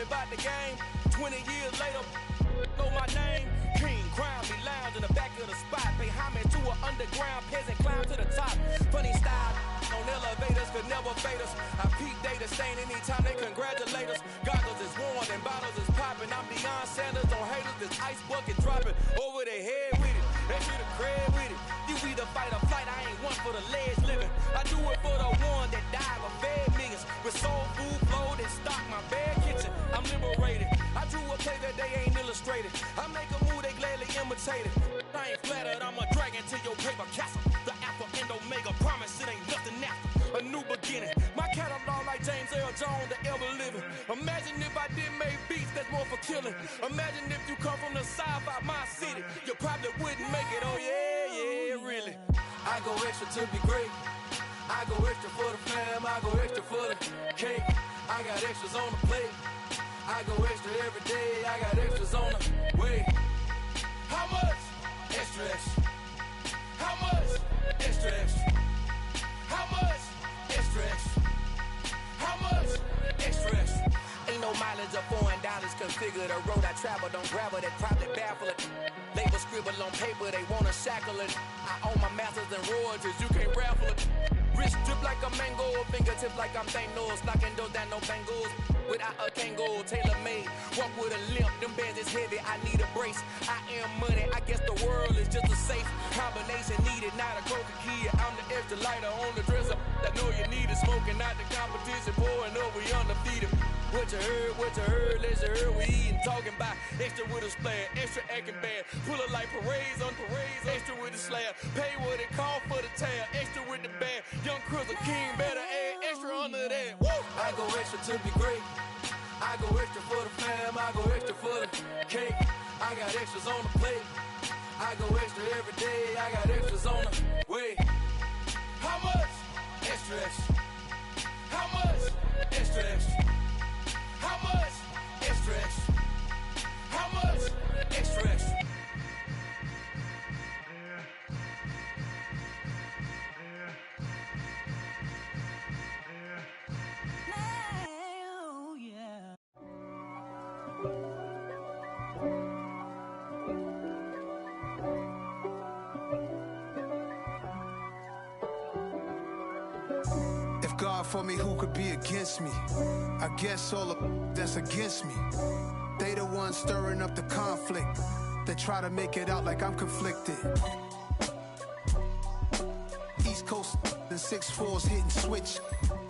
about the game. 20 years later, know my name. King, crown me, lounge in the back of the spot. Pay homage to an underground peasant, climb to the top. Funny style, on elevators could never fade us. I peep data stain anytime they congratulate us. Goggles is worn and bottles is popping. I'm Deion Sanders on haters, this ice bucket dropping over their head with it. They get a crab with it. You either fight or flight, I ain't one for the ledge living. I do it for the one that died or fed millions. With soul food flow that stock my bad kitchen. I'm liberated. I drew a play that they ain't illustrated. I make a move they gladly imitated. I ain't flattered, I'm a dragon to your paper castle. The alpha and omega, promise it ain't nothing after. A new beginning. My catalog like James Earl Jones, the ever living. Imagine if I did make beats that's more for killing. Imagine if you come from the south out my city. You probably wouldn't make it, oh yeah, really. I go extra to be great. I go extra for the fam, I go extra for the cake. I got extras on the plate. I go extra every day, I got extras on the way. How much? Extra, extra. How much? Extra, extra. How much? Extra, extra. How much? Extra, extra. Ain't no mileage or $4 configure the road I travel. Don't gravel that probably baffle it. Label scribble on paper, they wanna shackle it. I own my masters and royalties, you can't raffle it. Wrist drip like a mango, fingertips like I'm Thanos. Knocking those down, no bangles. Without a Kango, tailor-made. Walk with a limp, them bands is heavy, I need a brace. I am money, I guess the world is just a safe combination needed, not a coca key. I'm the extra lighter on the dresser. I know you need it, smoking out the competition, pouring up, we undefeated. What you heard, let's you heard, we eatin', talking about extra with a splash, extra acting bad. Pull it like parades on parades, extra with the slab. Pay what it cost for the tab, extra with the bag. Young Chris, a king, better add extra under that. Woo! I go extra to be great. I go extra for the fam, I go extra for the cake. I got extras on the plate. I go extra every day, I got extras on the way. How much? Extra, extra. How much? Extra, extra. How much? Extra, extra. How much? Extra, extra. Oh, yeah. If God for me, who could be against me? I guess all the that's against me. They the ones stirring up the conflict. They try to make it out like I'm conflicted. East Coast and 6'4's hitting switch.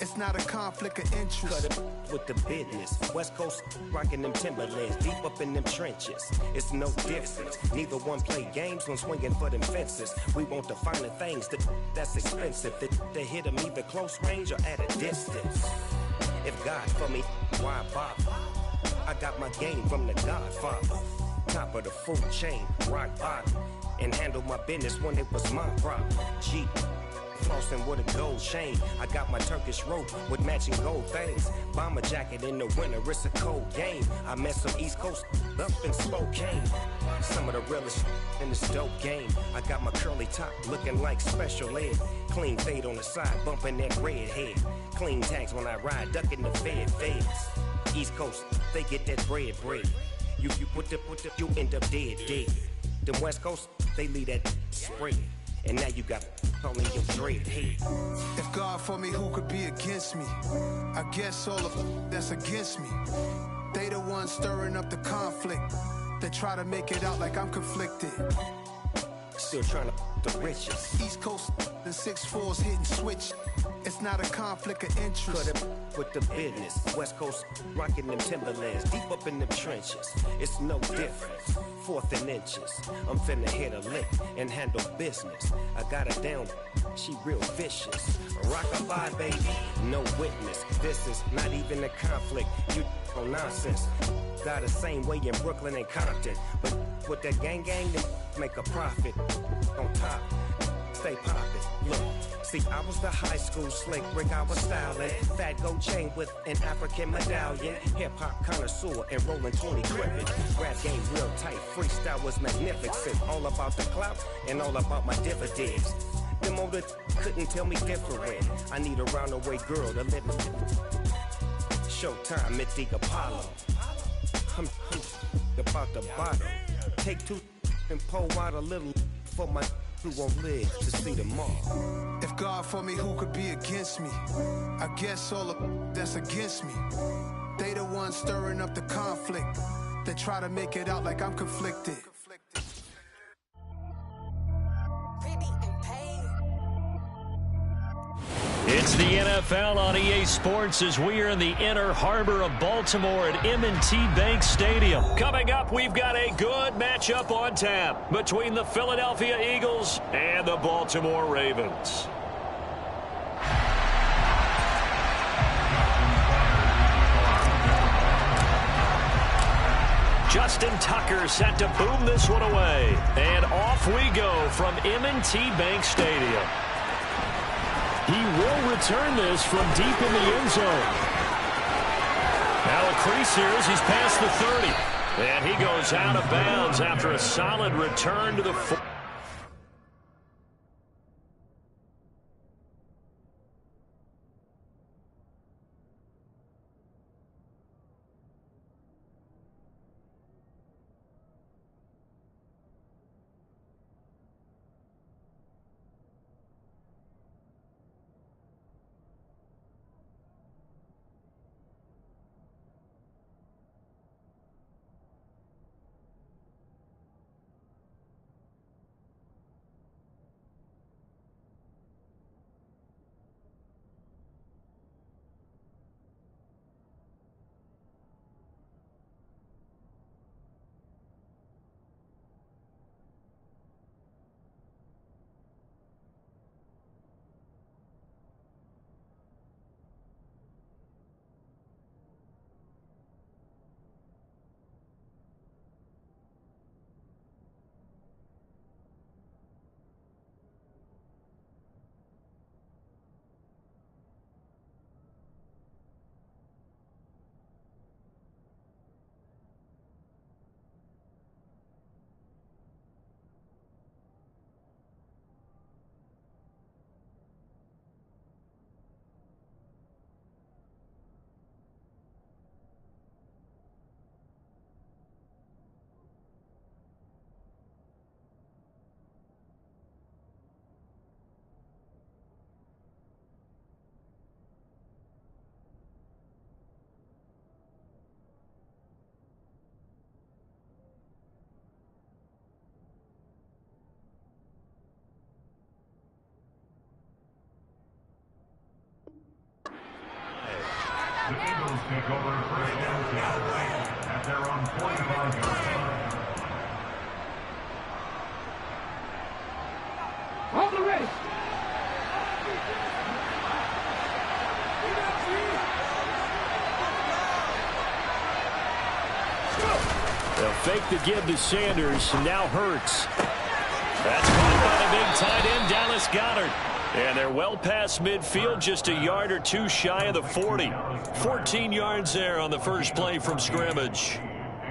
It's not a conflict of interest. Cut it with the business. West Coast rocking them Timberlands, deep up in them trenches. It's no difference. Neither one play games when swinging for them fences. We want the finer things that's expensive. They hit them either close range or at a distance. If God for me, why bother? I got my game from the Godfather. Top of the food chain, rock bottom. And handle my business when it was my problem. Jeep. Flossing with a gold chain. I got my Turkish rope with matching gold things. Bomber jacket in the winter, it's a cold game. I met some East Coast up in Spokane. Some of the realest in this dope game. I got my curly top looking like special ed. Clean fade on the side, bumping that red head. Clean tags when I ride, ducking the feds. East Coast, they get that bread. You put the, you end up dead. Them West Coast, they leave that spread. And now you got only your dread head. If God for me, who could be against me? I guess all of that's against me. They the ones stirring up the conflict. They try to make it out like I'm conflicted. Still trying to the riches. East Coast and 6'4's hitting switch. It's not a conflict of interest. Cut it with the business. West Coast rocking them Timberlands, deep up in them trenches. It's no difference. 4th and inches. I'm finna hit a lick and handle business. I got her down, she real vicious. Rock-a-bye, baby, no witness. This is not even a conflict. You on nonsense. Got the same way in Brooklyn and Compton. But with that gang, they make a profit. On top, stay poppin'. Look, see, I was the high school slick Rick, I was styling. Fat gold chain with an African medallion. Hip-hop connoisseur and rolling 20 gripping. Rap game real tight, freestyle was magnificent. All about the clout and all about my dividends. Them older couldn't tell me different. I need a round-away girl to let me. Showtime at the Apollo. I'm about the bottle. Take two and pour out a little for my who won't live to see tomorrow. If God for me, who could be against me? I guess all the that's against me. They the ones stirring up the conflict. They try to make it out like I'm conflicted. It's the NFL on EA Sports as we are in the inner harbor of Baltimore at M&T Bank Stadium. Coming up, we've got a good matchup on tap between the Philadelphia Eagles and the Baltimore Ravens. Justin Tucker set to boom this one away. And off we go from M&T Bank Stadium. He will return this from deep in the end zone. Now a crease here as he's past the 30. And he goes out of bounds after a solid return to the 40. The Eagles take over first down at their own 45-yard line. Hold the race. They'll fake the give to Sanders, and now Hurts. That's caught by the big tight end, Dallas Goedert. And they're well past midfield, just a yard or two shy of the 40. 14 yards there on the first play from scrimmage.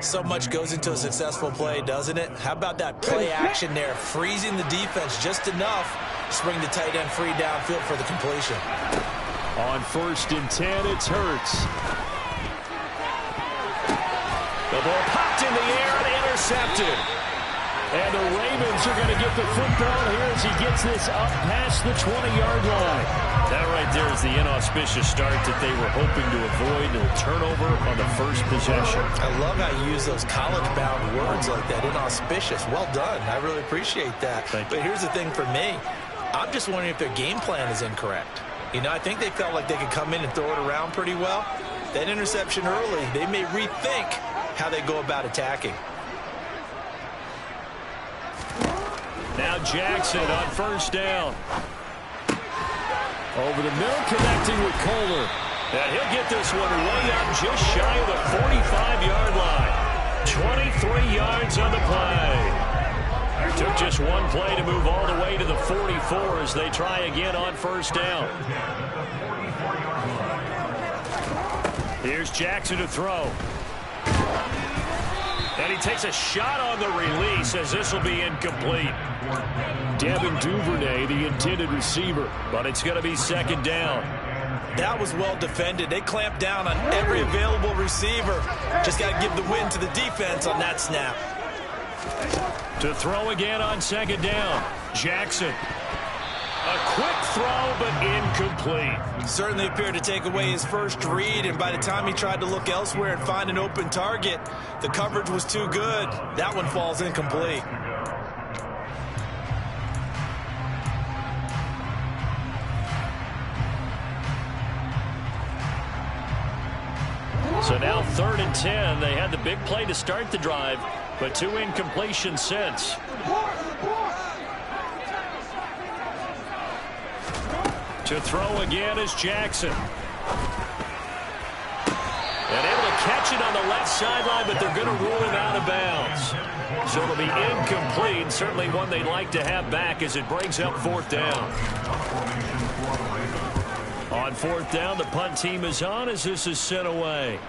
So much goes into a successful play, doesn't it? How about that play action there, freezing the defense just enough to bring the tight end free downfield for the completion. On 1st and 10, it's Hurts. The ball popped in the air and intercepted. And the Ravens are going to get the football here as he gets this up past the 20-yard line. That right there is the inauspicious start that they were hoping to avoid. A turnover on the first possession. I love how you use those college-bound words like that, inauspicious. Well done. I really appreciate that. But here's the thing for me. I'm just wondering if their game plan is incorrect. You know, I think they felt like they could come in and throw it around pretty well. That interception early, they may rethink how they go about attacking. Now Jackson on 1st down. Over the middle, connecting with Kohler. And he'll get this one way up just shy of the 45-yard line. 23 yards on the play. Took just one play to move all the way to the 44 as they try again on 1st down. Here's Jackson to throw. And he takes a shot on the release as this will be incomplete. Devin Duvernay, the intended receiver, but it's going to be 2nd down. That was well defended. They clamped down on every available receiver. Just got to give the win to the defense on that snap. To throw again on second down. Jackson. A quick throw, but incomplete. Certainly appeared to take away his first read, and by the time he tried to look elsewhere and find an open target, the coverage was too good. That one falls incomplete. So now 3rd and 10. They had the big play to start the drive, but 2 incompletions since. To throw again is Jackson. And able to catch it on the left sideline, but they're going to rule him out of bounds. So it'll be incomplete. Certainly one they'd like to have back as it brings up 4th down. On 4th down, the punt team is on as this is sent away.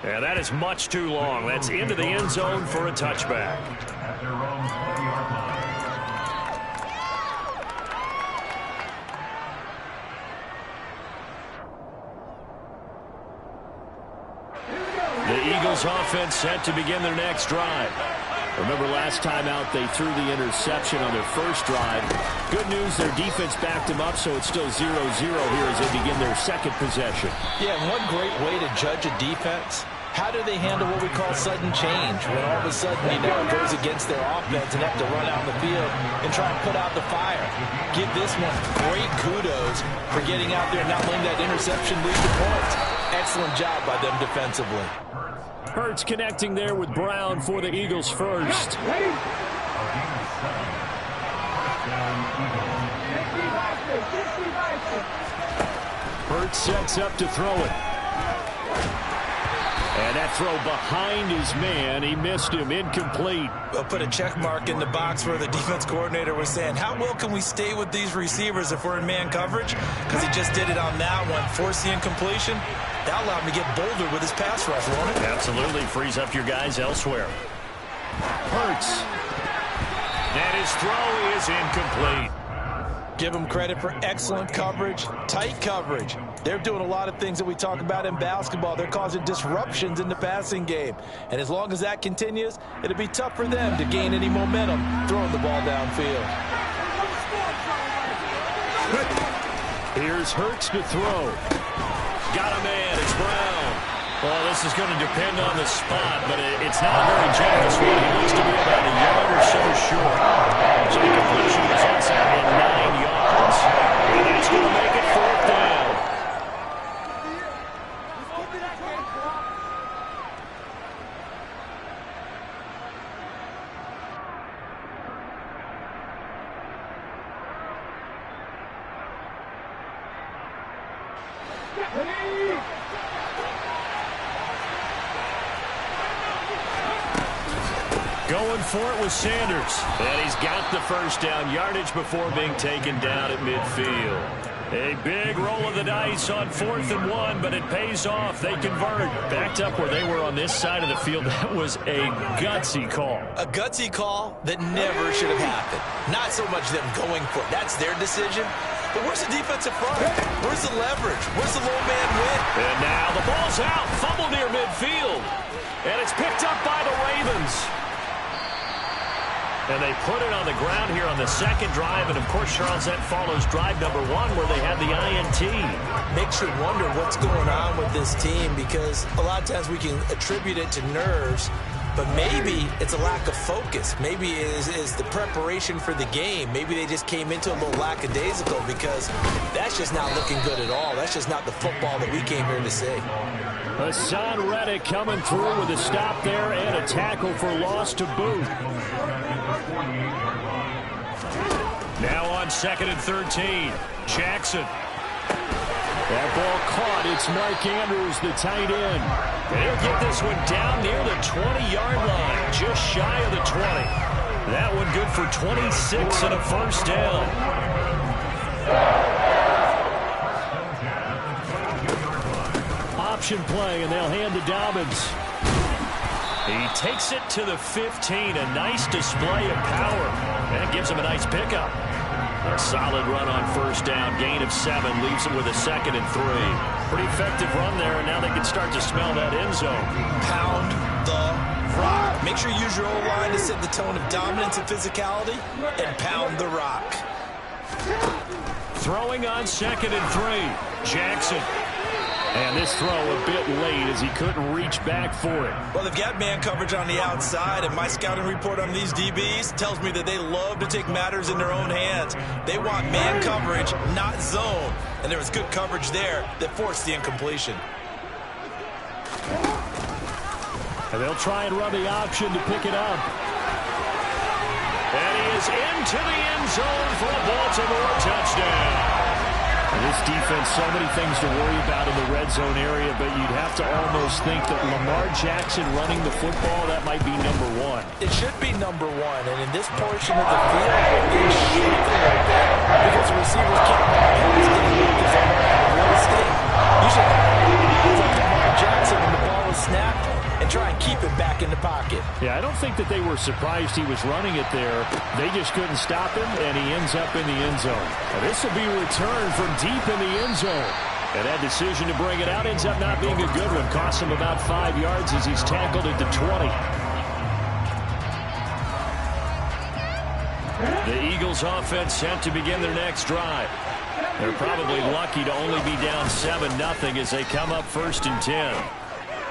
And that is much too long. That's into the end zone for a touchback. At their own 20-yard line. The Eagles offense set to begin their next drive. Remember last time out they threw the interception on their first drive. Good news, their defense backed them up, so it's still 0-0 here as they begin their second possession. Yeah, and one great way to judge a defense, how do they handle what we call sudden change? When all of a sudden, it goes against their offense and have to run out in the field and try and put out the fire. Give this one great kudos for getting out there and not letting that interception lead to points. Excellent job by them defensively. Hurts connecting there with Brown for the Eagles first. Hurts sets up to throw it. And that throw behind his man. He missed him. Incomplete. We'll put a check mark in the box where the defense coordinator was saying, how well can we stay with these receivers if we're in man coverage? Because he just did it on that one. Force the incompletion. That allowed him to get bolder with his pass rush, won't it? Absolutely. Frees up your guys elsewhere. Hurts. And his throw is incomplete. Give them credit for excellent coverage, tight coverage. They're doing a lot of things that we talk about in basketball. They're causing disruptions in the passing game. And as long as that continues, it'll be tough for them to gain any momentum throwing the ball downfield. Here's Hurts to throw. Got a man. It's Brown. Well, this is going to depend on the spot, but it's not a very generous one. He looks to be about a yard or so short. So the completion results in 9 yards. And that's going to make it 4th down. Going for it with Sanders. And he's got the first down yardage before being taken down at midfield. A big roll of the dice on 4th and 1, but it pays off. They convert. Backed up where they were on this side of the field. That was a gutsy call. A gutsy call that never should have happened. Not so much them going for it. That's their decision. But where's the defensive front? Where's the leverage? Where's the low man win? And now the ball's out. Fumble near midfield. And it's picked up by the Ravens. And they put it on the ground here on the second drive. And, of course, Charles, that follows drive number 1 where they had the INT. Makes you wonder what's going on with this team because a lot of times we can attribute it to nerves, but maybe it's a lack of focus. Maybe it is the preparation for the game. Maybe they just came into a little lackadaisical because that's just not looking good at all. That's just not the football that we came here to see. Hassan Reddick coming through with a stop there and a tackle for loss to boot. Now on 2nd and 13, Jackson. That ball caught. It's Mark Andrews, the tight end. They'll get this one down near the 20-yard line, just shy of the 20. That one good for 26 and a first down. Option play, and they'll hand to Dobbins. He takes it to the 15. A nice display of power. And it gives him a nice pickup. A solid run on first down. Gain of 7 leaves them with a 2nd and 3. Pretty effective run there, and now they can start to smell that end zone. Pound the rock. Make sure you use your O-line to set the tone of dominance and physicality, and pound the rock. Throwing on 2nd and 3. Jackson. And this throw a bit late as he couldn't reach back for it. Well, they've got man coverage on the outside, and my scouting report on these DBs tells me that they love to take matters in their own hands. They want man coverage, not zone. And there was good coverage there that forced the incompletion. And they'll try and run the option to pick it up. And he is into the end zone for a Baltimore touchdown. This defense, so many things to worry about in the red zone area, but you'd have to almost think that Lamar Jackson running the football, that might be number 1. It should be number 1, and in this portion of the field, they shake a little bit because the receivers can't his own real estate. You should use up Lamar Jackson when the ball is snapped and try and keep it back in the pocket. Yeah, I don't think that they were surprised he was running it there. They just couldn't stop him, and he ends up in the end zone. Now, this will be returned from deep in the end zone. And that decision to bring it out ends up not being a good one. Costs him about 5 yards as he's tackled into 20. The Eagles offense set to begin their next drive. They're probably lucky to only be down 7-0 as they come up 1st and 10.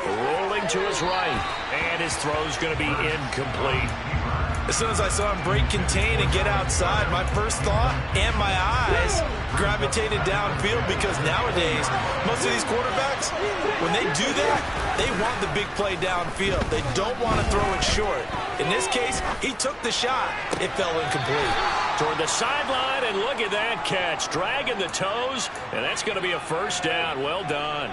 Rolling to his right, and his throw's going to be incomplete. As soon as I saw him break contain and get outside, my first thought and my eyes gravitated downfield because nowadays, most of these quarterbacks, when they do that, they want the big play downfield. They don't want to throw it short. In this case, he took the shot. It fell incomplete. Toward the sideline, and look at that catch. Dragging the toes, and that's going to be a 1st down. Well done.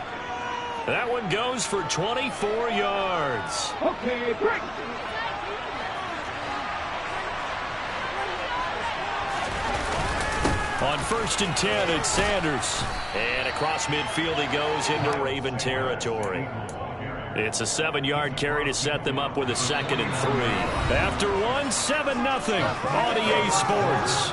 That one goes for 24 yards. Okay, break. On 1st and 10, it's Sanders. And across midfield he goes into Raven territory. It's a 7-yard carry to set them up with a 2nd and 3. After 1, 7-0 on EA Sports.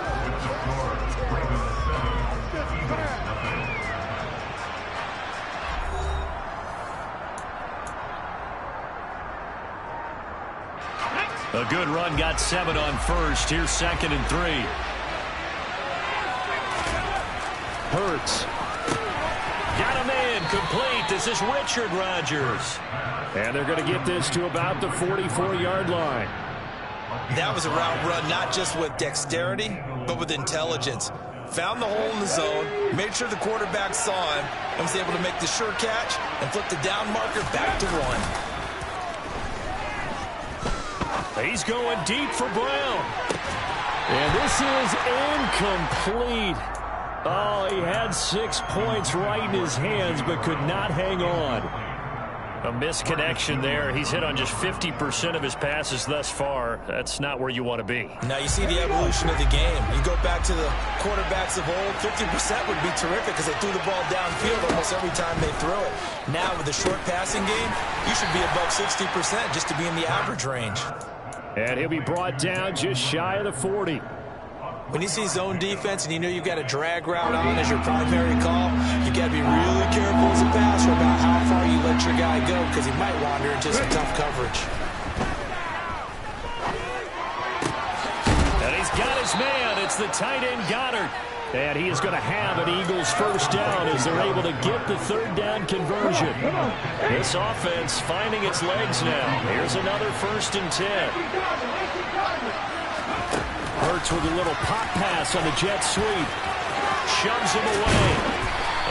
A good run, got 7 on 1st. Here's 2nd and 3. Hurts. Got him in. Complete. This is Richard Rodgers. And they're going to get this to about the 44-yard line. That was a route run not just with dexterity, but with intelligence. Found the hole in the zone, made sure the quarterback saw him, and was able to make the sure catch and flip the down marker back to 1. He's going deep for Brown. And this is incomplete. Oh, he had 6 points right in his hands, but could not hang on. A misconnection there. He's hit on just 50% of his passes thus far. That's not where you want to be. Now you see the evolution of the game. You go back to the quarterbacks of old, 50% would be terrific because they threw the ball downfield almost every time they threw it. Now with the short passing game, you should be above 60% just to be in the average range. And he'll be brought down just shy of the 40. When you see zone defense and you know you've got a drag route on as your primary call, you got to be really careful as a passer about how far you let your guy go because he might wander into some tough coverage. And he's got his man. It's the tight end Goddard. And he is going to have an Eagles 1st down as they're able to get the 3rd down conversion. This offense finding its legs now. Here's another 1st and 10. Hurts with a little pop pass on the jet sweep. Shoves him away.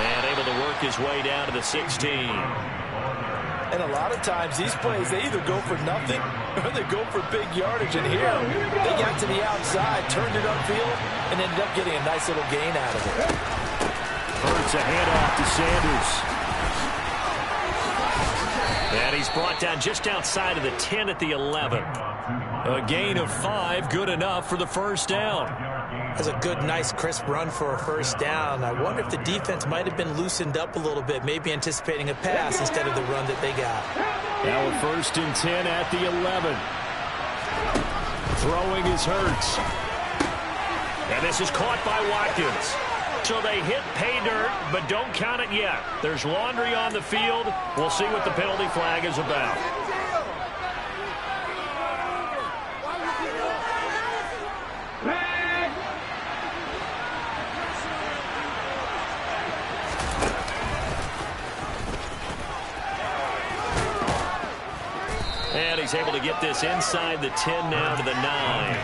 And able to work his way down to the 16. And a lot of times these plays, they either go for nothing or they go for big yardage. And here, they got to the outside, turned it upfield, and ended up getting a nice little gain out of it. Hurts a handoff to Sanders. And he's brought down just outside of the 10 at the 11. A gain of 5, good enough for the 1st down. That's a good, nice, crisp run for a 1st down. I wonder if the defense might have been loosened up a little bit, maybe anticipating a pass instead of the run that they got. Now a 1st and 10 at the 11. Throwing is Hurts. And this is caught by Watkins. So they hit pay dirt, but don't count it yet. There's laundry on the field. We'll see what the penalty flag is about. And he's able to get this inside the 10 now to the 9.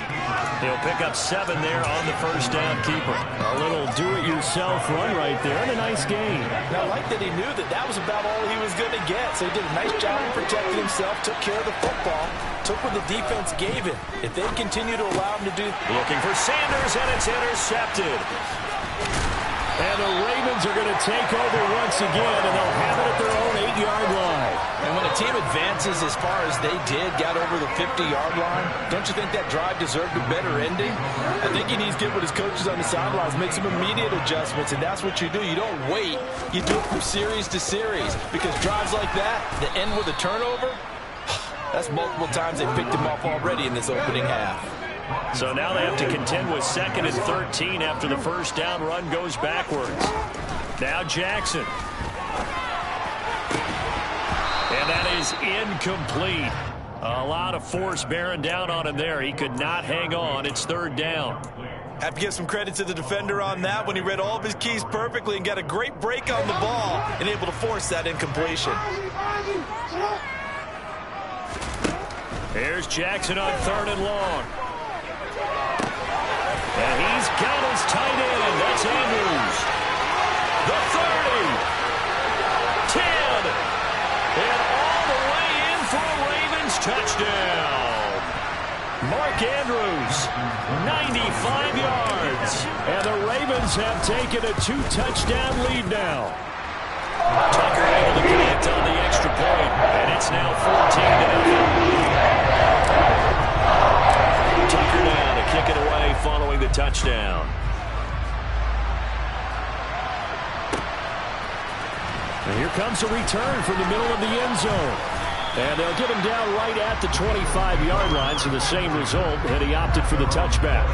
He'll pick up 7 there on the first down keeper. A little do-it-yourself run right there and a nice gain. And I like that he knew that that was about all he was going to get. So he did a nice job of protecting himself, took care of the football, took what the defense gave him. If they continue to allow him to do... Looking for Sanders, and it's intercepted. And the Ravens are going to take over once again, and they'll have it at their own 8-yard line. And when a team advances as far as they did, got over the 50-yard line, don't you think that drive deserved a better ending? I think he needs to get with his coaches on the sidelines, make some immediate adjustments, and that's what you do. You don't wait. You do it from series to series, because drives like that end with a turnover, that's multiple times they picked him off already in this opening half. So now they have to contend with 2nd and 13 after the first down run goes backwards. Now Jackson. And that is incomplete. A lot of force bearing down on him there. He could not hang on. It's 3rd down. Have to give some credit to the defender on that when he read all of his keys perfectly and got a great break on the ball and able to force that incompletion. Here's Jackson on 3rd and long. And he's got his tight end. That's Andrews. The 30. 10. And all the way in for a Ravens touchdown. Mark Andrews, 95 yards. And the Ravens have taken a 2-touchdown lead now. Tucker able to connect on the extra point. And it's now 14-0. Tucker now to kick it away following the touchdown. And here comes a return from the middle of the end zone. And they'll get him down right at the 25-yard line, so the same result, and he opted for the touchback.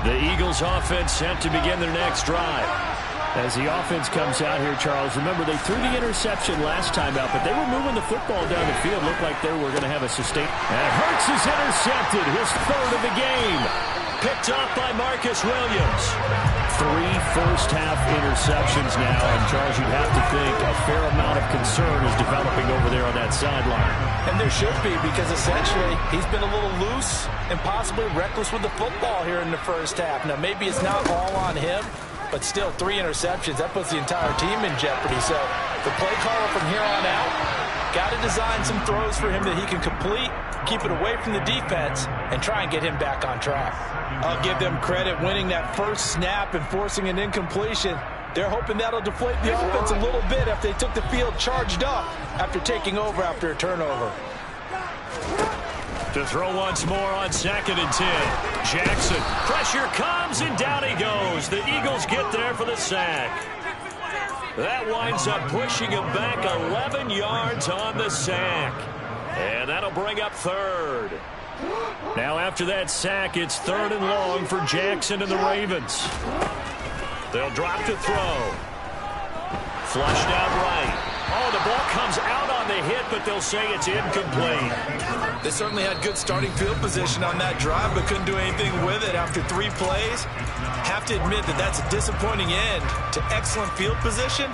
The Eagles offense set to begin their next drive. As the offense comes out here, Charles, remember they threw the interception last time out, but they were moving the football down the field. Looked like they were going to have a sustain. And Hurts is intercepted, his 3rd of the game. Picked off by Marcus Williams. 3 first-half interceptions now, and Charles, you'd have to think a fair amount of concern is developing over there on that sideline. And there should be, because essentially he's been a little loose and possibly reckless with the football here in the first half. Now, maybe it's not all on him, but still 3 interceptions. That puts the entire team in jeopardy. So the play caller from here on out got to design some throws for him that he can complete, keep it away from the defense, and try and get him back on track. I'll give them credit winning that first snap and forcing an incompletion. They're hoping that'll deflate the offense a little bit if they took the field charged up after taking over after a turnover. To throw once more on 2nd and 10. Jackson, pressure comes, and down he goes. The Eagles get there for the sack. That winds up pushing him back 11 yards on the sack. And that'll bring up 3rd. Now after that sack, it's 3rd and long for Jackson and the Ravens. They'll drop to throw. Flushed out right. Oh, the ball comes out on the hit, but they'll say it's incomplete. They certainly had good starting field position on that drive, but couldn't do anything with it after 3 plays. Have to admit that that's a disappointing end to excellent field position.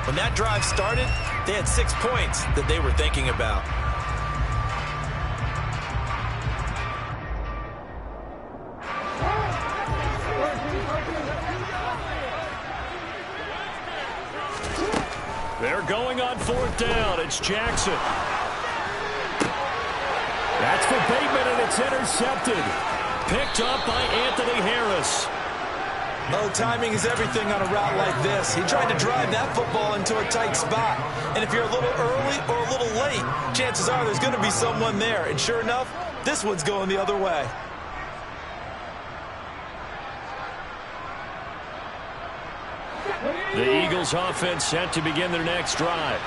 When that drive started, they had 6 points that they were thinking about. They're going on 4th down. It's Jackson. That's for Bateman, and it's intercepted. Picked up by Anthony Harris. Oh, timing is everything on a route like this. He tried to drive that football into a tight spot. And if you're a little early or a little late, chances are there's going to be someone there. And sure enough, this one's going the other way. The Eagles offense set to begin their next drive.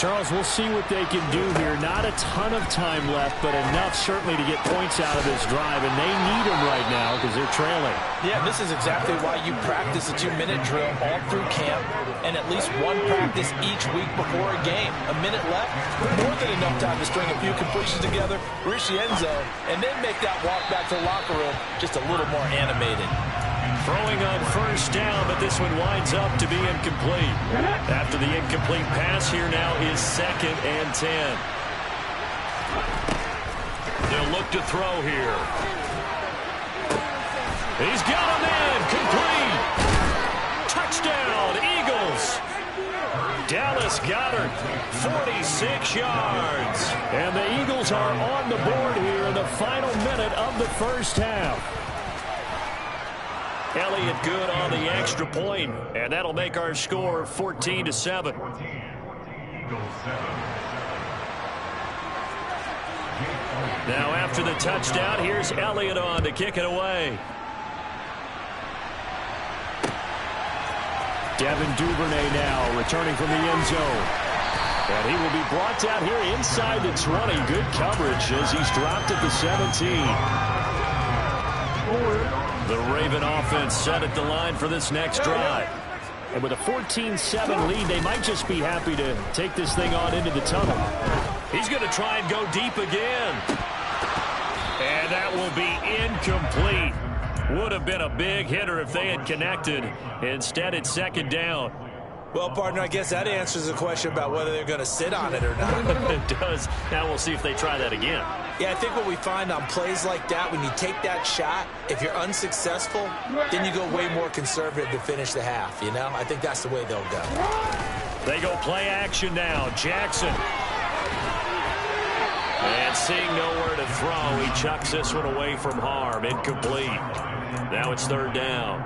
Charles, we'll see what they can do here. Not a ton of time left, but enough certainly to get points out of this drive, and they need them right now because they're trailing. Yeah, this is exactly why you practice a 2-minute drill all through camp and at least one practice each week before a game. A minute left, more than enough time to string a few completions together, reach the end zone, and then make that walk back to the locker room just a little more animated. Throwing on first down, but this one winds up to be incomplete. After the incomplete pass, here now is 2nd and 10. They'll look to throw here. He's got him in. Complete. Touchdown, Eagles. Dallas Goedert, 46 yards. And the Eagles are on the board here in the final minute of the first half. Elliott good on the extra point, and that'll make our score 14-7. Now after the touchdown, here's Elliott on to kick it away. Devin Duvernay now returning from the end zone. And he will be brought down here inside the 20. Good coverage as he's dropped at the 17. The Raven offense set at the line for this next drive. And with a 14-7 lead, they might just be happy to take this thing on into the tunnel. He's going to try and go deep again. And that will be incomplete. Would have been a big hitter if they had connected. Instead, it's 2nd down. Well, partner, I guess that answers the question about whether they're going to sit on it or not. It does. Now we'll see if they try that again. Yeah, I think what we find on plays like that, when you take that shot, if you're unsuccessful, then you go way more conservative to finish the half, you know? I think that's the way they'll go. They go play action now. Jackson. And seeing nowhere to throw, he chucks this one away from harm. Incomplete. Now it's 3rd down.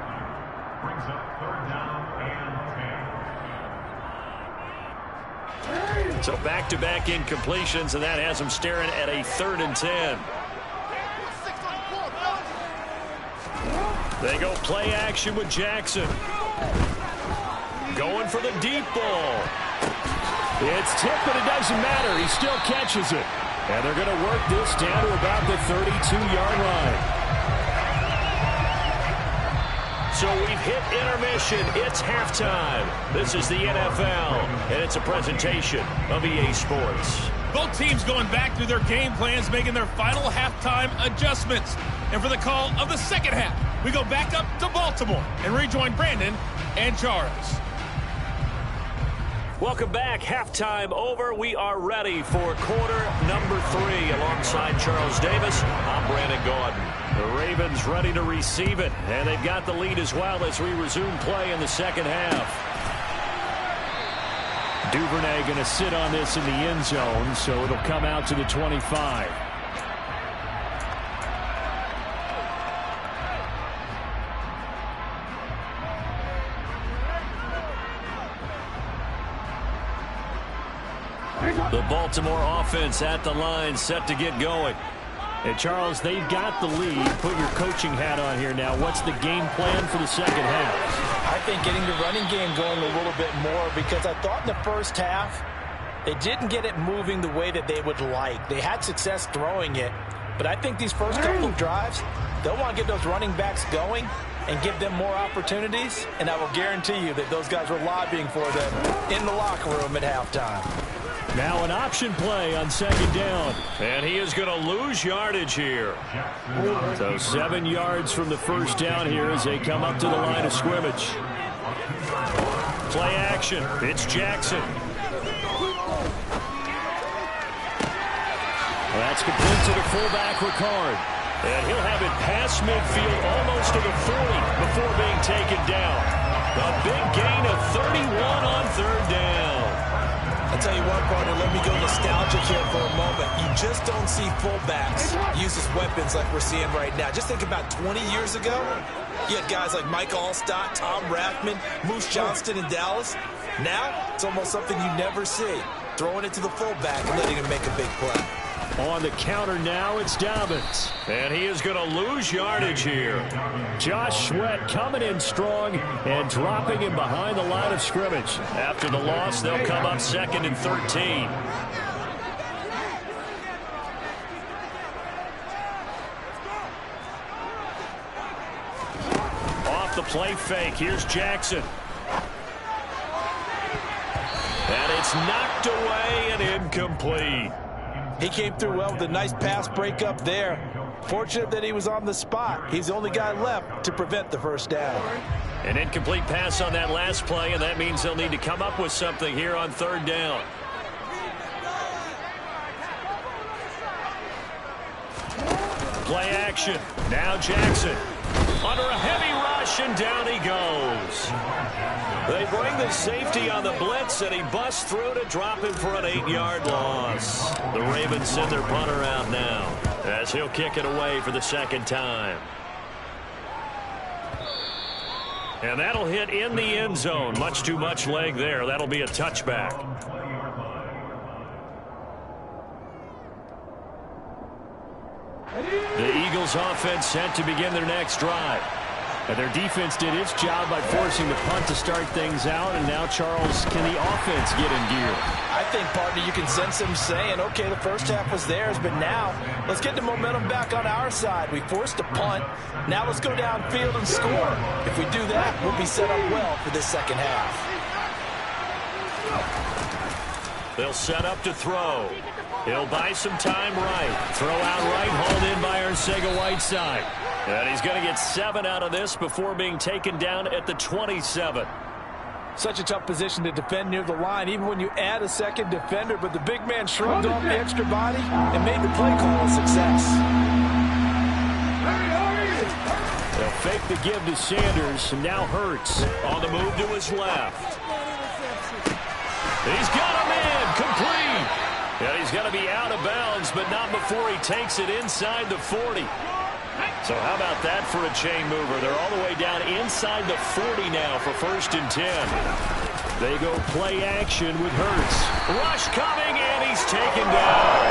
Brings up 3rd down and 10. So back-to-back incompletions, and that has them staring at a 3rd and 10. They go play action with Jackson. Going for the deep ball. It's tipped, but it doesn't matter. He still catches it. And they're going to work this down to about the 32-yard line. So we've hit intermission. It's halftime. This is the NFL, and it's a presentation of EA Sports. Both teams going back through their game plans, making their final halftime adjustments. And for the call of the second half, we go back up to Baltimore and rejoin Brandon and Charles. Welcome back. Halftime over. We are ready for quarter number 3. Alongside Charles Davis, I'm Brandon Gaudin. The Ravens ready to receive it, and they've got the lead as well as we resume play in the second half. Duvernay going to sit on this in the end zone, so it'll come out to the 25. The Baltimore offense at the line, set to get going. And Charles, they've got the lead. Put your coaching hat on here now. What's the game plan for the second half? I think getting the running game going a little bit more, because I thought in the first half they didn't get it moving the way that they would like. They had success throwing it, but I think these first couple of drives, they'll want to get those running backs going and give them more opportunities, and I will guarantee you that those guys were lobbying for them in the locker room at halftime. Now an option play on 2nd down. And he is going to lose yardage here. So 7 yards from the first down here as they come up to the line of scrimmage. Play action. It's Jackson. That's complete to the fullback, Ricard. And he'll have it past midfield almost to the 40 before being taken down. A big gain of 31 on 3rd down. I'll tell you what, partner, let me go nostalgic here for a moment. You just don't see fullbacks use as weapons like we're seeing right now. Just think about 20 years ago. You had guys like Mike Allstott, Tom Rathman, Moose Johnston in Dallas. Now, it's almost something you never see. Throwing it to the fullback and letting him make a big play. On the counter now, it's Dobbins. And he is going to lose yardage here. Josh Sweat coming in strong and dropping him behind the line of scrimmage. After the loss, they'll come up 2nd and 13. Off the play fake, here's Jackson. And it's knocked away and incomplete. He came through well with a nice pass breakup there. Fortunate that he was on the spot. He's the only guy left to prevent the first down. An incomplete pass on that last play, and that means they'll need to come up with something here on 3rd down. Play action. Now Jackson. Under a heavy rush, and down he goes. They bring the safety on the blitz, and he busts through to drop him for an 8-yard loss. The Ravens send their punter out now, as he'll kick it away for the 2nd time. And that'll hit in the end zone. Much too much leg there. That'll be a touchback. The Eagles offense set to begin their next drive. And their defense did its job by forcing the punt to start things out. And now, Charles, can the offense get in gear? I think, partner, you can sense them saying, okay, the first half was theirs, but now let's get the momentum back on our side. We forced a punt. Now let's go downfield and score. If we do that, we'll be set up well for this 2nd half. They'll set up to throw. He'll buy some time right. Throw out right, hauled in by Arcega-Whiteside. And he's going to get 7 out of this before being taken down at the 27. Such a tough position to defend near the line, even when you add a second defender. But the big man shrugged off the extra body and made the play call a success. They'll fake the give to Sanders, and now Hurts on the move to his left. He's got him in, complete. And he's going to be out of bounds, but not before he takes it inside the 40. So how about that for a chain mover? They're all the way down inside the 40 now for 1st and 10. They go play action with Hurts. Rush coming, and he's taken down.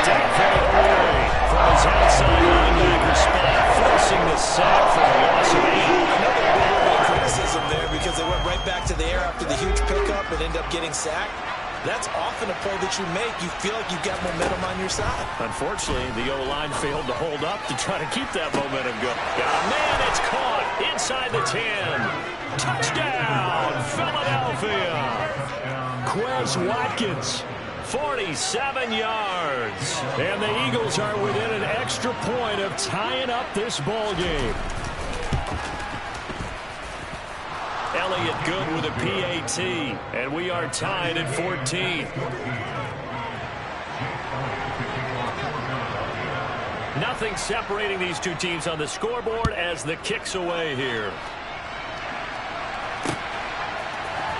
Taken away from his outside linebacker spot, forcing the sack for a loss of 8. Another bit of criticism there because they went right back to the air after the huge pickup and ended up getting sacked. That's often a play that you make. You feel like you've got momentum on your side. Unfortunately, the O-line failed to hold up to try to keep that momentum going. Man, it's caught inside the 10. Touchdown, Philadelphia. Quez Watkins, 47 yards. And the Eagles are within an extra point of tying up this ball game. Elliott good with a PAT, and we are tied at 14. Nothing separating these two teams on the scoreboard as the kick's away here.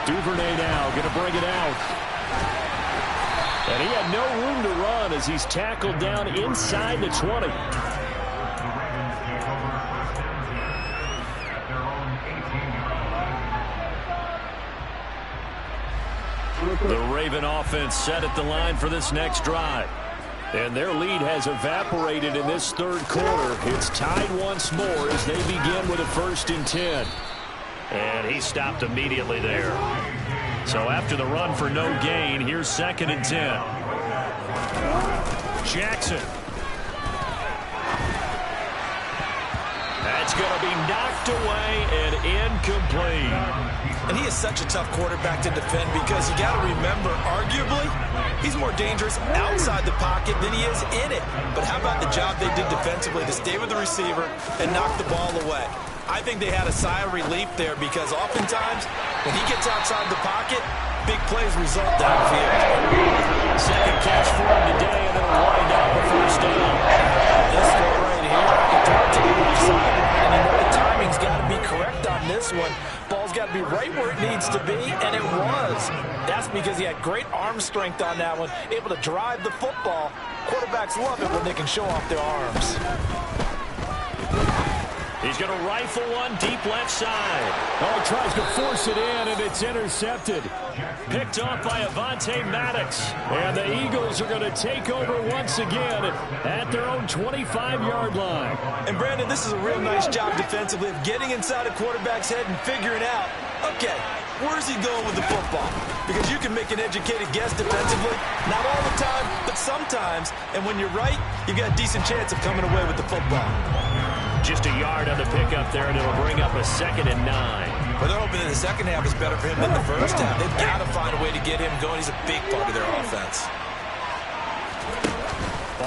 Duvernay now going to bring it out. And he had no room to run as he's tackled down inside the 20. The Raven offense set at the line for this next drive. And their lead has evaporated in this 3rd quarter. It's tied once more as they begin with a 1st and 10. And he stopped immediately there. So after the run for no gain, here's 2nd and 10. Jackson. That's going to be knocked away and incomplete. And he is such a tough quarterback to defend because you got to remember, arguably, he's more dangerous outside the pocket than he is in it. But how about the job they did defensively to stay with the receiver and knock the ball away? I think they had a sigh of relief there because oftentimes when he gets outside the pocket, big plays result downfield. Second catch for him today, and it'll wind up a 1st down. This one right here, the throw to the left side, and you know the timing's got to be correct on this one. Ball's got to be right where it needs to be, and it was. That's because he had great arm strength on that one, able to drive the football. Quarterbacks love it when they can show off their arms. He's going to rifle one deep left side. Oh, he tries to force it in, and it's intercepted. Picked off by Avonte Maddox. And the Eagles are going to take over once again at their own 25-yard line. And, Brandon, this is a real nice job defensively of getting inside a quarterback's head and figuring out, okay, where's he going with the football? Because you can make an educated guess defensively. Not all the time, but sometimes. And when you're right, you've got a decent chance of coming away with the football. Just a yard on the pickup there, and it'll bring up a 2nd and 9. But they're hoping that the second half is better for him than the first half. They've got to find a way to get him going. He's a big part of their offense.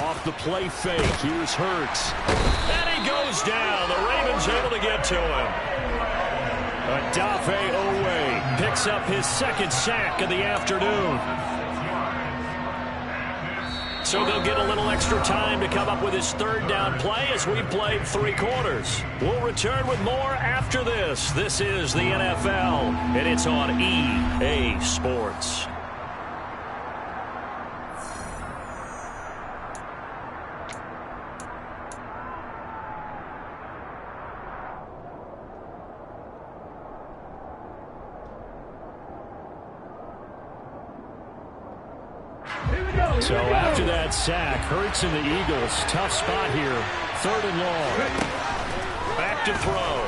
Off the play fake, here's Hurts. And he goes down. The Ravens able to get to him. Odafe Owe picks up his 2nd sack of the afternoon. So they'll get a little extra time to come up with his 3rd down play as we played 3 quarters. We'll return with more after this. This is the NFL, and it's on EA Sports. So after that sack, Hurts and the Eagles, tough spot here. 3rd and long. Back to throw.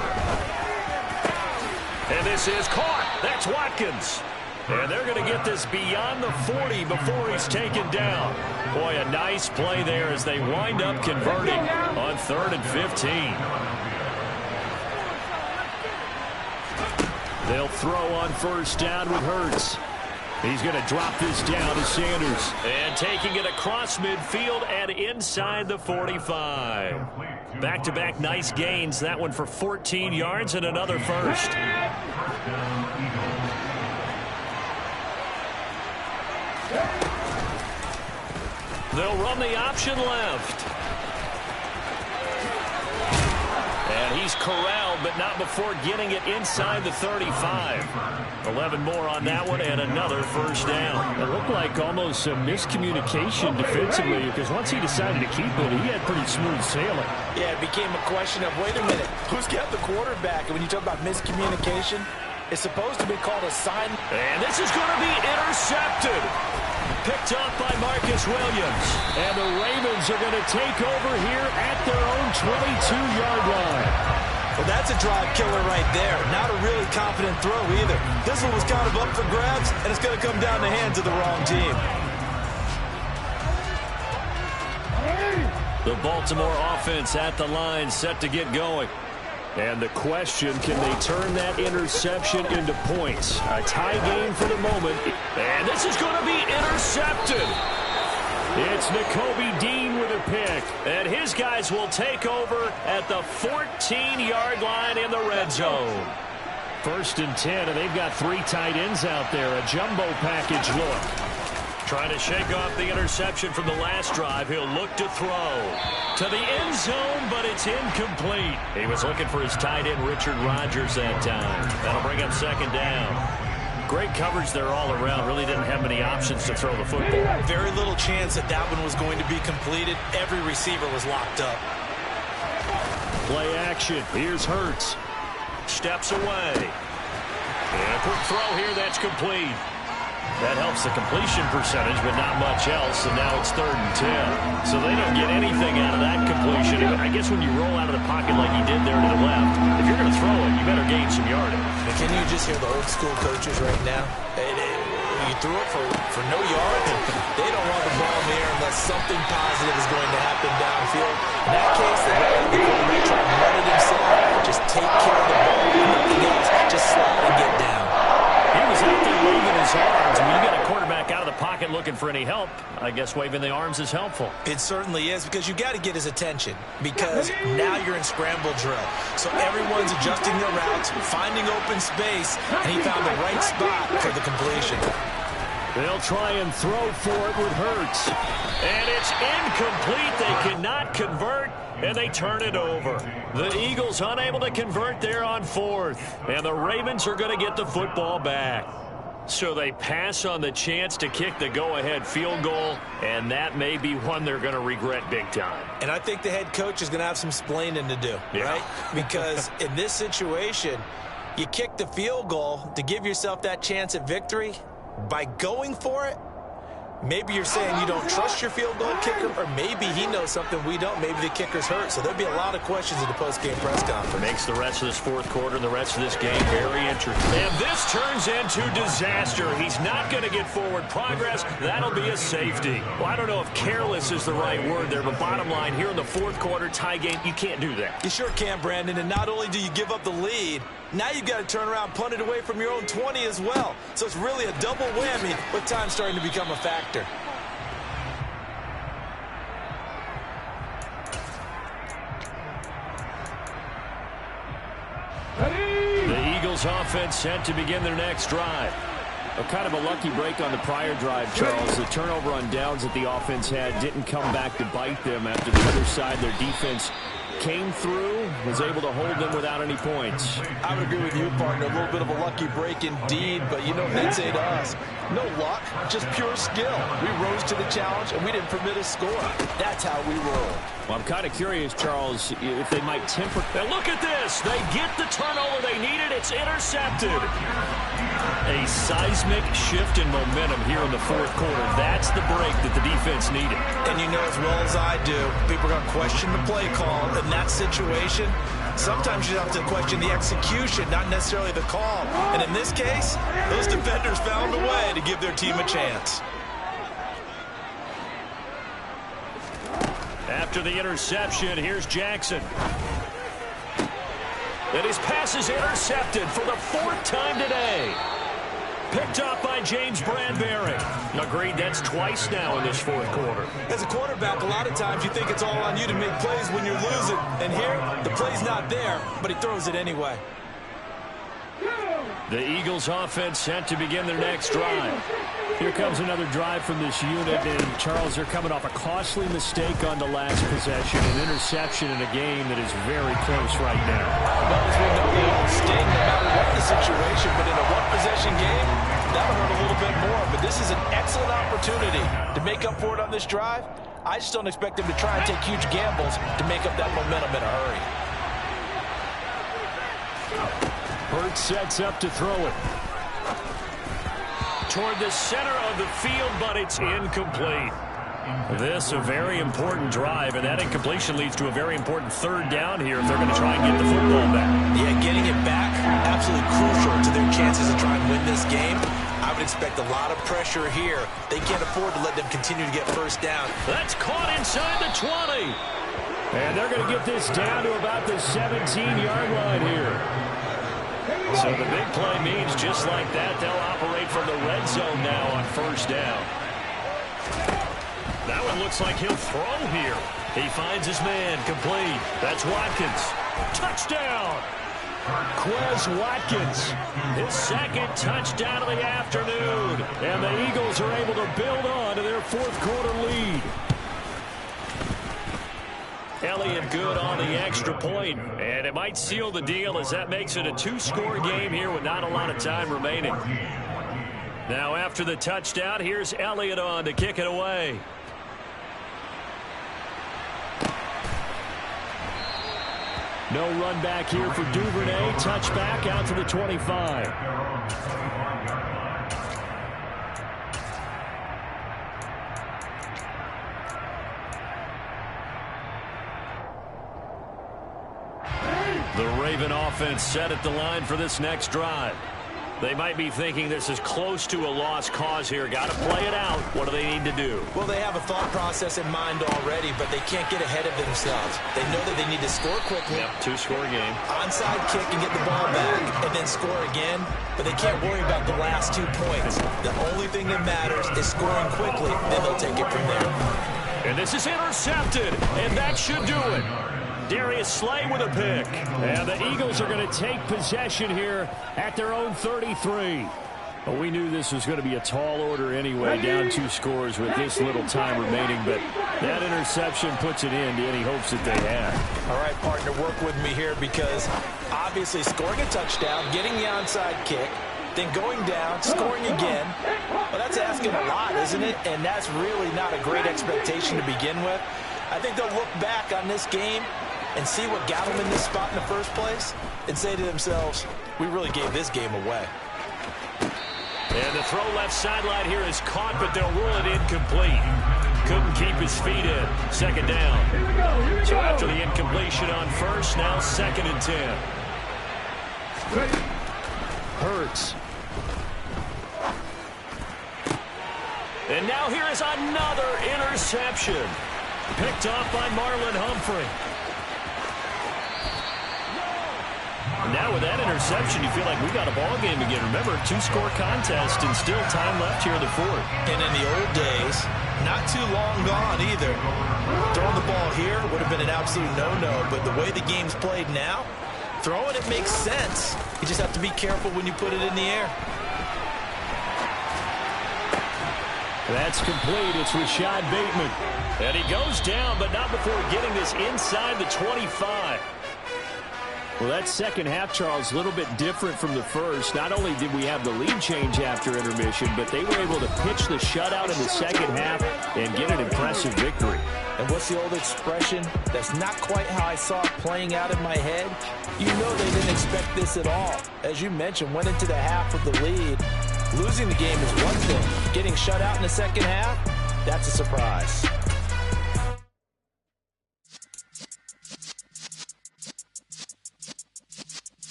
And this is caught. That's Watkins. And they're going to get this beyond the 40 before he's taken down. Boy, a nice play there as they wind up converting on 3rd and 15. They'll throw on 1st down with Hurts. He's going to drop this down to Sanders. And taking it across midfield and inside the 45. Back-to-back nice gains. That one for 14 yards and another first. They'll run the option left. And he's corralled, but not before getting it inside the 35. 11 more on that one, and another first down. It looked like almost a miscommunication defensively, because once he decided to keep it, he had pretty smooth sailing. Yeah, it became a question of, wait a minute, who's got the quarterback? And when you talk about miscommunication, it's supposed to be called a sign. And this is going to be intercepted. Picked off by Marcus Williams. And the Ravens are going to take over here at their own 22-yard line. Well, that's a drive killer right there. Not a really confident throw either. This one was kind of up for grabs, and it's going to come down the hands of the wrong team. The Baltimore offense at the line, set to get going. And the question, can they turn that interception into points? A tie game for the moment. And this is going to be intercepted. It's Nakobe Dean with a pick. And his guys will take over at the 14-yard line in the red zone. 1st and 10, and they've got 3 tight ends out there. A jumbo package look. Trying to shake off the interception from the last drive. He'll look to throw to the end zone, but it's incomplete. He was looking for his tight end, Richard Rodgers, that time. That'll bring up 2nd down. Great coverage there all around. Really didn't have many options to throw the football. Very little chance that that one was going to be completed. Every receiver was locked up. Play action. Here's Hurts. Steps away. And a quick throw here. That's complete. That helps the completion percentage, but not much else, and now it's 3rd and 10. So they don't get anything out of that completion. I guess when you roll out of the pocket like you did there to the left, if you're going to throw it, you better gain some yardage. And can you just hear the old school coaches right now? You threw it for no yards. They don't want the ball in the air unless something positive is going to happen downfield. In that case, they let the quarterback try to run it himself. Just take care of the ball. Nothing else. Just slide and get down. He was out there waving his arms. When you get a quarterback out of the pocket looking for any help, I guess waving the arms is helpful. It certainly is, because you got to get his attention, because now you're in scramble drill. So everyone's adjusting their routes, finding open space, and he found the right spot for the completion. They'll try and throw for it with Hurts. And it's incomplete. They cannot convert, and they turn it over. The Eagles unable to convert there on 4th. And the Ravens are going to get the football back. So they pass on the chance to kick the go-ahead field goal, and that may be one they're going to regret big time. And I think the head coach is going to have some splaining to do, right? Because in this situation, you kick the field goal to give yourself that chance at victory. By going for it, maybe you're saying you don't trust your field goal kicker, or maybe he knows something we don't. Maybe the kicker's hurt. So there'll be a lot of questions in the post-game press conference. Makes the rest of this fourth quarter and the rest of this game very interesting. And this turns into disaster. He's not going to get forward progress. That'll be a safety. Well, I don't know if careless is the right word there, but bottom line, here in the fourth quarter, tie game, you can't do that. You sure can, Brandon. And not only do you give up the lead, now you've got to turn around, punt it away from your own 20 as well. So it's really a double whammy, but time's starting to become a factor. The Eagles offense set to begin their next drive. Kind of a lucky break on the prior drive, Charles. The turnover on downs that the offense had didn't come back to bite them after the other side. Their defense came through, was able to hold them without any points. I would agree with you, partner. A little bit of a lucky break indeed, but you know what they'd say to us? No luck, just pure skill. We rose to the challenge, and we didn't permit a score. That's how we roll. Well, I'm kind of curious, Charles, if they might temper. Now look at this. They get the turnover they needed. It's intercepted. A seismic shift in momentum here in the fourth quarter. That's the break that the defense needed. And you know as well as I do, people are going to question the play call in that situation. Sometimes you have to question the execution, not necessarily the call. And in this case, those defenders found a way to give their team a chance. After the interception, here's Jackson. And his pass is intercepted for the fourth time today. Picked up by James Bradbury. Agreed, that's twice now in this fourth quarter. As a quarterback, a lot of times you think it's all on you to make plays when you're losing. And here, the play's not there, but he throws it anyway. The Eagles offense set to begin their next drive. Here comes another drive from this unit, and Charles, they're coming off a costly mistake on the last possession, an interception in a game that is very close right now. Well, as we know, they all sting no matter what the situation, but in a one-possession game, that'll hurt a little bit more. But this is an excellent opportunity to make up for it on this drive. I just don't expect them to try and take huge gambles to make up that momentum in a hurry. Hurts sets up to throw it. Toward the center of the field, but it's incomplete. This a very important drive, and that incompletion leads to a very important third down here if they're going to try and get the football back. Yeah, getting it back, absolutely crucial to their chances to try and win this game. I would expect a lot of pressure here. They can't afford to let them continue to get first down. That's caught inside the 20. And they're going to get this down to about the 17-yard line here. So the big play means just like that, they'll operate from the red zone now on first down. That one looks like he'll throw here. He finds his man, complete. That's Watkins. Touchdown! Quez Watkins, his second touchdown of the afternoon. And the Eagles are able to build on to their fourth quarter lead. Elliott good on the extra point, and it might seal the deal as that makes it a two-score game here with not a lot of time remaining. Now after the touchdown, here's Elliott on to kick it away. No run back here for Duvernay. Touchback out to the 25. The Raven offense set at the line for this next drive. They might be thinking this is close to a lost cause here. Got to play it out. What do they need to do? Well, they have a thought process in mind already, but they can't get ahead of themselves. They know that they need to score quickly. Yep, two-score game. Onside kick and get the ball back, and then score again. But they can't worry about the last 2 points. The only thing that matters is scoring quickly. Then they'll take it from there. And this is intercepted, and that should do it. Darius Slay with a pick. And the Eagles are going to take possession here at their own 33. Well, we knew this was going to be a tall order anyway, down 2 scores with this little time remaining, but that interception puts an end to any hopes that they had. All right, partner, work with me here because obviously scoring a touchdown, getting the onside kick, then going down, scoring again. Well, that's asking a lot, isn't it? And that's really not a great expectation to begin with. I think they'll look back on this game and see what got them in this spot in the first place and say to themselves, we really gave this game away. And the throw left sideline here is caught, but they'll rule it incomplete. Couldn't keep his feet in. Second down. So after the incompletion on first, now 2nd and 10. Hurts. And now here is another interception. Picked off by Marlon Humphrey. Now with that interception, you feel like we got a ball game again. Remember, 2-score contest and still time left here in the 4th. And in the old days, not too long gone either. Throwing the ball here would have been an absolute no-no, but the way the game's played now, throwing it makes sense. You just have to be careful when you put it in the air. That's complete. It's Rashad Bateman. And he goes down, but not before getting this inside the 25. Well, that second half, Charles, a little bit different from the first. Not only did we have the lead change after intermission, but they were able to pitch the shutout in the second half and get an impressive victory. And what's the old expression? That's not quite how I saw it playing out in my head. You know they didn't expect this at all. As you mentioned, went into the half with the lead. Losing the game is one thing. Getting shut out in the second half, that's a surprise.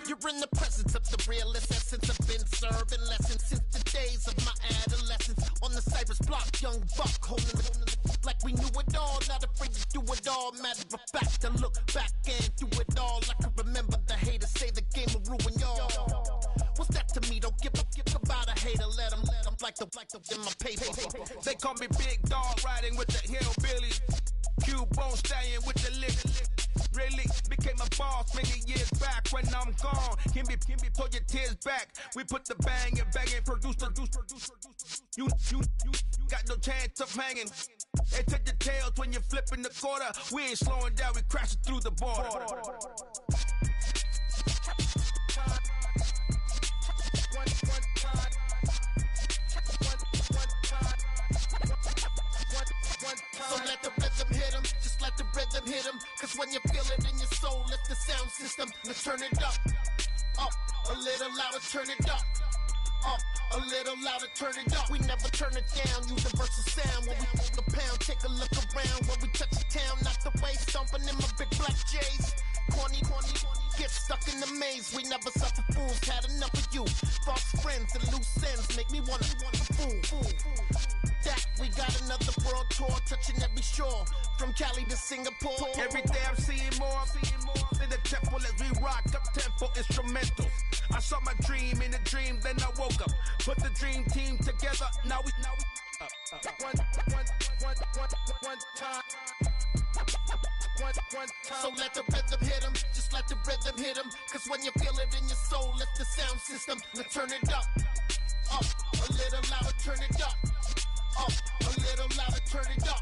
You're in the presence of the realest essence. I've been serving lessons since the days of my adolescence. On the Cypress block, young buck holding the like we knew it all. Not afraid to do it all. Matter of fact, to look back and do it all. I can remember the haters say the game will ruin y'all. What's that to me? Don't give about a hater. Let them like the in my paper. They call me Big Dog, riding with the hillbillies. Cube-bone stallion with the lick. Really became a boss many years back. When I'm gone, can be pull your tears back. We put the bang and produce. You got no chance of hanging. They take the tails when you're flipping the quarter. We ain't slowing down, we crashing through the border. So let the rhythm hit 'em, just let the rhythm hit 'em. Cause when you feel it in your soul, lift the sound system. Let's turn it up, a little louder, turn it up, a little louder, turn it up. We never turn it down, universal sound. When we move the pound, take a look around. When we touch the town, not the way, stomping in my big black J's. Corny, get stuck in the maze. We never suffer fools, had enough of you. False friends and loose ends make me wanna fool. That we got another world tour, touching every shore, from Cali to Singapore. Every day I'm seeing more in the temple as we rock up tempo instrumentals. I saw my dream in a dream, then I woke up. Put the dream team together. Now we one time. So let the rhythm hit 'em, just let the rhythm hit 'em. Cause when you feel it in your soul, lift the sound system. Let's turn it up, a little louder, turn it up, a little louder, turn it up.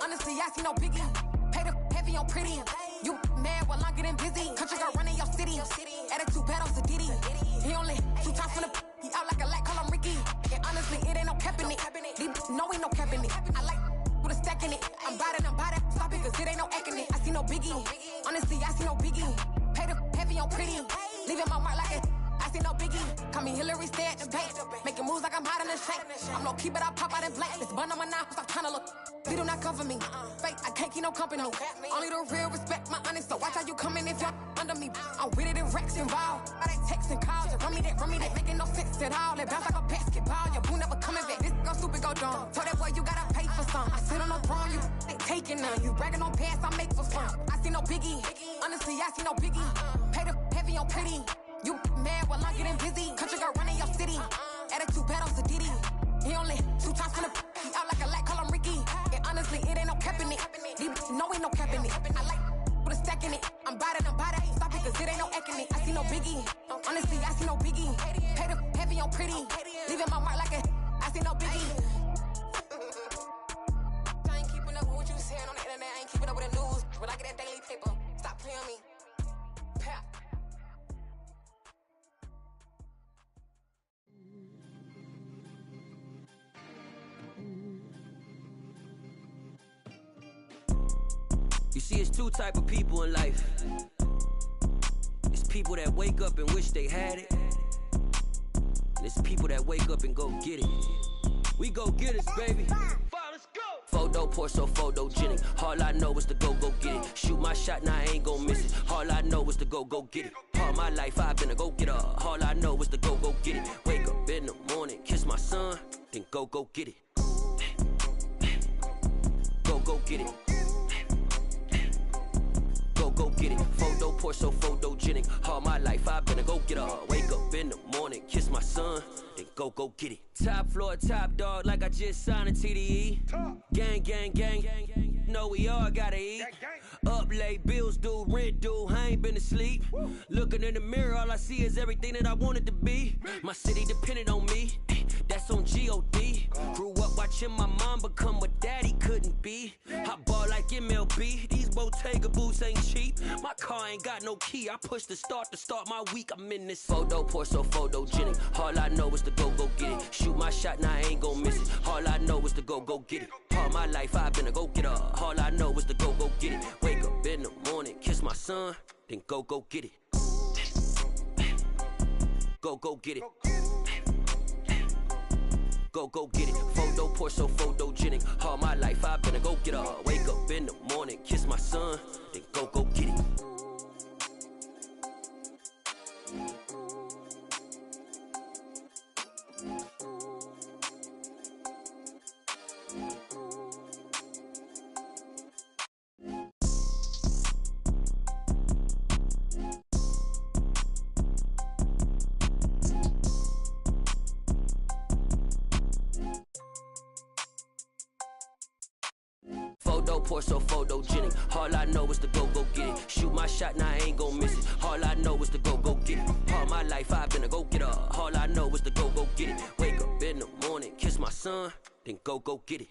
Honestly, I see no biggie. Pay the heavy on pretty. You mad while I'm getting busy. Country girl running your city. Attitude bad on Diddy. He only 2 times from the he out like a light, call him Ricky. And honestly, it ain't no cap in it. These know ain't no cap in it. I like with a stack in it. I'm bad, stop it, cause it ain't no acting it. I see no biggie. Honestly, I see no biggie. Pay the heavy on pretty. Leaving my mark like it. I see no biggie. Call me Hillary, stay at the bank. Making moves like I'm hiding in shape. I'm low key, but I pop out in blank. This bun on my knife, stop trying to look. They do not cover me. Fake, I can't keep no company. Only the real respect my honest. So watch how you coming if you're under me. I'm with it and Rex involved. I they texting calls. Run me that, making no sense at all. They bounce like a basketball. Your boo never coming back. This go stupid, go dumb. Told that boy you gotta pay for some. I sit on the throne, you ain't taking none. You bragging on pants, I make for fun. I see no biggie. Honestly, I see no biggie. Pay the heavy on pretty. You mad while I'm getting busy. Country girl running your city. Attitude bad on Diddy. He only 2 times from the he out like a light, call him Ricky. And honestly, it ain't no cap in it. These know ain't no cap in it. I like with a stack in it. I'm bad, stop it, cause it ain't no acting it. I see no biggie. Honestly, I see no biggie. Pay the heavy on pretty. Leaving my mark like a I see no biggie. I ain't keeping up with what you saying on the internet. I ain't keeping up with the news. When I get that daily paper, stop playing me. Pap. You see, it's 2 type of people in life. It's people that wake up and wish they had it. And it's people that wake up and go get it. We go get it, baby. Let's go. Photo pour so photogenic. All I know is to go get it. Shoot my shot, now I ain't gon' miss it. All I know is to go get it. All my life I've been a go getter. All I know is to go get it. Wake up in the morning, kiss my son, then go get it. Go get it. Go get it. Photo pour so photogenic. All my life I've been a go getter. Wake up in the morning, kiss my son, then go get it. Top floor, top dog, like I just signed a TDE. Gang. Know we all gotta eat. Up late, bills due, rent due. I ain't been asleep. Looking in the mirror, all I see is everything that I wanted to be. My city depended on me. That's on G.O.D. Grew up watching my mom become what daddy couldn't be. I ball like MLB. These Bottega boots ain't cheap. My car ain't got no key. I push the start to start my week. I'm in this photo pour so photogenic. All I know is to go get it. Shoot my shot, now I ain't gon' miss it. All I know is to go get it. All my life I've been a go getter. All I know is to go get it. Wake up in the morning, kiss my son, then go get it. Go get it. Go get it. Photo pour so photogenic. All my life I've been a go getter. Wake up in the morning, kiss my son, then go get it. Photo pour so photogenic. All I know is to go get it. Shoot my shot, now I ain't gon' miss it. All I know is to go get it. All my life I've been a go getter. All I know is to go get it. Wake up in the morning, kiss my son, then go get it.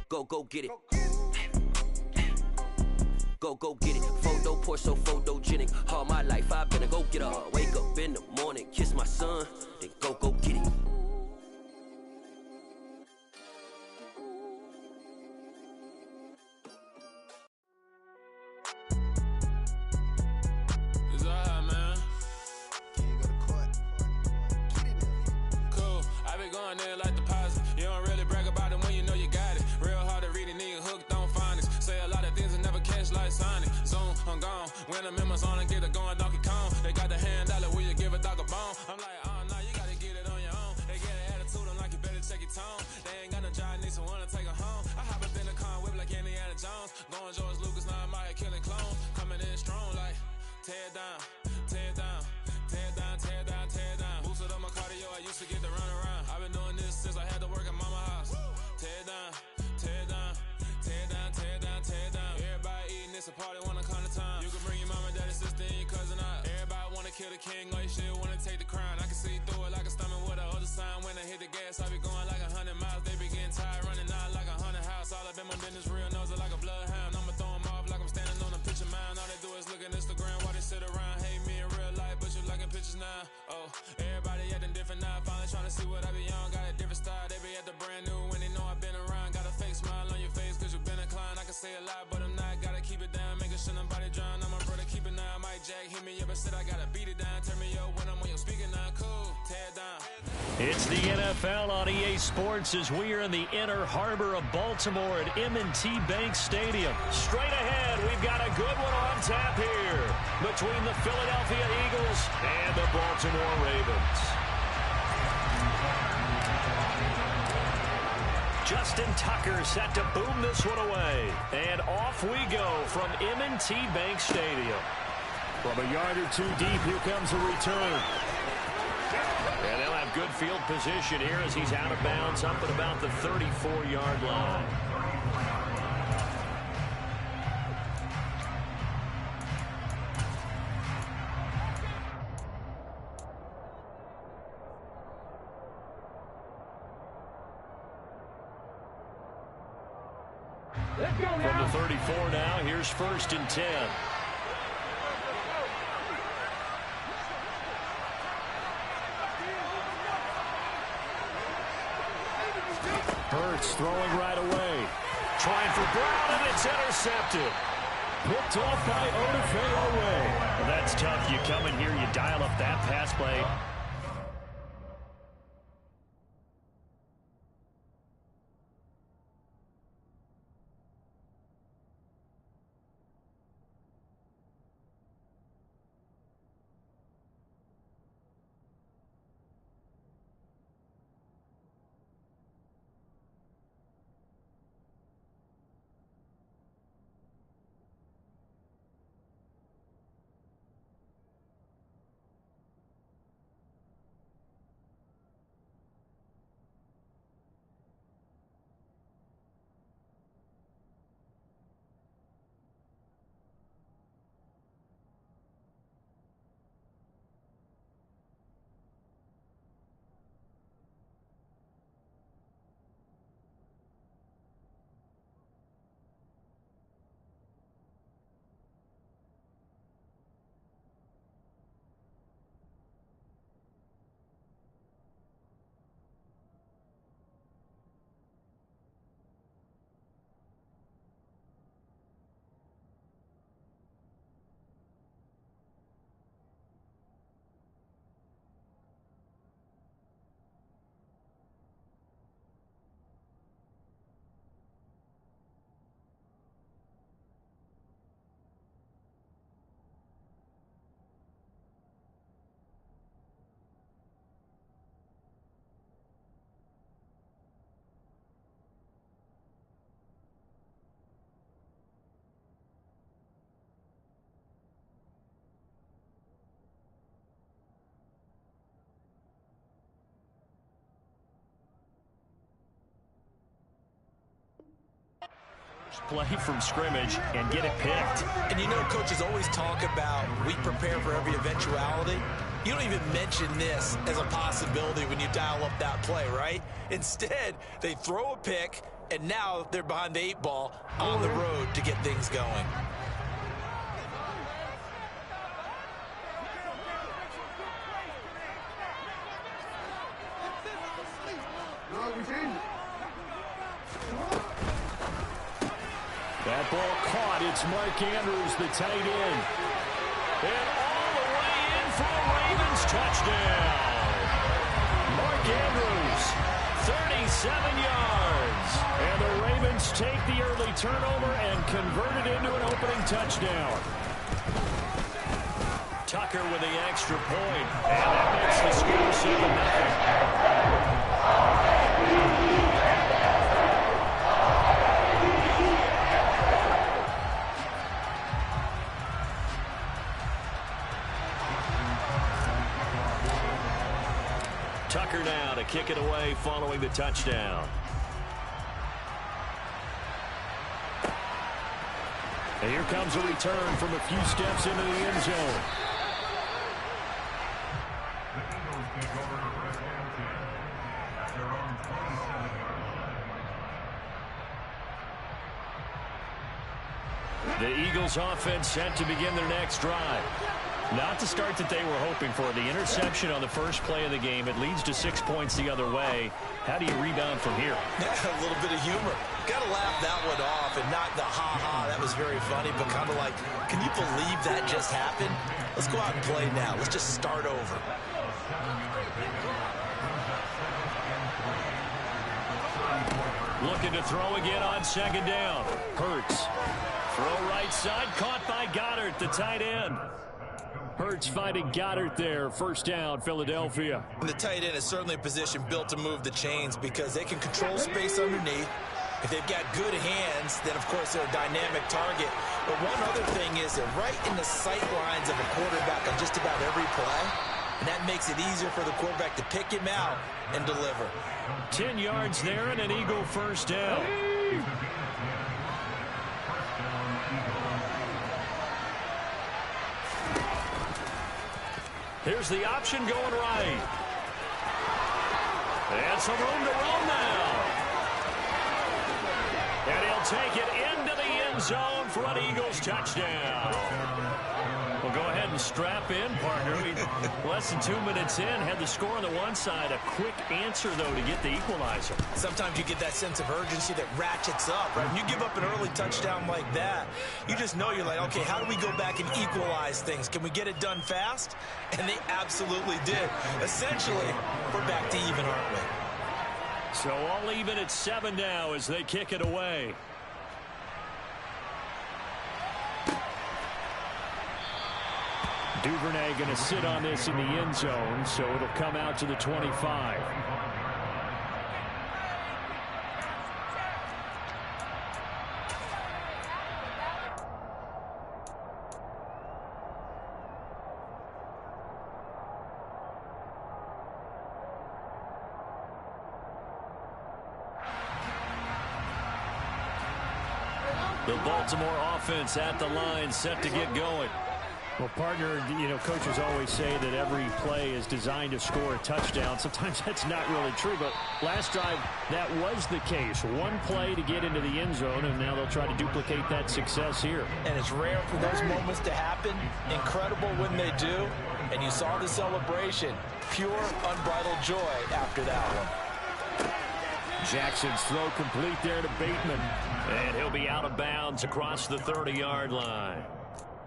Go get it. Go get it. Photo pour so photogenic. All my life I've been a go getter. Wake up in the morning, kiss my son, then go get it. When the members on and get it going Donkey Kong, they got the hand dollar, will you give a dog a bone? I'm like, oh no, you gotta get it on your own. They get an attitude, I'm like, you better check your tone. They ain't got no job, need someone to take her home. I hop up in the car, whip like Indiana Jones. Going George Lucas, now I'm out here killing clones. Coming in strong like, tear down, tear down, tear down, tear down, tear down. Boosted up my cardio, I used to get to run around. I've been doing this since I had to work at mama house. Tear down, tear down, tear down, tear down, tear down. Everybody eating, it's a party, wanna come to time. You can bring your mama, daddy, sister, and your cousin out. Everybody wanna kill the king, like shit, wanna take the crown. I can see through it like a stomach with a other sign when I hit the gas. I be going like 100 miles. They be getting tired, running out like 100 house. All up in my business, real nose like a bloodhound. I'ma throw them off like I'm standing on a picture mound. All they do is look at Instagram while they sit around. Hate me in real life, but you liking pictures now. Oh, everybody acting different now. Finally trying to see what I be on. Got a different style. They be at the brand new when they know I've been around. Got a fake smile on your face cause you been inclined. I can say a lot, but I'm not. Gotta keep it down, making sure nobody drown. I'm my brother, keep it now. Mike Jack hit me up and said I gotta beat it down. Turn me up when I'm on your speaker now. Cool, tear down. It's the NFL on EA Sports as we are in the inner harbor of Baltimore at M&T Bank Stadium. Straight ahead, we've got a good one on tap here between the Philadelphia Eagles and the Baltimore Ravens. Justin Tucker set to boom this one away. And off we go from M&T Bank Stadium. From a yard or two deep, here comes a return. And they'll have good field position here as he's out of bounds up at about the 34-yard line. From the 34 now, here's 1st and 10. Hurts throwing right away. Trying for Brown, and it's intercepted. Picked off by Odafe Well, that's tough. You come in here, you dial up that pass play. Play from scrimmage and get it picked. And you know, coaches always talk about we prepare for every eventuality. You don't even mention this as a possibility when you dial up that play, right? Instead, they throw a pick, and now they're behind the 8 ball on the road to get things going. That ball caught. It's Mark Andrews, the tight end. And all the way in for a Ravens touchdown. Mark Andrews, 37 yards. And the Ravens take the early turnover and convert it into an opening touchdown. Tucker with the extra point. And that makes the score 7-0. Tucker now to kick it away following the touchdown. And here comes a return from a few steps into the end zone. The Eagles offense set to begin their next drive. Not the start that they were hoping for. The interception on the first play of the game. It leads to 6 points the other way. How do you rebound from here? Yeah, a little bit of humor. Got to laugh that one off and not the ha-ha. That was very funny, but kind of like, can you believe that just happened? Let's go out and play now. Let's just start over. Looking to throw again on second down. Hurts. Throw right side. Caught by Goddard, the tight end. Hurts finding Goddard there. First down, Philadelphia. And the tight end is certainly a position built to move the chains because they can control space underneath. If they've got good hands, then, of course, they're a dynamic target. But one other thing is they're right in the sight lines of a quarterback on just about every play. And that makes it easier for the quarterback to pick him out and deliver. 10 yards there and an Eagle first down. Here's the option going right. And some room to roam now. And he'll take it into the end zone for an Eagles touchdown. Well, go ahead and strap in, partner. Less than 2 minutes in, had the score on the one side. A quick answer, though, to get the equalizer. Sometimes you get that sense of urgency that ratchets up, right? When you give up an early touchdown like that, you just know you're like, okay, how do we go back and equalize things? Can we get it done fast? And they absolutely did. Essentially, we're back to even, aren't we? So all even at 7 now as they kick it away. Duvernay going to sit on this in the end zone, so it'll come out to the 25. The Baltimore offense at the line, set to get going. Well, partner, you know, coaches always say that every play is designed to score a touchdown. Sometimes that's not really true, but last drive, that was the case. One play to get into the end zone, and now they'll try to duplicate that success here. And it's rare for those moments to happen. Incredible when they do. And you saw the celebration. Pure, unbridled joy after that one. Jackson's throw complete there to Bateman. And he'll be out of bounds across the 30-yard line.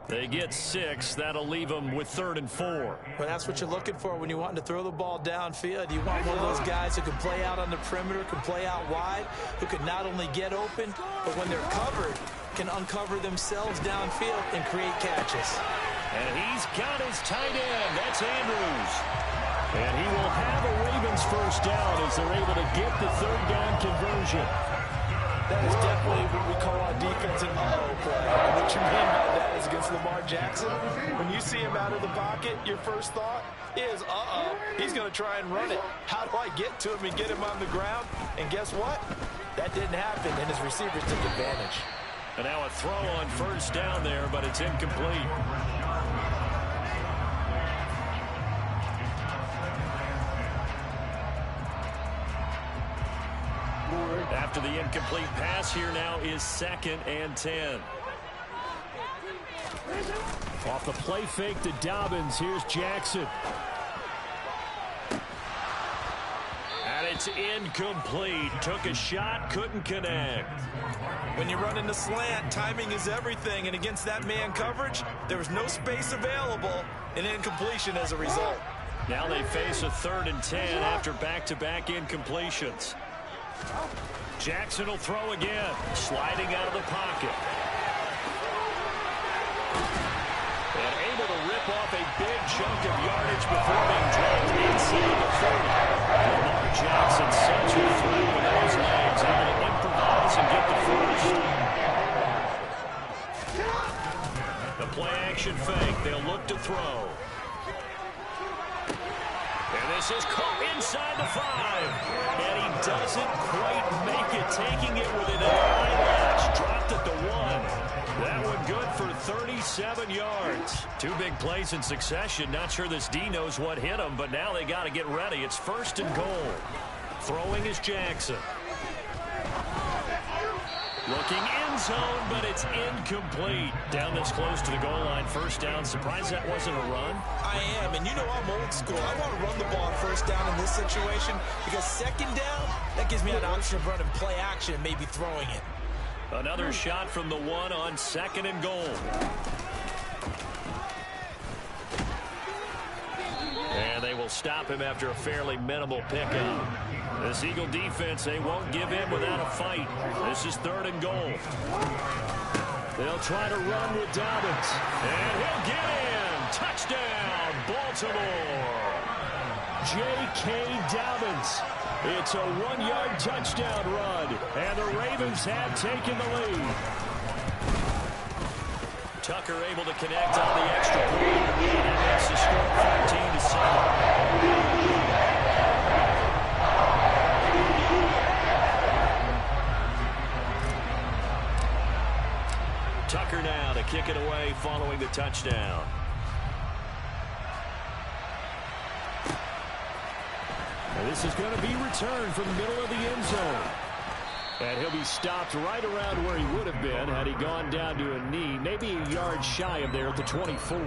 They get 6. That'll leave them with 3rd and 4. Well, that's what you're looking for when you want to throw the ball downfield. You want one of those guys who can play out on the perimeter, can play out wide, who can not only get open, but when they're covered, can uncover themselves downfield and create catches. And he's got his tight end. That's Andrews. And he will have a Ravens first down as they're able to get the 3rd down conversion. That is definitely what we call our defensive uh-oh play. And what you mean by that is against Lamar Jackson, when you see him out of the pocket, your first thought is, uh-oh, he's going to try and run it. How do I get to him and get him on the ground? And guess what? That didn't happen, and his receivers took advantage. And now a throw on first down there, but it's incomplete. After the incomplete pass, here now is 2nd and 10. Off the play fake to Dobbins, here's Jackson. And it's incomplete. Took a shot, couldn't connect. When you run in the slant, timing is everything. And against that man coverage, there was no space available, and incompletion as a result. Now they face a 3rd and 10 after back-to-back incompletions. Jackson will throw again, sliding out of the pocket. And able to rip off a big chunk of yardage before being dropped inside the 30. Lamar Jackson such a threat with those legs, able to improvise and get the first. The play-action fake, they'll look to throw. And this is caught inside the 5. And he doesn't quite make it, taking it within an eyelash. Dropped at the 1. That one good for 37 yards. 2 big plays in succession. Not sure this D knows what hit him, but now they got to get ready. It's 1st and goal. Throwing is Jackson. Looking end zone, but it's incomplete. Down this close to the goal line, first down. Surprised that wasn't a run? I am, and you know I'm old school. I want to run the ball on first down in this situation because second down, that gives me an option of running play action and maybe throwing it. Another shot from the one on second and goal. And they will stop him after a fairly minimal pickup. This Eagle defense, they won't give in without a fight. This is third and goal. They'll try to run with Dobbins. And he'll get in. Touchdown, Baltimore. J.K. Dobbins. It's a 1-yard touchdown run. And the Ravens have taken the lead. Tucker able to connect on the extra point. And that's the score 14-7. Tucker now to kick it away following the touchdown. And this is going to be returned from the middle of the end zone. And he'll be stopped right around where he would have been had he gone down to a knee, maybe a yard shy of there at the 24.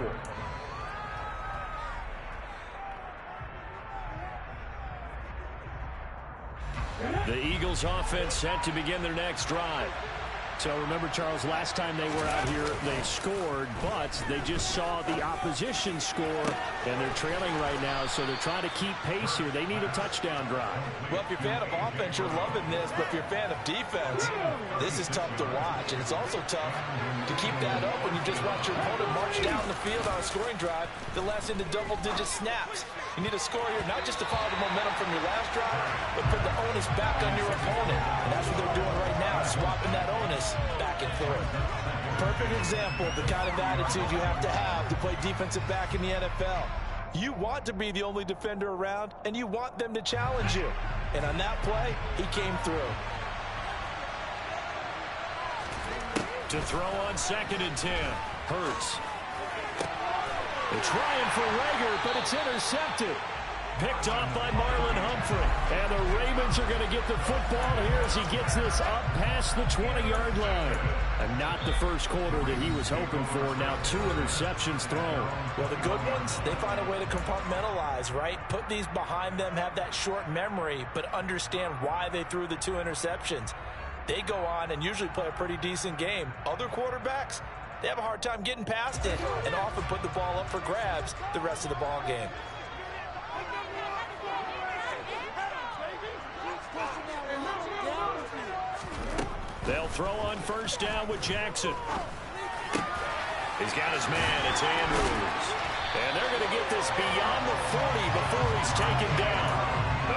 The Eagles offense set to begin their next drive. So remember, Charles, last time they were out here, they scored, but they just saw the opposition score, and they're trailing right now, so they're trying to keep pace here. They need a touchdown drive. Well, if you're a fan of offense, you're loving this, but if you're a fan of defense, this is tough to watch, and it's also tough to keep that up when you just watch your opponent march down the field on a scoring drive that lasts into double-digit snaps. You need a score here, not just to follow the momentum from your last drive, but put the onus back on your opponent, and that's what they're doing right now, swapping that onus back and forth. Perfect example of the kind of attitude you have to play defensive back in the NFL. You want to be the only defender around, and you want them to challenge you. And on that play, he came through. To throw on 2nd and 10. Hurts. They're trying for Rager, but it's intercepted. Picked off by Marlon Humphrey. And the Ravens are going to get the football here as he gets this up past the 20-yard line. And not the first quarter that he was hoping for. Now 2 interceptions thrown. Well, the good ones, they find a way to compartmentalize, right? Put these behind them, have that short memory, but understand why they threw the 2 interceptions. They go on and usually play a pretty decent game. Other quarterbacks, they have a hard time getting past it and often put the ball up for grabs the rest of the ball game. They'll throw on first down with Jackson. He's got his man. It's Andrews. And they're going to get this beyond the 40 before he's taken down.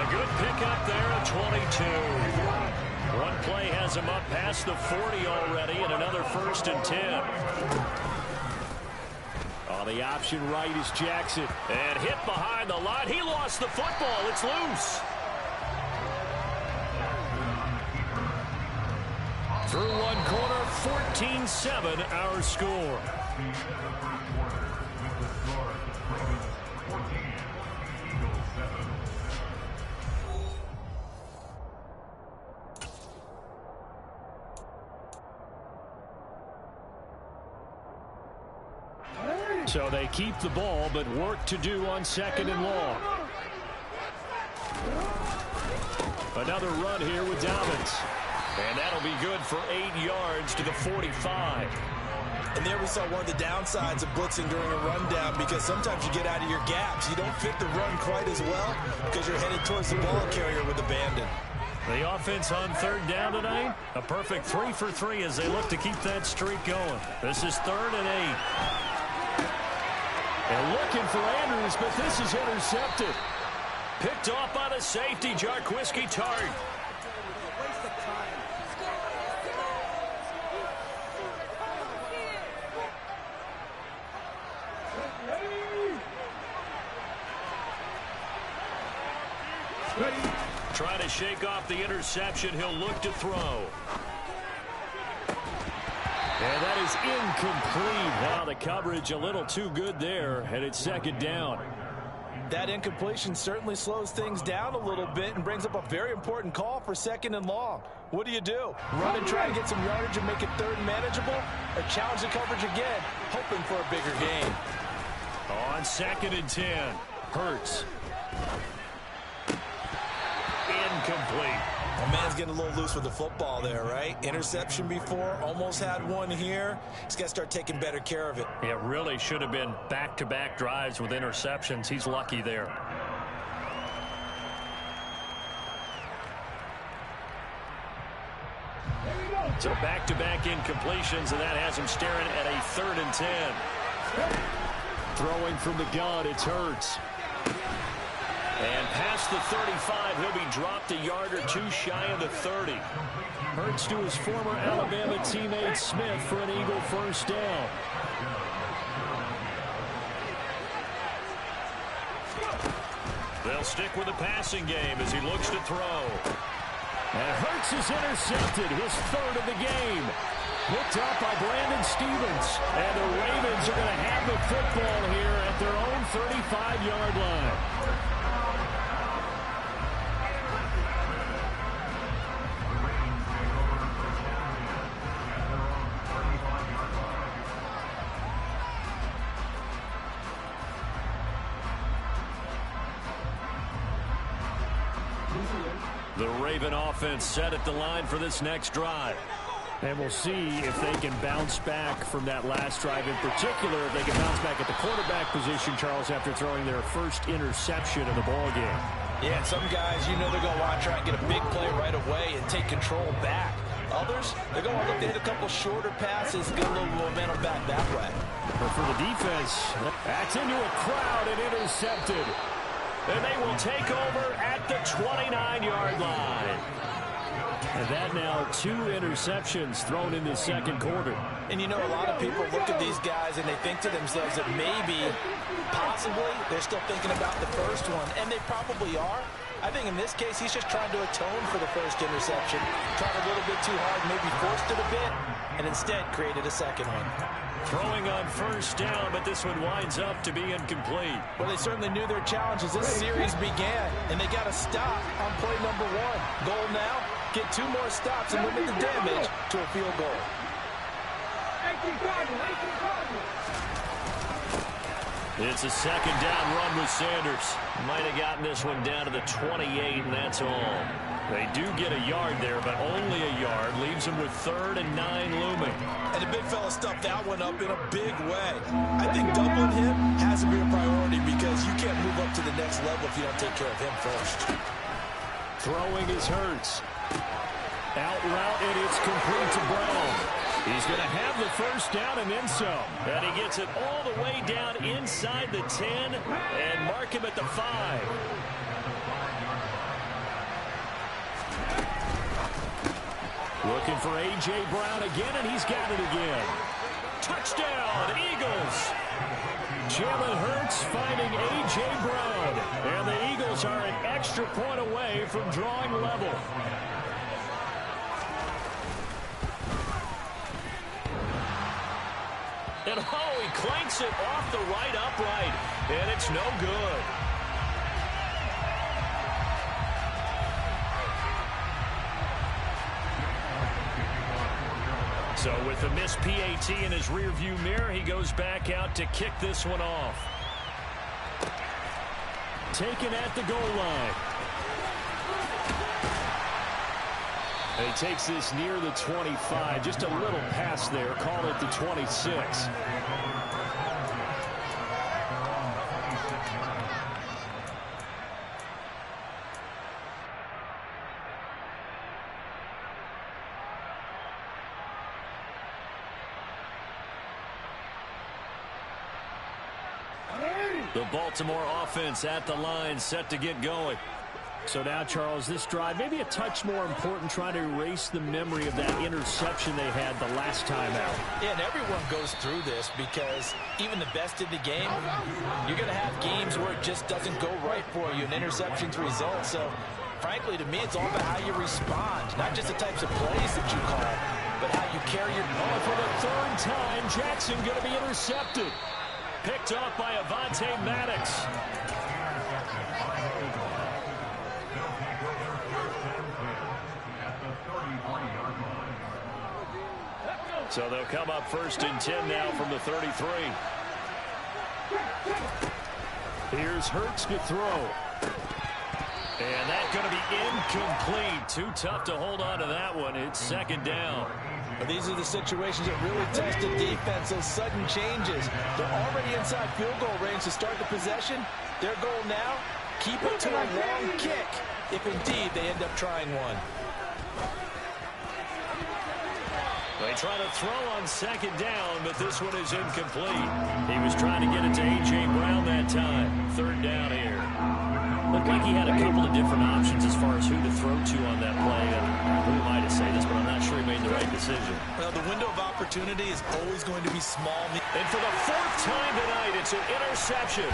A good pickup there at 22. One play has him up past the 40 already, and another 1st and 10. On the option right is Jackson. And hit behind the line. He lost the football. It's loose. Through one quarter, 14-7 our score. So they keep the ball, but work to do on 2nd and long. Another run here with Dobbins. And that'll be good for 8 yards to the 45. And there we saw one of the downsides of blitzing during a rundown, because sometimes you get out of your gaps. You don't fit the run quite as well because you're headed towards the ball carrier with abandon. The offense on 3rd down tonight, a perfect 3 for 3 as they look to keep that streak going. This is 3rd and 8. And looking for Andrews, but this is intercepted. Picked off by the safety, Jarquiski Tart. Trying to shake off the interception. He'll look to throw. And that is incomplete. Wow, the coverage a little too good there, and it's 2nd down. That incompletion certainly slows things down a little bit and brings up a very important call for 2nd and long. What do? Run and try to get some yardage and make it 3rd and manageable, or challenge the coverage again, hoping for a bigger gain? On 2nd and 10, Hurts. Incomplete. Well, man's getting a little loose with the football there, right? Interception before, almost had one here. He's got to start taking better care of it. It really should have been back-to-back drives with interceptions. He's lucky there. So back-to-back incompletions, and that has him staring at a 3rd and 10. Throwing from the gun, it's Hurts. And past the 35, he'll be dropped a yard or two shy of the 30. Hurts to his former Alabama teammate Smith for an Eagle first down. They'll stick with the passing game as he looks to throw. And Hurts is intercepted, his 3rd of the game. Picked up by Brandon Stevens. And the Ravens are going to have the football here at their own 35-yard line. The Raven offense set at the line for this next drive. And we'll see if they can bounce back from that last drive in particular, if they can bounce back at the quarterback position, Charles, after throwing their first interception of the ballgame. Yeah, some guys, they're going to want to try and get a big play right away and take control back. Others, they're going to look to hit a couple shorter passes, get a little momentum back that way. But for the defense, that's into a crowd and intercepted. And they will take over at the 29-yard line. And that now 2 interceptions thrown in the 2nd quarter. And a lot of people look at these guys and they think to themselves that maybe, possibly, they're still thinking about the first one. And they probably are. I think in this case, he's just trying to atone for the first interception. Tried a little bit too hard, maybe forced it a bit, and instead created a 2nd one. Throwing on first down, but this one winds up to be incomplete. Well, they certainly knew their challenge as this series began, and they got to stop on play number 1. Goal now, get 2 more stops and limit the damage to a field goal. It's a 2nd down run with Sanders. Might have gotten this one down to the 28, and that's all. They do get a yard there, but only a yard. Leaves them with 3rd and 9 looming. And the big fella stuffed that one up in a big way. I think doubling him has to be a priority because you can't move up to the next level if you don't take care of him first. Throwing is Hurts. Out route, and it's complete to Brown. He's going to have the first down and then some. And he gets it all the way down inside the 10 and mark him at the 5. Looking for A.J. Brown again, and he's got it again. Touchdown, Eagles! Jalen Hurts finding A.J. Brown. And the Eagles are an extra point away from drawing level. And he clanks it off the right upright, and it's no good. So with a missed PAT in his rearview mirror, he goes back out to kick this one off. Taken at the goal line. And he takes this near the 25. Just a little pass there. Call it the 26. The Baltimore offense at the line, set to get going. So now, Charles, this drive, maybe a touch more important, trying to erase the memory of that interception they had the last time out. Yeah, and everyone goes through this because even the best in the game, you're going to have games where it just doesn't go right for you, and interceptions result. So, frankly, to me, it's all about how you respond, not just the types of plays that you call, but how you carry your ball. For the 3rd time, Jackson going to be intercepted. Picked off by Avonte Maddox. So they'll come up 1st and 10 now from the 33. Here's Hurts to throw. And that's going to be incomplete. Too tough to hold on to that one. It's 2nd down. But these are the situations that really test the defense, those sudden changes. They're already inside field goal range to start the possession. Their goal now, keep it to a long kick, if indeed they end up trying one. They try to throw on 2nd down, but this one is incomplete. He was trying to get it to A.J. Brown that time. 3rd down here. Looked like he had a couple of different options as far as who to throw to on that play. Who am I to say this, but I'm not sure he made the right decision. Well, the window of opportunity is always going to be small. And for the 4th time tonight, it's an interception.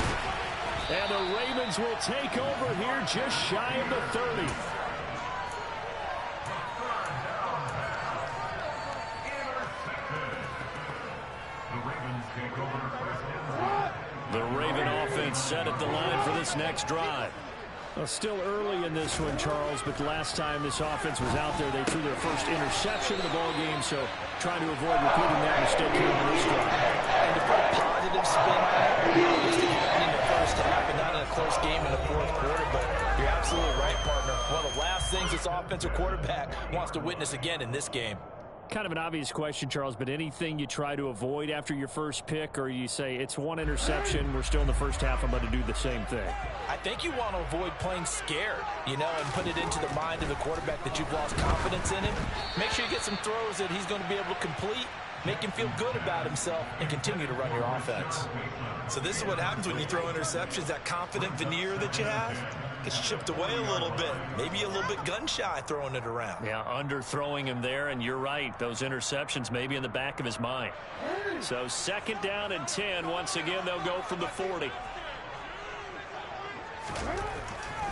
And the Ravens will take over here just shy of the 30. The Raven offense set at the line for this next drive. Well, still early in this one, Charles, but the last time this offense was out there, they threw their first interception of the ball game, so trying to avoid repeating that mistake here in this drive. And to put a positive spin on it, at least it happened in the first half and not in a close game in the 4th quarter, but you're absolutely right, partner. One of the last things this offensive quarterback wants to witness again in this game. Kind of an obvious question, Charles, but anything you try to avoid after your first pick, or you say it's one interception, we're still in the first half, I'm going to do the same thing? I think you want to avoid playing scared, you know, and put it into the mind of the quarterback that you've lost confidence in him. Make sure you get some throws that he's going to be able to complete, make him feel good about himself, and continue to run your offense. So this is what happens when you throw interceptions, that confident veneer that you have gets chipped away a little bit. Maybe a little bit gun-shy throwing it around. Yeah, underthrowing him there, and you're right. Those interceptions may be in the back of his mind. So 2nd down and 10. Once again, they'll go from the 40.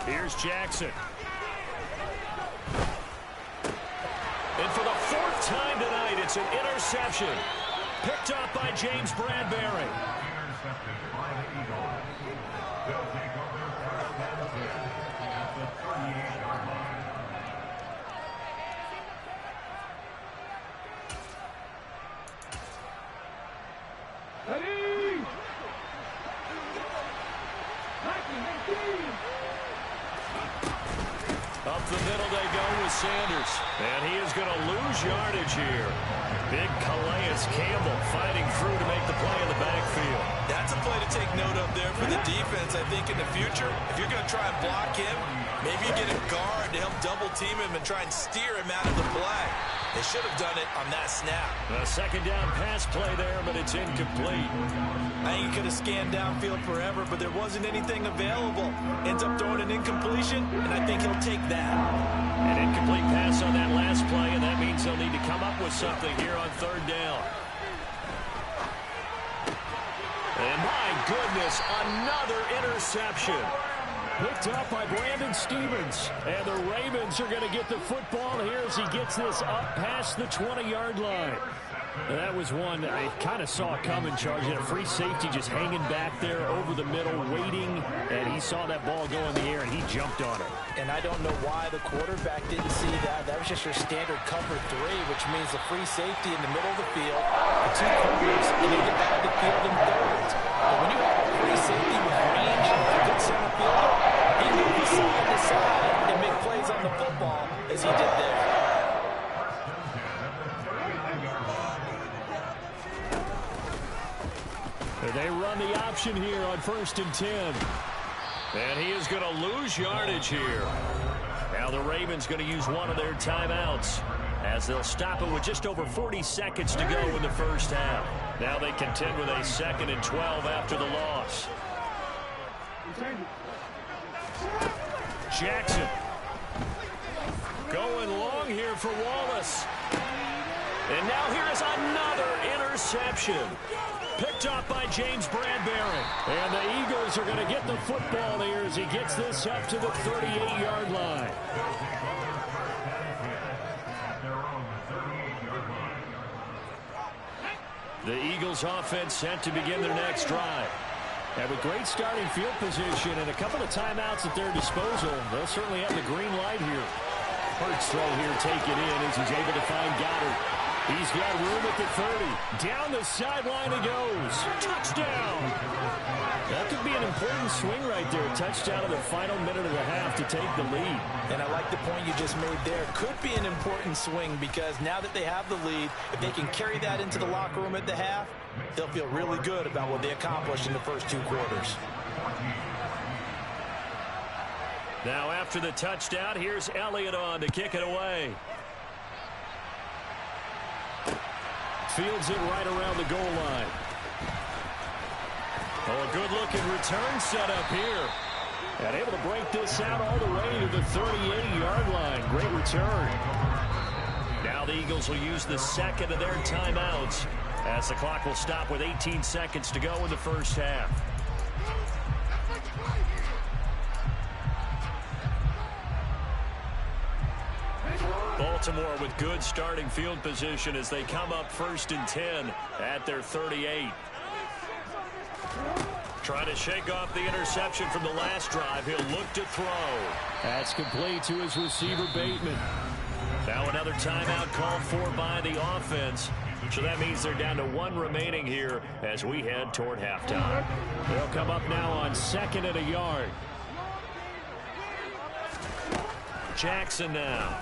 Here's Jackson. And for the 4th time tonight, it's an interception. Picked up by James Bradbury. Intercepted by the Eagles. They'll take over 1st and 10 at the 38-yard line. Up the middle they go with Sanders. And he is going to lose yardage here. Big Calais Campbell fighting through to make the play in the backfield. That's a play to take note of there for the defense. I think in the future, if you're going to try and block him, maybe you get a guard to help double team him and try and steer him out of the play. They should have done it on that snap. A 2nd down pass play there, but it's incomplete. I think he could have scanned downfield forever, but there wasn't anything available. Ends up throwing an incompletion, and I think he'll take that. An incomplete pass on that last play, and that means they'll need to come up with something here on 3rd down. And my goodness, another interception. Picked up by Brandon Stevens. And the Ravens are going to get the football here as he gets this up past the 20-yard line. And that was one I kind of saw coming, Charles. He had a free safety just hanging back there over the middle, waiting. And he saw that ball go in the air, and he jumped on it. And I don't know why the quarterback didn't see that. That was just your standard cover 3, which means the free safety in the middle of the field, the 2 corners, and you get out of the field in thirds. But when you have a free safety with range and a good center fielder, he moves side to side and make plays on the football as he did there. They run the option here on 1st and 10. And he is going to lose yardage here. Now the Ravens going to use one of their timeouts as they'll stop it with just over 40 seconds to go in the first half. Now they contend with a 2nd and 12 after the loss. Jackson going long here for Wallace. And now here is another interception. Picked up by James Bradbury. And the Eagles are going to get the football here as he gets this up to the 38-yard line. The Eagles offense set to begin their next drive. Have a great starting field position and a couple of timeouts at their disposal. They'll certainly have the green light here. Hurts throw here, take it in as he's able to find Goddard. He's got room at the 30. Down the sideline he goes. Touchdown. That could be an important swing right there. Touchdown in the final minute of the half to take the lead. And I like the point you just made there. Could be an important swing because now that they have the lead, if they can carry that into the locker room at the half, they'll feel really good about what they accomplished in the first 2 quarters. Now after the touchdown, here's Elliott on to kick it away. Fields it right around the goal line. Oh, a good-looking return set up here. And able to break this out all the way to the 38-yard line. Great return. Now the Eagles will use the second of their timeouts as the clock will stop with 18 seconds to go in the first half. Baltimore with good starting field position as they come up 1st and 10 at their 38. Trying to shake off the interception from the last drive. He'll look to throw. That's complete to his receiver, Bateman. Now another timeout called for by the offense. So that means they're down to 1 remaining here as we head toward halftime. They'll come up now on 2nd and a yard. Jackson now.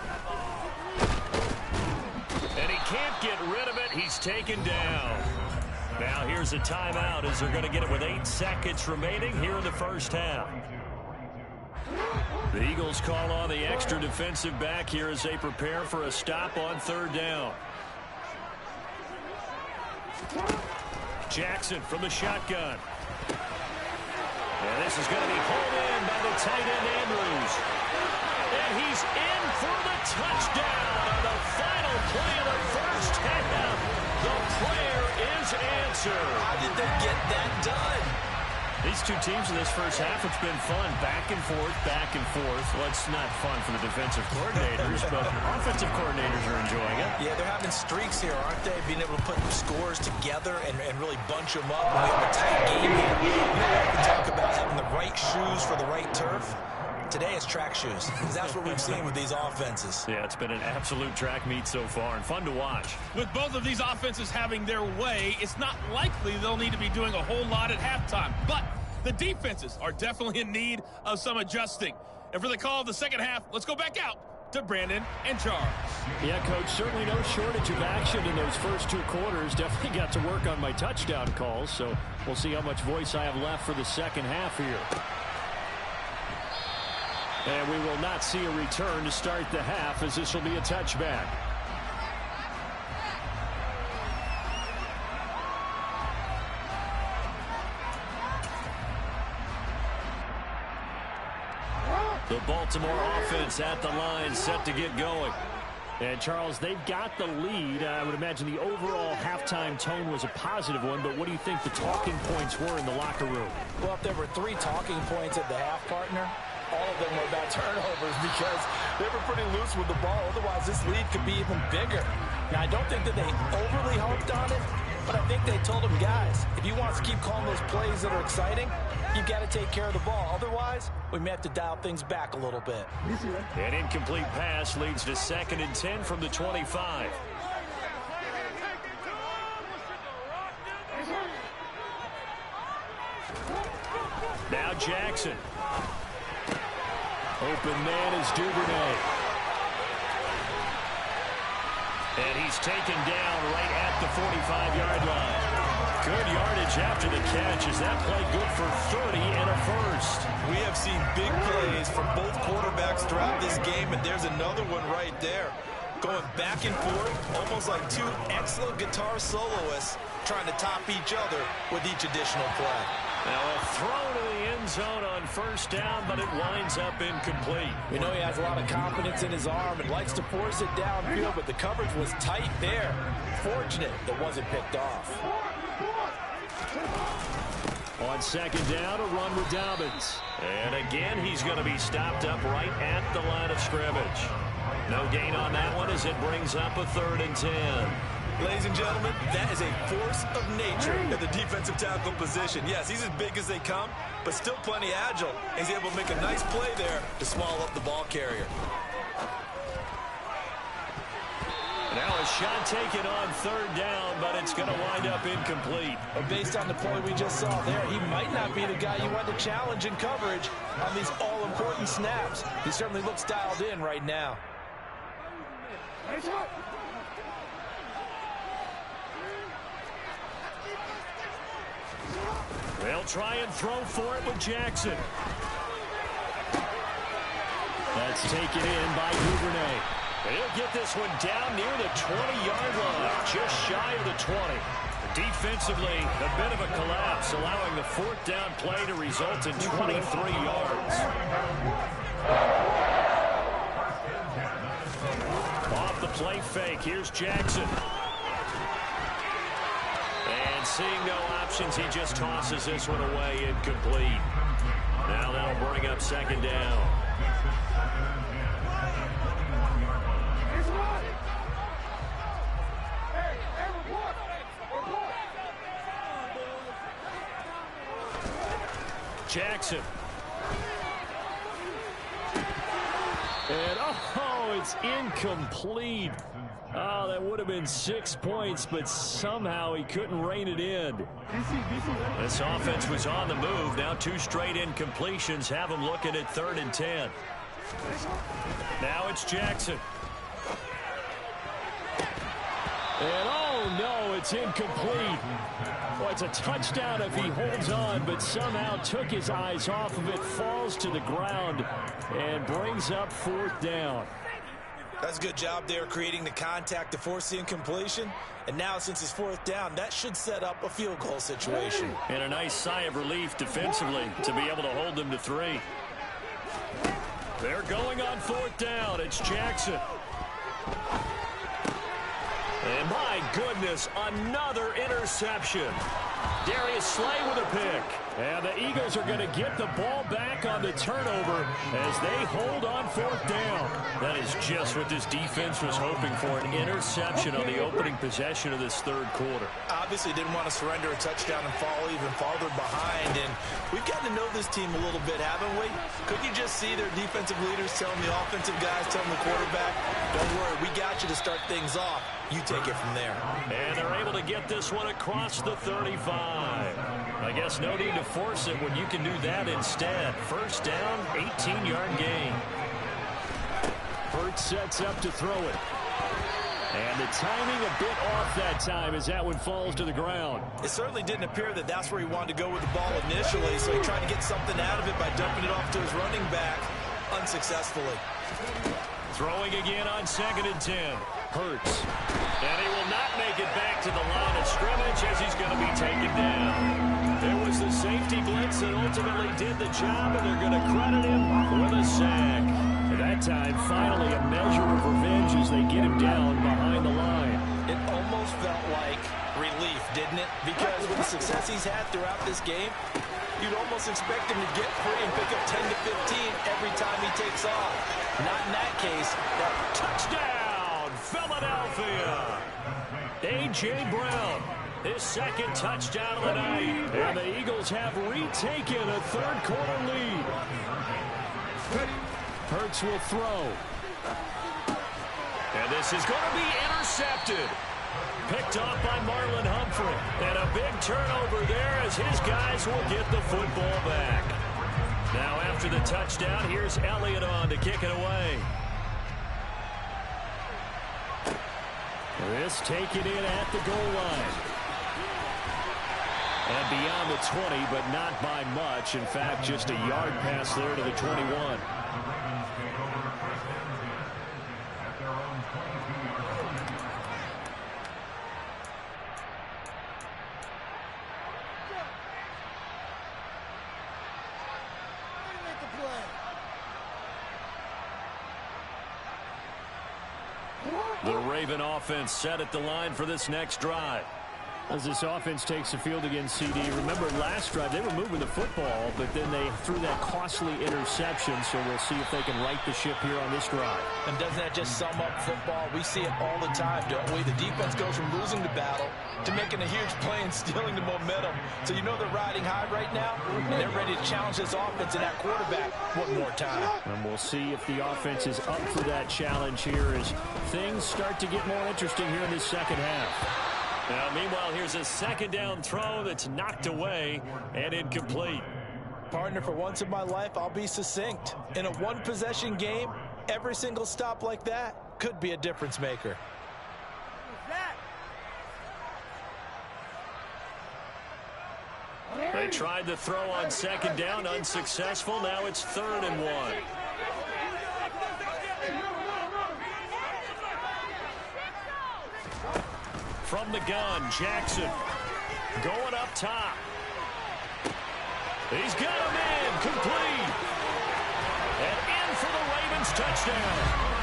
And he can't get rid of it. He's taken down. Now here's a timeout as they're going to get it with 8 seconds remaining here in the first half. The Eagles call on the extra defensive back here as they prepare for a stop on 3rd down. Jackson from the shotgun. And this is going to be pulled in by the tight end Andrews. And he's in for the touchdown on the final play of the first half. The prayer is answered. How did they get that done? These two teams in this first half, it's been fun. Back and forth, back and forth. Well, it's not fun for the defensive coordinators, but offensive coordinators are enjoying it. Yeah, they're having streaks here, aren't they? Being able to put scores together and really bunch them up. We have a tight game here. You know, we often talk about having the right shoes for the right turf. Today it's track shoes. That's what we've seen with these offenses. Yeah, it's been an absolute track meet so far and fun to watch. With both of these offenses having their way, it's not likely they'll need to be doing a whole lot at halftime. But the defenses are definitely in need of some adjusting. And for the call of the second half, let's go back out to Brandon and Charles. Yeah, Coach, certainly no shortage of action in those first 2 quarters. Definitely got to work on my touchdown calls, so we'll see how much voice I have left for the second half here. And we will not see a return to start the half as this will be a touchback. The Baltimore offense at the line set to get going. And, Charles, they've got the lead. I would imagine the overall halftime tone was a positive one, but what do you think the talking points were in the locker room? Well, if there were 3 talking points at the half, partner, all of them were about turnovers because they were pretty loose with the ball. Otherwise, this lead could be even bigger. Now, I don't think that they overly harped on it, but I think they told them, guys, if you want us to keep calling those plays that are exciting, you've got to take care of the ball. Otherwise, we may have to dial things back a little bit. An incomplete pass leads to 2nd and 10 from the 25. Now Jackson. Open man is Duvernay. And he's taken down right at the 45-yard line. Good yardage after the catch. Is that play good for 30 and a first? We have seen big plays from both quarterbacks throughout this game, and there's another one right there. Going back and forth, almost like 2 excellent guitar soloists trying to top each other with each additional play. Now a throw to the end zone on 1st down, but it winds up incomplete. We know he has a lot of confidence in his arm and likes to force it downfield, but the coverage was tight there. Fortunate that wasn't picked off. On 2nd down, a run with Dobbins. And again, he's going to be stopped up right at the line of scrimmage. No gain on that one as it brings up a 3rd and 10. Ladies and gentlemen, that is a force of nature at the defensive tackle position. Yes, he's as big as they come, but still plenty agile. He's able to make a nice play there to swallow up the ball carrier. Now Now a shot taken on third down, but it's going to wind up incomplete. But based on the play we just saw there, he might not be the guy you want to challenge in coverage on these all-important snaps. He certainly looks dialed in right now. They'll try and throw for it with Jackson. That's taken in by Duvernay. He'll get this one down near the 20-yard line, just shy of the 20. Defensively, a bit of a collapse, allowing the fourth down play to result in 23 yards. Off the play fake, here's Jackson. And seeing no options, he just tosses this one away, incomplete. Now that'll bring up second down. Jackson. And, oh, it's incomplete. Oh, that would have been 6 points, but somehow he couldn't rein it in. This offense was on the move. Now 2 straight incompletions have them looking at 3rd and 10. Now it's Jackson. And, oh, no, it's incomplete. Well, it's a touchdown if he holds on, but somehow took his eyes off of it, falls to the ground, and brings up 4th down. That's a good job there creating the contact to force the incompletion. And now since it's 4th down, that should set up a field goal situation. And a nice sigh of relief defensively to be able to hold them to 3. They're going on 4th down. It's Jackson. And my goodness, another interception. Darius Slay with a pick. And the Eagles are going to get the ball back on the turnover as they hold on 4th down. That is just what this defense was hoping for, an interception on the opening possession of this 3rd quarter. Obviously didn't want to surrender a touchdown and fall even farther behind. And we've gotten to know this team a little bit, haven't we? Could you just see their defensive leaders telling the offensive guys, telling the quarterback, don't worry, we got you to start things off. You take it from there. And they're able to get this one across the 35. I guess no need to force it when you can do that instead. 1st down, 18-yard gain. Hurts sets up to throw it. And the timing a bit off that time as that one falls to the ground. It certainly didn't appear that that's where he wanted to go with the ball initially, so he tried to get something out of it by dumping it off to his running back unsuccessfully. Throwing again on 2nd and 10. Hurts. And he will not make it back to the line of scrimmage as he's going to be taken down. It was the safety blitz that ultimately did the job, and they're going to credit him with a sack. At that time, finally a measure of revenge as they get him down behind the line. It almost felt like relief, didn't it? Because with the success he's had throughout this game, you'd almost expect him to get free and pick up 10 to 15 every time he takes off. Not in that case. Touchdown, Philadelphia! A.J. Brown, his 2nd touchdown of the night. And the Eagles have retaken a 3rd quarter lead. Hurts will throw. And this is going to be intercepted. Picked off by Marlon Humphrey. And a big turnover there as his guys will get the football back. Now after the touchdown, here's Elliott on to kick it away. This taken in at the goal line. And beyond the 20, but not by much. In fact, just a yard pass there to the 21. The Raven offense set at the line for this next drive. As this offense takes the field against CD, remember last drive they were moving the football, but then they threw that costly interception, so we'll see if they can right the ship here on this drive. And doesn't that just sum up football? We see it all the time, don't we? The defense goes from losing the battle to making a huge play and stealing the momentum. So you know they're riding high right now, and they're ready to challenge this offense and that quarterback one more time. And we'll see if the offense is up for that challenge here as things start to get more interesting here in this second half. Now, meanwhile, here's a second down throw that's knocked away and incomplete. Partner, for once in my life, I'll be succinct. In a one-possession game, every single stop like that could be a difference maker. They tried the throw on second down, unsuccessful. Now it's 3rd and 1. From the gun, Jackson going up top. He's got him in, complete. And in for the Ravens touchdown.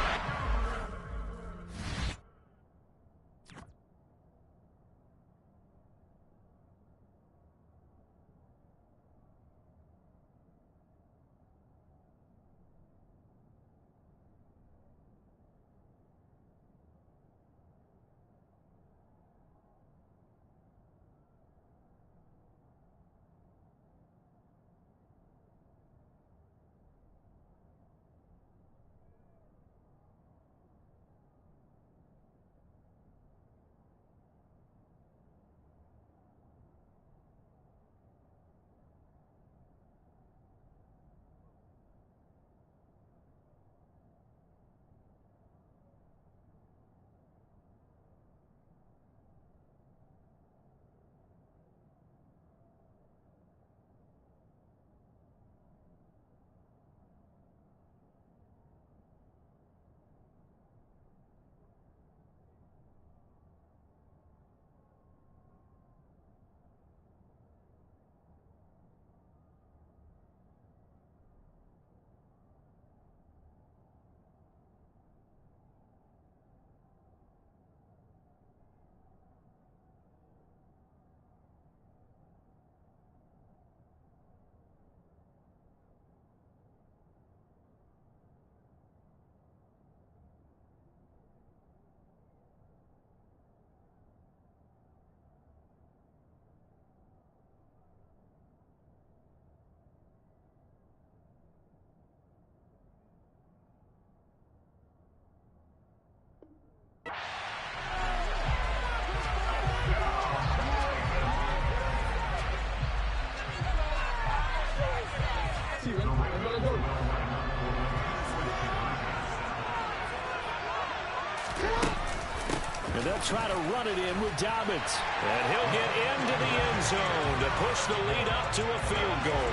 And they'll try to run it in with Dobbins. And he'll get into the end zone to push the lead up to a field goal.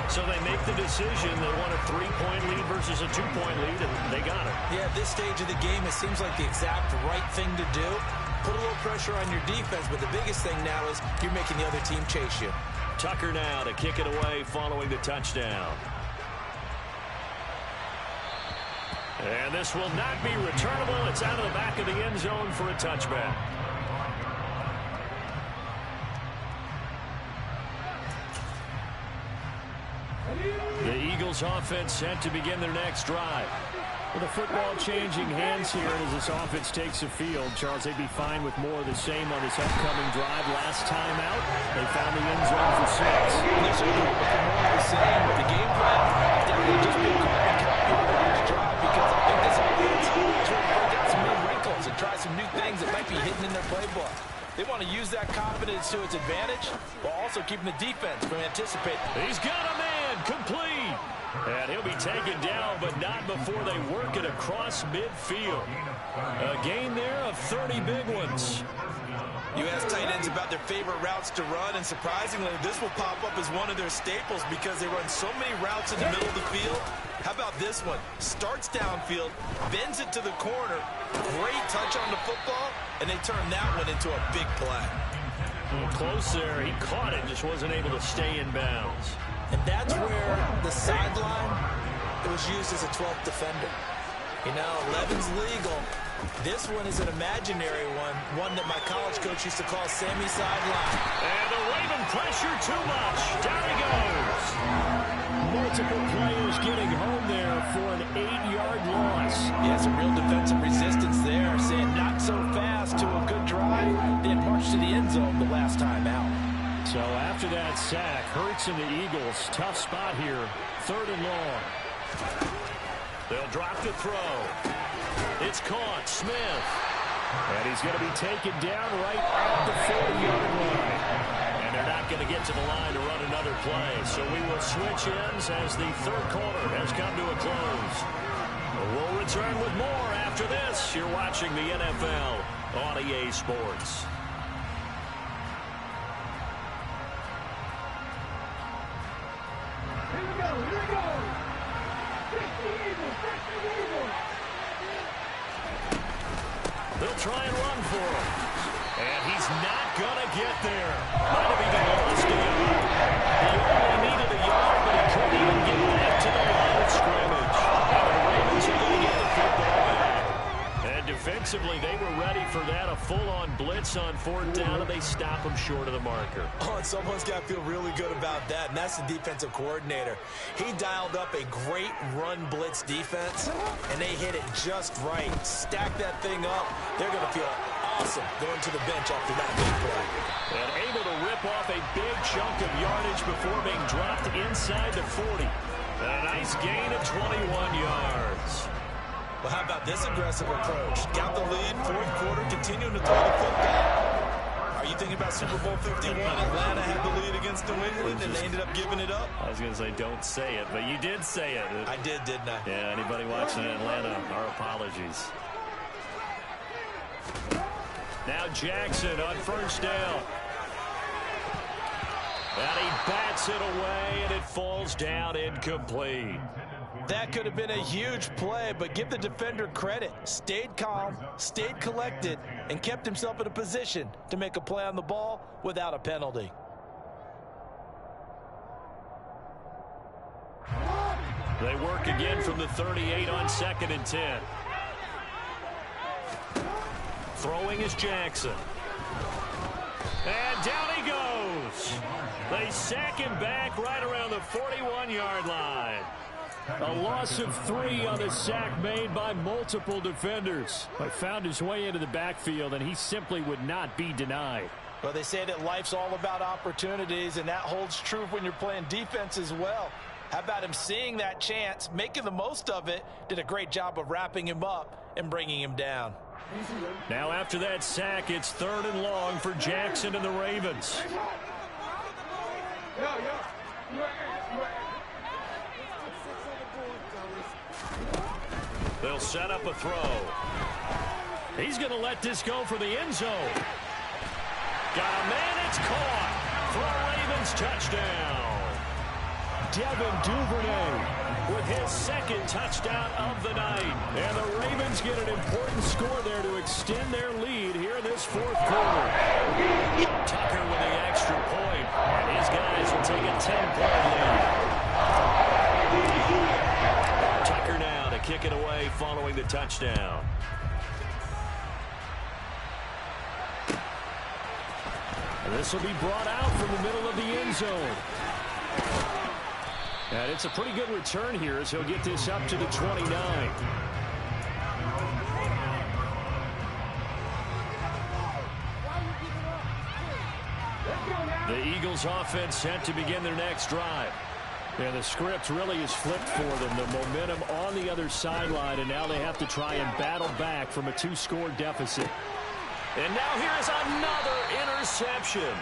So they make the decision. They want a 3-point lead versus a 2-point lead, and they got it. Yeah, at this stage of the game, it seems like the exact right thing to do. Put a little pressure on your defense, but the biggest thing now is you're making the other team chase you. Tucker now to kick it away following the touchdown. And this will not be returnable. It's out of the back of the end zone for a touchback. The Eagles offense set to begin their next drive. With the football changing hands here as this offense takes the field, Charles, they'd be fine with more of the same on this upcoming drive. Last time out, they found the end zone for 6. They're certainly looking for more of the same. With the game plan, I've definitely just been copy the last drive because I think this offense is going to break out some new wrinkles and try some new things that might be hidden in their playbook. They want to use that confidence to its advantage while also keeping the defense from anticipating. He's got a man complete. And he'll be taken down, but not before they work it across midfield. A gain there of 30 big ones. You ask tight ends about their favorite routes to run, and surprisingly, this will pop up as one of their staples because they run so many routes in the middle of the field. How about this one? Starts downfield, bends it to the corner, great touch on the football, and they turn that one into a big play. Close there. He caught it, just wasn't able to stay in bounds. And that's where the sideline, it was used as a 12th defender. You know, 11's legal, This one is an imaginary one that my college coach used to call Sammy Sideline. And the Raven pressure too much. Down he goes. Multiple players getting home there for an 8-yard loss. Yeah, some real defensive resistance there, saying not so fast to a good drive, then march to the end zone the last time out. So after that sack, Hurts and the Eagles, tough spot here, 3rd and long. They'll drop to throw. It's caught, Smith. And he's going to be taken down right at the 40-yard line. And they're not going to get to the line to run another play. So we will switch ends as the 3rd quarter has come to a close. We'll return with more after this. You're watching the NFL on EA Sports. Here we go. Fix the Eagles. They'll try and run for him. And he's not going to get there. Might have even lost a yard. He only needed a yard, but he couldn't even get back to the line of scrimmage. And the Ravens are going to get the football back. And defensively, they were ready for that. A full-on blitz on 4th down, and they stop him short of the marker. Oh, and someone's got to feel really good about that, and that's the defensive coordinator. He dialed up a great run blitz defense, and they hit it just right. Stack that thing up. They're going to feel awesome going to the bench after that big play. And able to rip off a big chunk of yardage before being dropped inside the 40. A nice gain of 21 yards. Well, how about this aggressive approach? Got the lead, 4th quarter, continuing to throw the football. Are you thinking about Super Bowl 51? Atlanta had the lead against New England, and they ended up giving it up? I was going to say, don't say it, but you did say it. I did, didn't I? Yeah, anybody watching in Atlanta, our apologies. Now Jackson on 1st down. And he bats it away, and it falls down incomplete. That could have been a huge play, but give the defender credit. Stayed calm, stayed collected, and kept himself in a position to make a play on the ball without a penalty. They work again from the 38 on 2nd and 10. Throwing is Jackson. And down he goes. They sack him back right around the 41-yard line. A loss of 3 on the sack made by multiple defenders. But found his way into the backfield, and he simply would not be denied. Well, they say that life's all about opportunities, and that holds true when you're playing defense as well. How about him seeing that chance, making the most of it, did a great job of wrapping him up and bringing him down. Now after that sack, it's 3rd and long for Jackson and the Ravens. They'll set up a throw. He's going to let this go for the end zone. Got a man, it's caught for a Ravens touchdown. Devin Duvernay with his 2nd touchdown of the night. And the Ravens get an important score there to extend their lead here in this 4th quarter. Tucker with the extra point, and his guys will take a 10-point lead. Tucker now to kick it away following the touchdown. And this will be brought out from the middle of the end zone. And it's a pretty good return here as he'll get this up to the 29. The Eagles offense set to begin their next drive. And the script really is flipped for them. The momentum on the other sideline, and now they have to try and battle back from a 2-score deficit. And now here is another interception.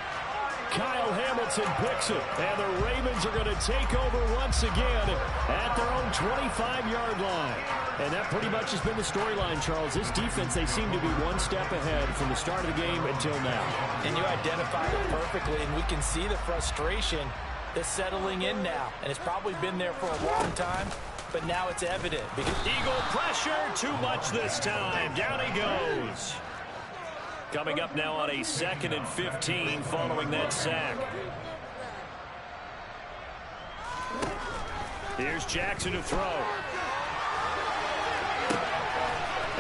Kyle Hamilton picks it, and the Ravens are going to take over once again at their own 25-yard line. And that pretty much has been the storyline, Charles. This defense, they seem to be one step ahead from the start of the game until now. And you identified it perfectly, and we can see the frustration that's settling in now. And it's probably been there for a long time, but now it's evident. Because Eagle pressure, too much this time. Down he goes. Coming up now on a 2nd and 15 following that sack. Here's Jackson to throw.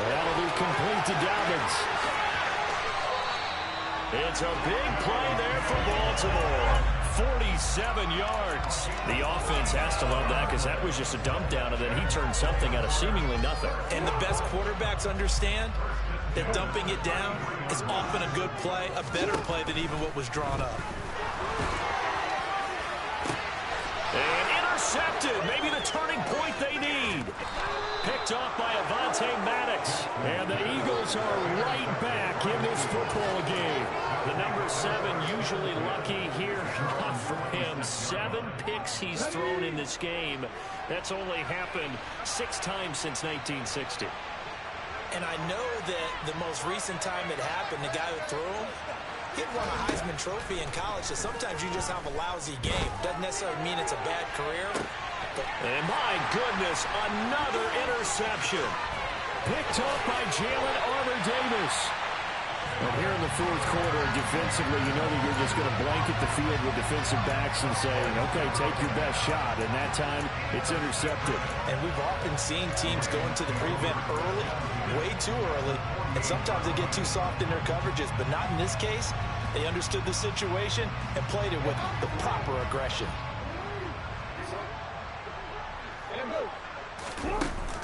That'll be complete to Dobbins. It's a big play there for Baltimore. 47 yards. The offense has to love that because that was just a dump down, and then he turned something out of seemingly nothing. And the best quarterbacks understand that dumping it down is often a good play, a better play than even what was drawn up. And intercepted. Maybe the turning point they need. Picked off by Avonte Maddox. And the Eagles are right back in this football game. The number 7 usually lucky here. Not for him. 7 picks he's thrown in this game. That's only happened 6 times since 1960. And I know that the most recent time it happened, the guy who threw him, he won a Heisman Trophy in college, so sometimes you just have a lousy game. Doesn't necessarily mean it's a bad career. And my goodness, another interception. Picked off by Jalen Armour-Davis. And here in the fourth quarter, defensively, you know that you're just going to blanket the field with defensive backs and say, okay, take your best shot. And that time, it's intercepted. And we've often seen teams go into the prevent early, way too early, and sometimes they get too soft in their coverages, but not in this case. They understood the situation and played it with the proper aggression.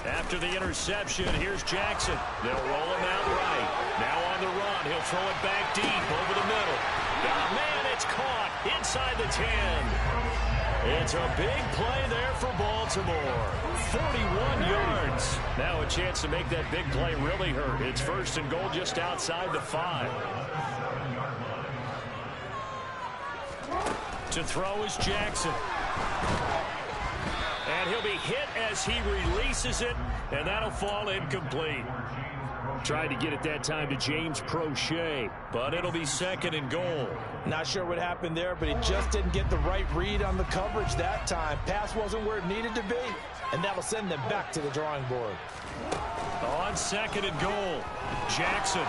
After the interception, here's Jackson. They'll roll him out right. Now on the run, he'll throw it back deep over the middle. Oh, man, it's caught inside the 10. It's a big play there for Baltimore. 41 yards. Now a chance to make that big play really hurt. It's first and goal just outside the 5. To throw is Jackson. And he'll be hit as he releases it, and that'll fall incomplete. Tried to get it that time to James Prochet, but it'll be second and goal. Not sure what happened there, but he just didn't get the right read on the coverage that time. Pass wasn't where it needed to be, and that'll send them back to the drawing board. On second and goal, Jackson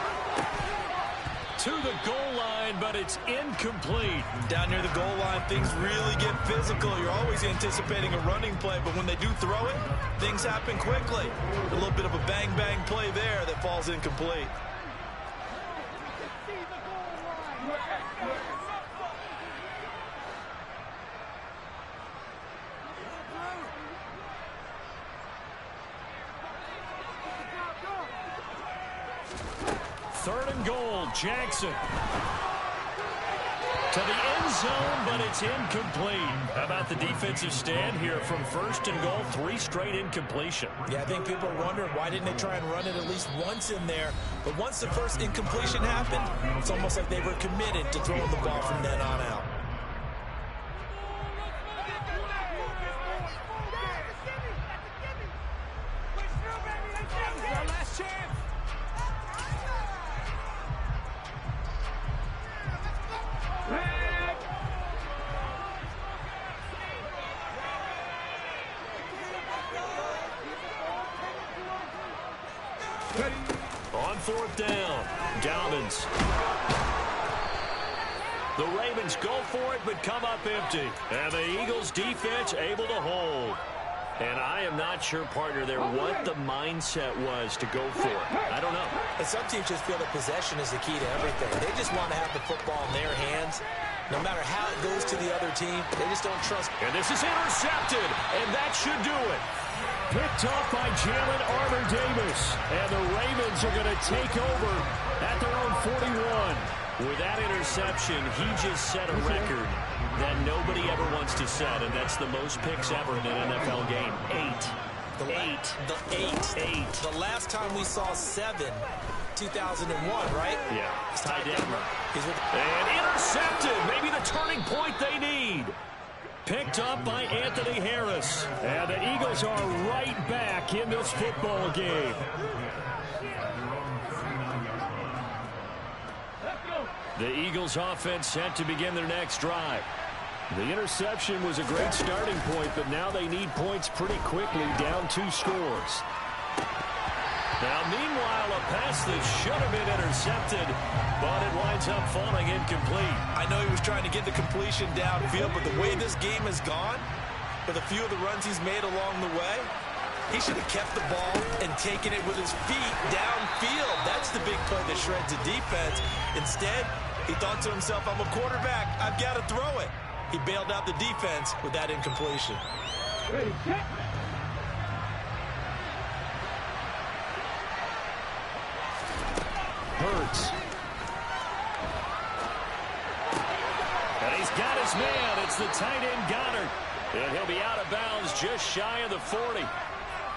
to the goal line, but it's incomplete. Down near the goal line, things really get physical. You're always anticipating a running play, but when they do throw it, things happen quickly. A little bit of a bang-bang play there that falls incomplete. Third and goal, Jackson. To the end zone, but it's incomplete. How about the defensive stand here from first and goal, 3 straight incompletion. Yeah, I think people are wondering why didn't they try and run it at least once in there. But once the first incompletion happened, it's almost like they were committed to throwing the ball from then on out. On fourth down, Dobbins. The Ravens go for it, but come up empty. And the Eagles defense able to hold. And I am not sure, partner, there what the mindset was to go for it. I don't know. And some teams just feel that possession is the key to everything. They just want to have the football in their hands. No matter how it goes to the other team, they just don't trust. And this is intercepted, and that should do it. Picked off by Jalen Armour-Davis. And the Ravens are going to take over at their own 41. With that interception, he just set a record that nobody ever wants to set, and that's the most picks ever in an NFL game. 8. Eight. The last time we saw 7, 2001, right? Yeah. It's Ty Detmer. And intercepted. Maybe the turning point they need. Picked up by Anthony Harris. And the Eagles are right back in this football game. The Eagles offense set to begin their next drive. The interception was a great starting point, but now they need points pretty quickly, down 2 scores. Now, meanwhile, a pass that should have been intercepted, but it winds up falling incomplete. I know he was trying to get the completion downfield, but the way this game has gone, with a few of the runs he's made along the way, He should have kept the ball and taken it with his feet downfield. That's the big play that shreds the defense. Instead, he thought to himself, I'm a quarterback. I've got to throw it. He bailed out the defense with that incompletion. Hurts. And he's got his man. It's the tight end Goddard. And he'll be out of bounds just shy of the 40.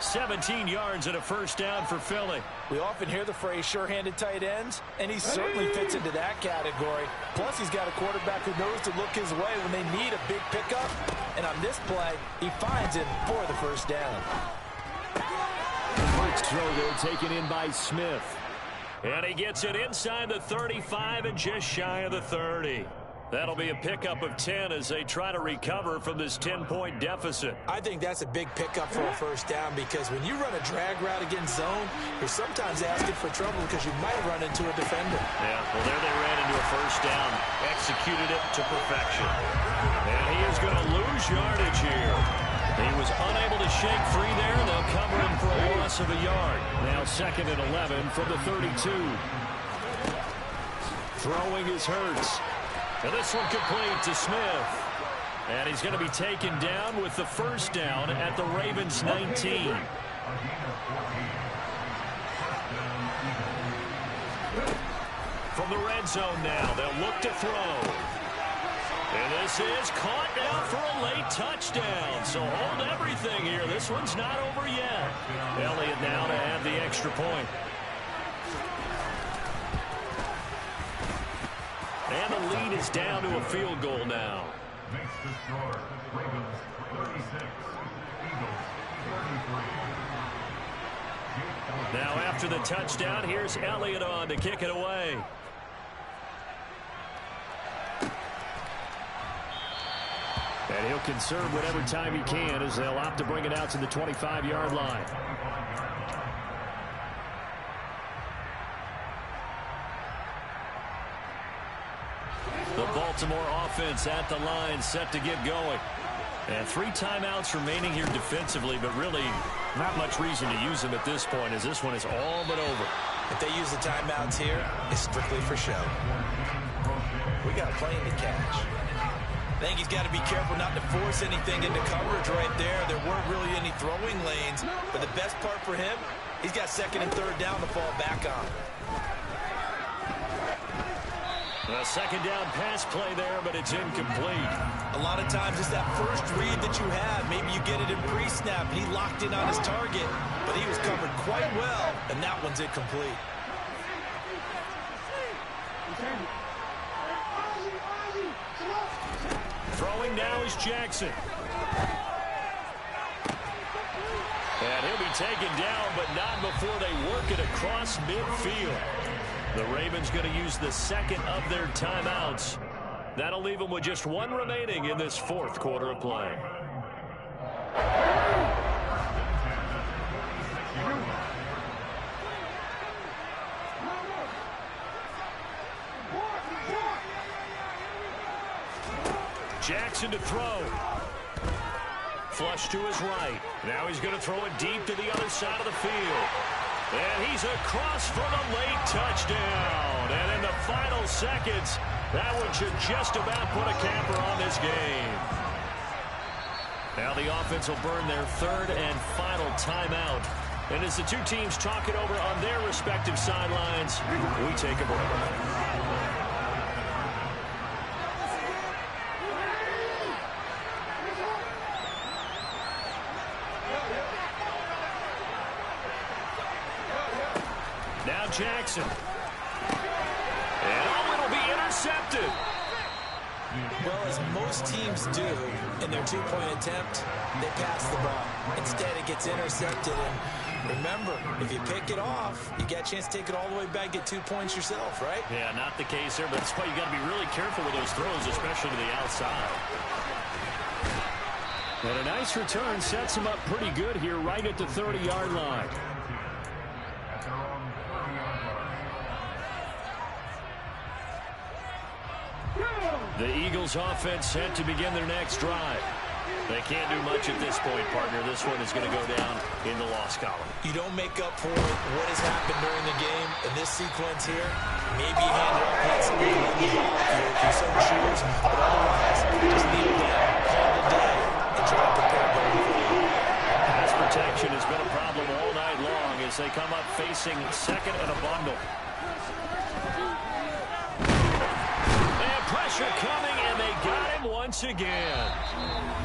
17 yards and a first down for Philly. We often hear the phrase sure-handed tight ends, and he certainly fits into that category. Plus, he's got a quarterback who knows to look his way when they need a big pickup. And on this play, he finds him for the first down. First throw there taken in by Smith. And he gets it inside the 35 and just shy of the 30. That'll be a pickup of 10 as they try to recover from this 10-point deficit. I think that's a big pickup for a first down because when you run a drag route against zone, you're sometimes asking for trouble because you might run into a defender. Yeah, well, there they ran into a first down. Executed it to perfection. And he is going to lose yardage here. He was unable to shake free there. They'll cover him for a loss of a yard. Now 2nd and 11 from the 32. Throwing is Hurts. And this one complete to Smith. And he's going to be taken down with the first down at the Ravens 19. From the red zone now, they'll look to throw. And this is caught down for a late touchdown. So hold everything here. This one's not over yet. Elliott now to have the extra point. And the lead is down to a field goal now. Next to score, Ravens 36, Eagles 33. Now after the touchdown, here's Elliott on to kick it away. And he'll conserve whatever time he can as they'll opt to bring it out to the 25-yard line. The Baltimore offense at the line, set to get going. And 3 timeouts remaining here defensively, but really not much reason to use them at this point as this one is all but over. If they use the timeouts here, it's strictly for show. We got a plane to catch. I think he's got to be careful not to force anything into coverage right there. There weren't really any throwing lanes, but the best part for him, he's got 2nd and 3rd down to fall back on. A 2nd down pass play there, but it's incomplete. A lot of times it's that first read that you have. Maybe you get it in pre-snap, and he locked in on his target, but he was covered quite well, and that one's incomplete. Throwing now is Jackson. And he'll be taken down, but not before they work it across midfield. The Ravens going to use the 2nd of their timeouts. That'll leave them with just 1 remaining in this 4th quarter of play. Jackson to throw. Flush to his right. Now he's going to throw it deep to the other side of the field. And he's across for the late touchdown. And in the final seconds, that one should just about put a camper on this game. Now the offense will burn their 3rd and final timeout. And as the 2 teams talk it over on their respective sidelines, we take a break. Now Jackson. And it'll be intercepted. Well, as most teams do in their 2-point attempt, they pass the ball. Instead, it gets intercepted. And remember, if you pick it off, you get a chance to take it all the way back, get 2 points yourself, right? Yeah, not the case there, but that's why you got to be really careful with those throws, especially to the outside. And a nice return sets him up pretty good here right at the 30-yard line. The Eagles offense set to begin their next drive. They can't do much at this point, partner. This one is going to go down in the loss column. You don't make up for what has happened during the game in this sequence here. Maybe hand it off, let somebody run the ball if you so choose. But otherwise, just kneel down, call it a day, and try to prepare going forward. Pass protection has been a problem all night long as they come up facing second and a bundle. And pressure coming, and they got him once again.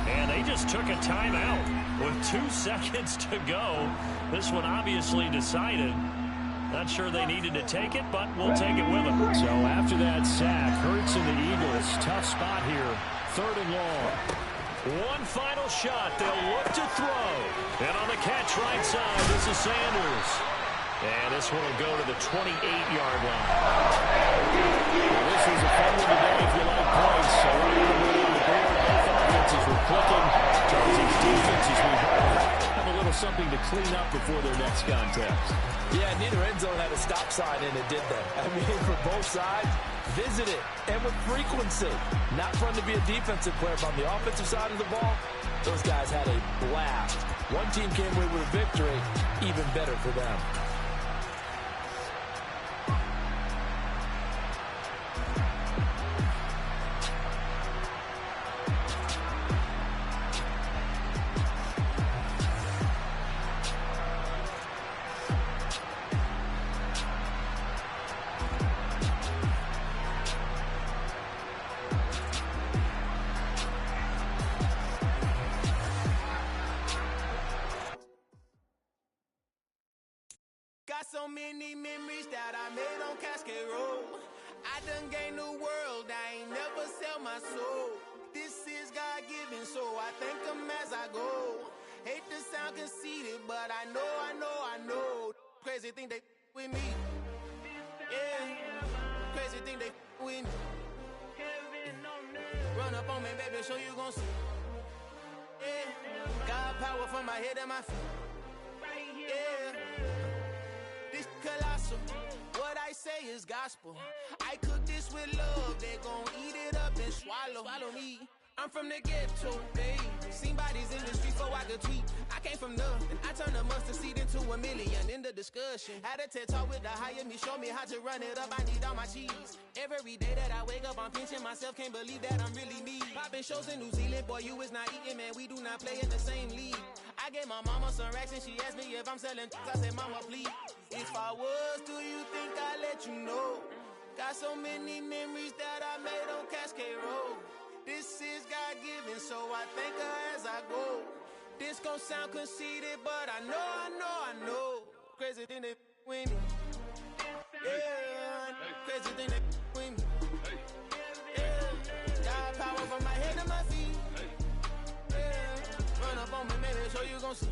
And they just took a timeout with 2 seconds to go. This one obviously decided. Not sure they needed to take it, but we'll take it with them. So after that sack, Hurts and the Eagles, tough spot here. 3rd and long. One final shot. They'll look to throw. And on the catch right side, this is Sanders. And this one will go to the 28-yard line. Well, this is a fun one today if you like points. So right on the board, both offenses were clicking. Chargers defenses, we have a little something to clean up before their next contest. Yeah, neither end zone had a stop sign, and it did that. I mean, for both sides, visit it, and with frequency. Not fun to be a defensive player, but on the offensive side of the ball, those guys had a blast. One team came away with a victory, even better for them. Got so many memories that I made on Cascade Road. I done gained the world, I ain't never sell my soul. This is God-given, so I thank him as I go. Hate to sound conceited, but I know. Crazy think they with me. Yeah, crazy think they with me. Run up on me, baby, so you gon' see. Yeah, God power from my head and my feet. Yeah. This colossal, what I say is gospel. I cook this with love, they gon' eat it up and swallow me. I'm from the ghetto, babe. Seen bodies in the street so I could tweet. I came from nothing, I turned a mustard seed into a million in the discussion. Had a TED talk with the higher me, show me how to run it up, I need all my cheese. Every day that I wake up, I'm pinching myself, can't believe that I'm really me. Popping shows in New Zealand, boy, you is not eating, man, we do not play in the same league. I gave my mama some racks and she asked me if I'm selling. I said, mama, please. If I was, do you think I'd let you know? Got so many memories that I made on Cascade Road. This is God-given, so I thank her as I go. This gon' sound conceited, but I know. Crazy thing they with me. Yeah, crazy thing they with me. Yeah, God power from my head to my feet. Yeah, run up on me, maybe, so you gon' see.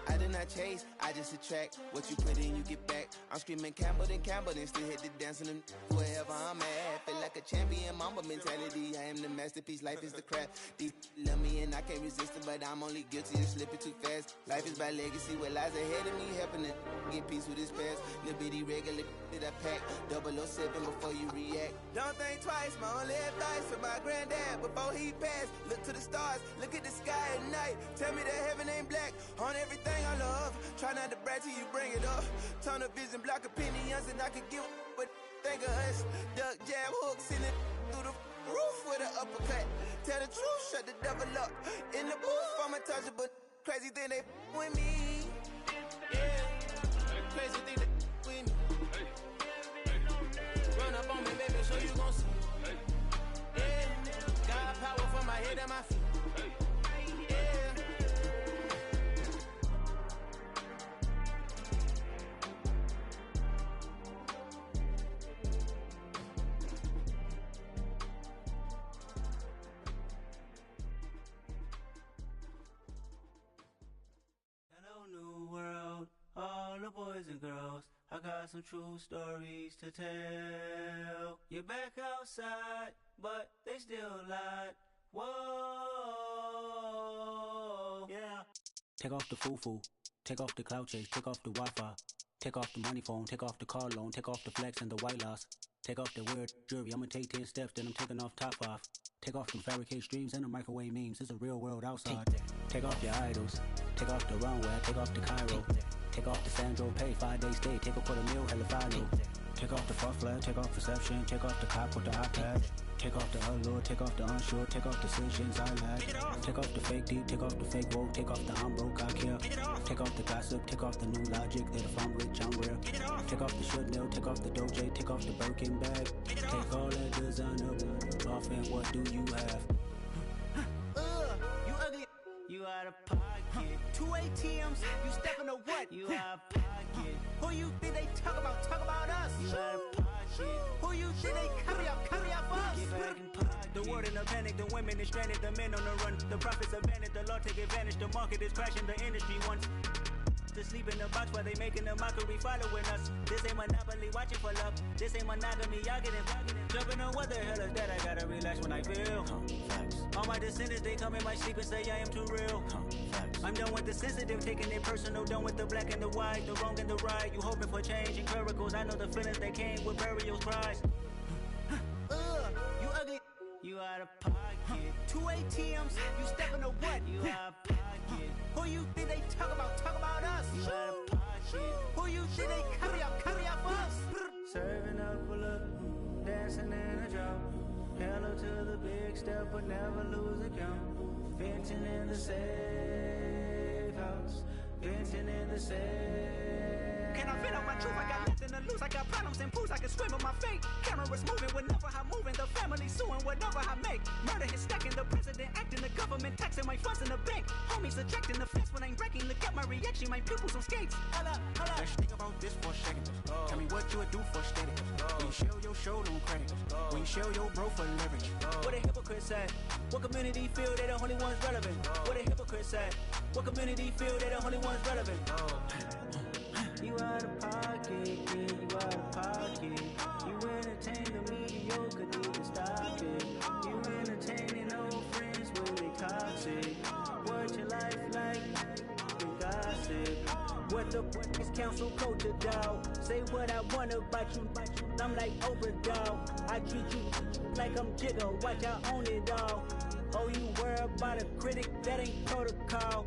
I did not chase, I just attract. What you put in, you get back. I'm screaming Campbell, then still hit the dancing and wherever I'm at. Feel like a champion, mamba mentality. I am the masterpiece, life is the crap. Deep love me and I can't resist it, but I'm only guilty of slipping too fast. Life is by legacy, what lies ahead of me, helping to get peace with this past. Little bitty regular that I pack, 007 before you react. Don't think twice, my only advice for my granddad before he passed. Look to the stars, look at the sky at night. Tell me that heaven ain't black on everything I love. Try not to brag till you bring it up. Tunnel vision, block opinions, and I could give but think of us. Duck, jab, hooks in it through the roof with an uppercut. Tell the truth, shut the devil up. In the booth, I'm untouchable. Crazy thing they with me. Yeah, crazy thing they with me. Run up on me, baby, so you gon' see. Yeah, God power from my head and my feet. All the boys and girls, I got some true stories to tell. You're back outside, but they still lied. Whoa, yeah. Take off the foo-foo, take off the cloud chase, take off the Wi-Fi, take off the money phone, take off the car loan, take off the flex and the white loss. Take off the weird jewelry, I'ma take 10 steps, then I'm taking off top off. Take off them fabricate streams and the microwave memes, it's a real world outside. Take off your idols, take off the runway, take off the Cairo. Take off the Sandro pay, 5-day stay, take a $250,000, hella follow. Take off the fuck flag, take off perception, take off the cop with the iPad. Take off the allure, take off the unsure, take off decisions I lack. Take off the fake deep, take off the fake woke, take off the I'm broke, I care. Take off the gossip, take off the new logic that if I'm rich, I'm rare. Take off the Chanel, take off the Doja, take off the Birkin bag. Take all that designer off and what do you have? You ugly, you out of pocket. 2 ATMs, you stepping to what? You out of pocket. Who you think they talk about us? You out of pocket. Who you think they carry out for us? Get back in pocket. The world in a panic, the women is stranded, the men on the run. The profits abandoned, the law take advantage, the market is crashing, the industry wants to sleep in the box while they making a mockery following us. This ain't Monopoly, watching for love. This ain't monogamy, y'all getting jumping on what the hell is that? I gotta relax when I feel. All my descendants, they come in my sleep and say I am too real. I'm done with the sensitive, taking it personal, done with the black and the white, the wrong and the right. You hoping for change and miracles, I know the feelings that came with burial cries. You ugly, you out of pocket. 2 ATMs, you stepping to what? You out of pocket. Who you think they talk about us? You out of pocket. Who you think they carry out for us? Serving up a look, dancing in a drop. Hello to the big step, but never lose a count. Venting in the safe house, venting in the safe. Can I vent out my truth? I got nothing to lose. I got problems and pools. I can swim with my fate. Cameras moving whenever I'm moving. The family suing whatever I make. Murder is stacking. The president acting. The government taxing my funds in the bank. Homies ejecting the fence when I'm wrecking. Look at my reaction. My pupils on skates. Holla, holla. Let's think about this for a second. Tell me what you would do for steady. When you show your show, don't crack. When you show your bro for leverage. What a hypocrite said. What community feel they the only ones relevant? What a hypocrite said. What community feel they the only ones relevant? You out of pocket, yeah, you out of pocket. You entertain the mediocre, need to stop it. You entertaining old friends where they toxic. What your life like? You gossip. What the is council culture, dog? Say what I want about you. I'm like Oprah, dog. I treat you like I'm Jigga. Watch I own it, dog. Oh, you worry about a critic? That ain't protocol.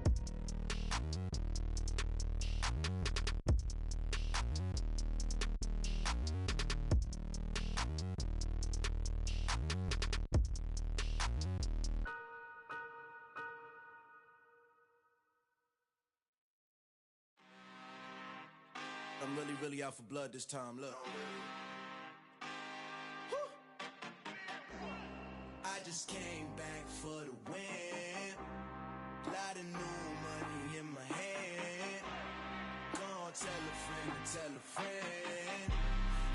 I'm really out for blood this time, look. I just came back for the win. Lot of new money in my hand. Gonna tell a friend to tell a friend.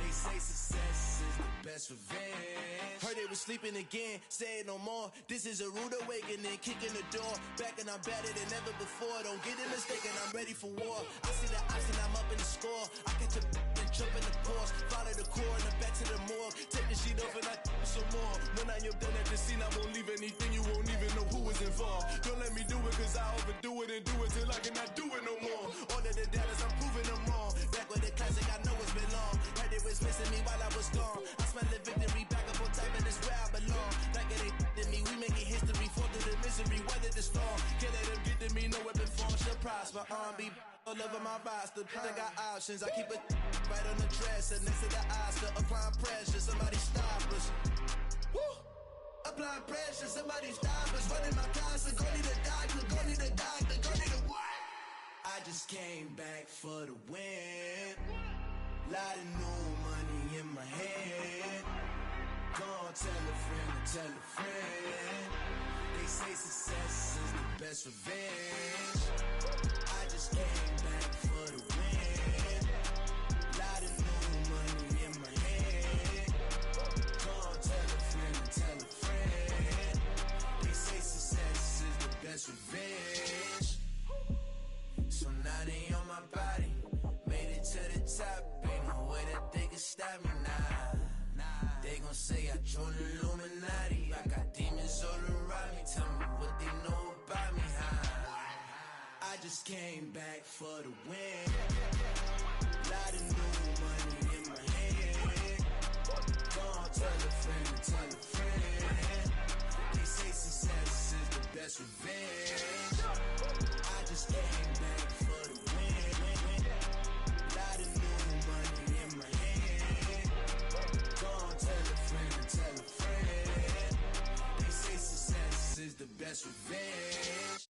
They say success is the best revenge. Heard they was sleeping again, say it no more. This is a rude awakening, kicking the door. Back and I'm better than ever before. Don't get it mistaken, I'm ready for war. I see the option, I'm up in the score. I get to and jump in the course. Follow the core and the back to the morgue. Take the sheet off and I some more. When I am done at the scene, I won't leave anything. You won't even know who was involved. Don't let me do it cause I overdo it and do it till I cannot do it no more. All of the doubters, I'm proving them wrong. Back with the classic, I know it's been long. Heard it was missing me while I was gone. I smell the victory back up on top and it's where I belong. Like it ain't to me, we making history. Fall through the misery, weather the storm. Can't let them get to me, no weapon form shall prosper. R&B all over my roster. I got options, I keep it right on the dresser. Next to the Oscar, applying pressure, somebody stop us. Woo! Applying pressure, somebody stop us. Running my closet, go need a doctor, go need a doctor, go need a what? I just came back for the win. Lot of new money in my hand. Gonna tell a friend to tell a friend. They say success is the best revenge. I just came back for the win. Lot of new money in my hand. Gonna tell a friend to tell a friend. They say success is the best revenge. So now they on my body. Made it to the top. Ain't no way that they can stop me now. They gon' say I joined the Illuminati. I got demons all around me. Tell me what they know about me, huh? I just came back for the win. Lot of new money in my hand. Gonna tell a friend to tell a friend. They say success is the best revenge. I just came back for the win. Lot of new money in my hand. Gonna tell a friend to tell a friend. They say success is the best revenge.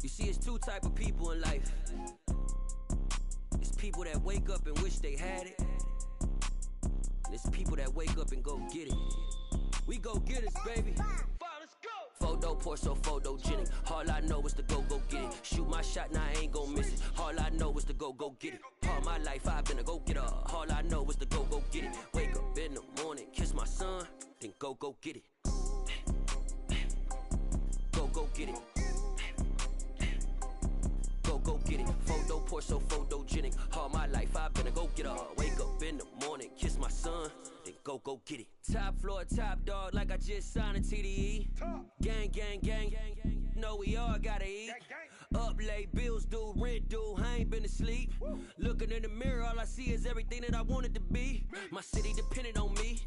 You see, it's two type of people in life. It's people that wake up and wish they had it. And it's people that wake up and go get it. We go get it, baby. Photo pour so photogenic. All I know is to go get it. Shoot my shot, now I ain't gon' miss it. All I know is to go get it. All my life I've been a go-getter. All I know is to go get it. Wake up in the morning, kiss my son, then go get it. Go get it. Go get it. Photo pour so photogenic. All my life I've been a go-getter. Wake up in the morning, kiss my son, then go get it. Top floor, top dog, like I just signed a TDE. Gang, gang, gang. Know we all gotta eat. Up late, bills due, rent due, I ain't been asleep. Looking in the mirror, all I see is everything that I wanted to be. My city depended on me,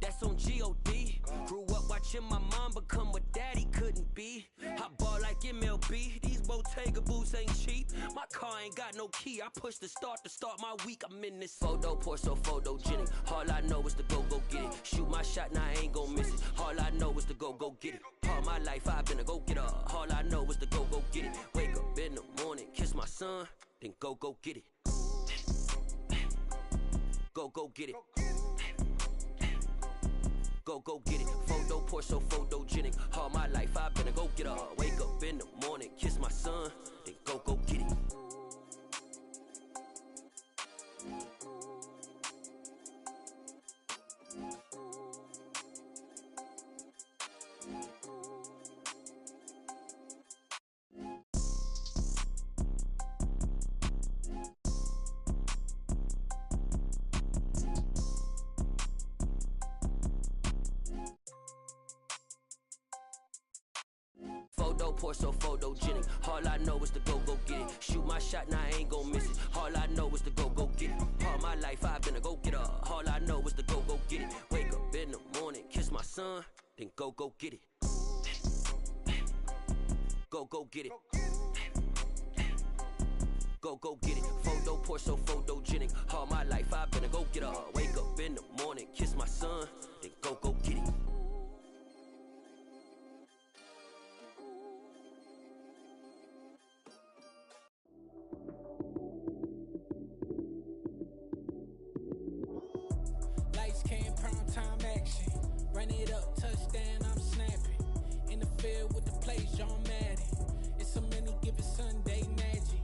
that's on G.O.D. Grew up watching my mom become what daddy couldn't be. I ball like MLB, these Bottega boots ain't cheap. My car ain't got no key, I push the start to start my week. I'm in this photo pour so photogenic. All I know is to go get it. Shoot my shot, now I ain't gon' miss it. All I know is to go get it. All my life I've been a go-getter. All I know is to go get it. Wake up in the morning, kiss my son, then go get it. Go get it. Go get it. Photo pour so photogenic. All my life I've been a go-getter. Wake up in the morning, kiss my son, then go get it. Photo pour so photogenic. All I know is to go get it. Shoot my shot, now I ain't gon' miss it. All I know is to go get it. All my life I've been a go-getter. All I know is to go get it. Wake up in the morning, kiss my son, then go get it. Go get it. Go get it. Photo pour so photogenic. All my life I've been a go-getter. Wake up in the morning, kiss my son, then go get it. Lights came, prime time action. Run it up, touchdown, I'm snapping. In the field with the plays, John Madden. It's a many given Sunday magic.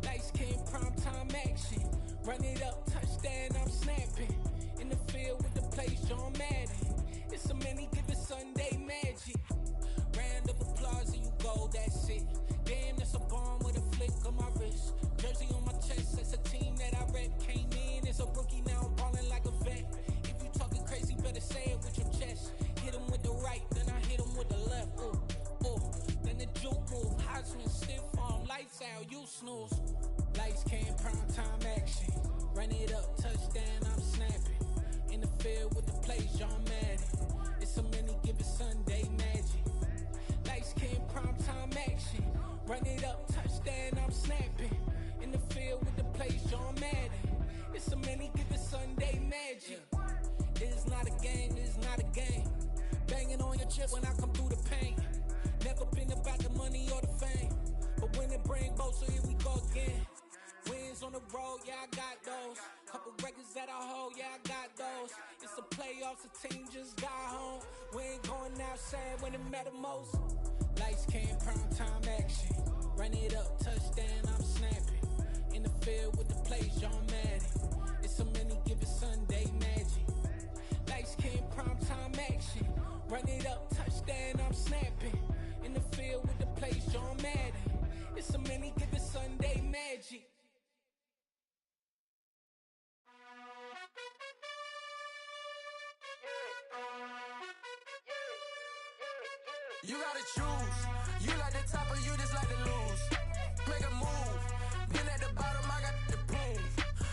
Lights came, prime time action. Run it up, touchdown, I'm snapping. In the field with the plays, John Madden. It's a many given Sunday magic. Round of applause and you go, that's it. Damn, that's a bomb with a flick on my wrist. Jersey on my chest, that's a team that I rep. Came in as a rookie, now I'm ballin' like a vet. If you talking crazy, better say it with your chest. Hit him with the right, then I hit him with the left. Then the juke move, Heisman, stiff arm, lights out, you snooze. Lights came, prime time action. Run it up, touchdown, I'm snapping. In the field with the plays, John Madden. It's a many given Sunday magic. Lights came, prime time action. Run it up, touchdown, I'm snapping. In the field with the plays, John Madden. It's a many given Sunday magic. This is not a game, this is not a game. Banging on your chest when I come through the pain. Never been about the money or the fame. But when it bring both, so here we go again. Wins on the road, yeah, I got those. Couple records that I hold, yeah, I got those. It's the playoffs, the team just got home. We ain't going outside when it matter most. Lights came, prime time action. Run it up, touchdown, I'm snapping. In the field with the plays, John Madden. It's a many given Sunday magic. Lights came, prime time action. Run it up, touchdown, I'm snapping. In the field with the plays, John Madden. It's a many given Sunday magic. You gotta choose. You like the top or you just like to lose. make a move. Been at the bottom, I got the proof.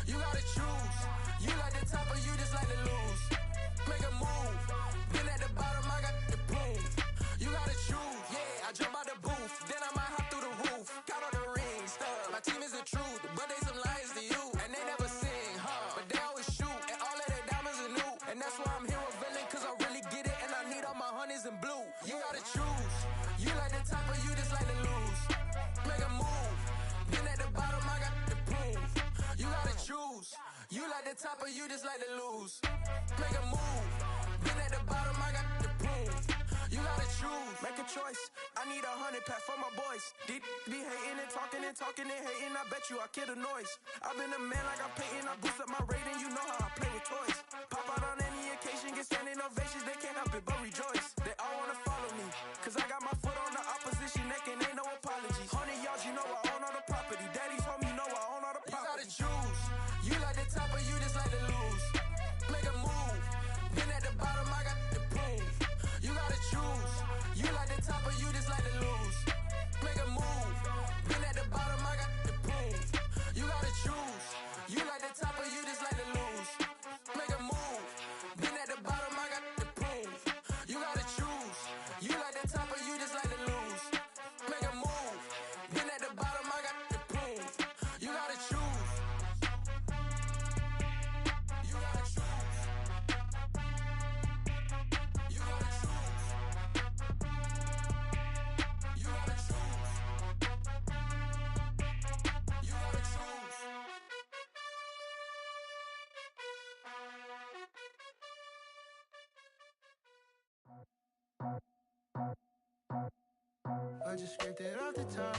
You gotta choose. You like the top or you just like to lose. Make a move. Been at the bottom, I got the proof. You gotta choose. Yeah, I jump out the booth, then I might hop through the roof. Count on the rings, stuff. My team is the truth, but they some liars to you. And they never sing, but they always shoot. And all of their diamonds are new. And that's why I'm here with villain, cause I really get it. And I need all my honeys in blue. You gotta choose. You like the top or you just like to lose. Make a move. Been at the bottom, I got the proof. You gotta choose. You like the top or you just like to lose. Make a move. Been at the bottom, I got the proof. You gotta choose. Make a choice. I need 100 pack for my boys. Deep be hating and talking and hating. I bet you I kill the noise. I've been a man like I'm Peyton. I boost up my rating. You know how I play with toys. Pop out on any occasion, get standing ovations. They can't help it but rejoice. They all wanna follow me, cause I got my foot on the opposition neck and ain't no apologies. 100 yards, you know I own all the property. Daddy's home, you know I own all the property. You gotta choose. You like the top or you just like to lose. Make a move. Been at the bottom, I got the proof. You gotta choose. You like the top or you just like to lose. Make a move. Been at the bottom, I got the proof. You gotta choose. You like the top or you just like to lose. Make a move. Been at the bottom, I got the proof. You gotta choose. You like the top or you just like to lose. Make a move. Been at the bottom, I got the proof. You gotta choose. You gotta choose. You gotta choose. You gotta choose. You gotta choose. I just scraped it off the top,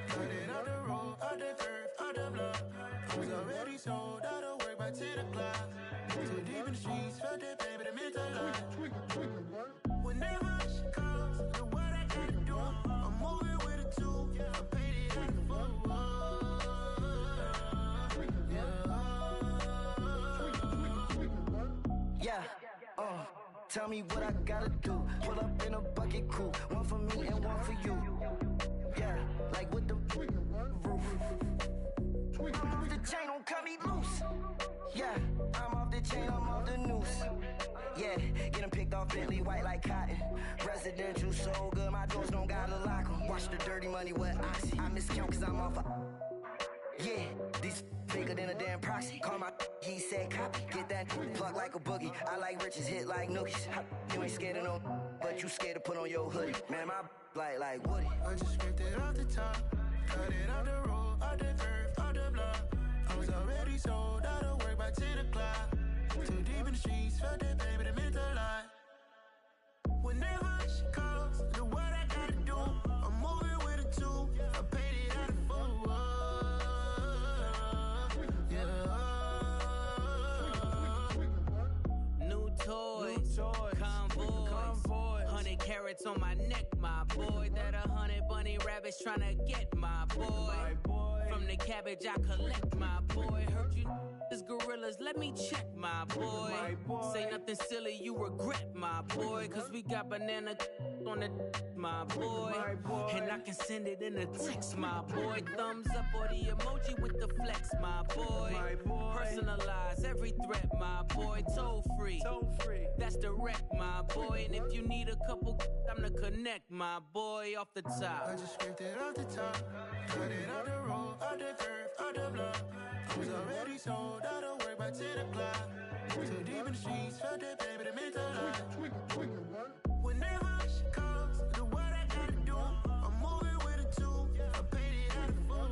cut it out the road, out the curve, out the block. I was already sold, out of work by 10 o'clock. Too deep in the streets, felt that pain, but it meant a lot. Whenever she calls, the what I gotta do, I'm moving with a two. I paid it out the full. Yeah, tell me what I gotta do. Pull up in a bucket crew, one for me and one for you. Yeah, like with the roof. I'm off the chain, don't cut me loose. Yeah, I'm off the chain, I'm off the noose. Yeah, get them picked off Bentley, white like cotton. Residential, so good, my doors don't gotta lock them. Watch the dirty money with Oxy. I miscount cause I'm off a... Yeah, these bigger than a damn proxy. Call my he said copy. Get that plug like a boogie. I like riches, hit like nookies. You ain't scared of no, but you scared to put on your hoodie. Man, my like Woody. I just scraped it off the top, cut it out the road, out the curve, out the block. I was already sold, out of work by 10 o'clock. Too deep in the streets, felt that pain, but it meant a lot. Whenever she calls, the what I gotta do, I'm moving with a two. I paid it out the full. New toys, convoys, 100 carats on my neck, my boy. That 100 bunny rabbits tryna get my boy. From the cabbage I collect, my boy. Heard you is gorillas, let me check, my boy. Say nothing silly, you regret, my boy. Cause we got banana on the my boy. And I can send it in a text, my boy. Thumbs up or the emoji with the flex, my boy. Personalize every threat, my boy. Toll free, that's direct, my boy. And if you need a couple, I'm the connect, my boy. Off the top, I just scraped it off the top, cut it out the road, out the curve, out the block. I was already sold, out of work by 10 o'clock. Too deep in the streets, felt that pain, but it meant a lot. Whenever she calls, the what I gotta do, I'm moving with a two. I paid it out the full.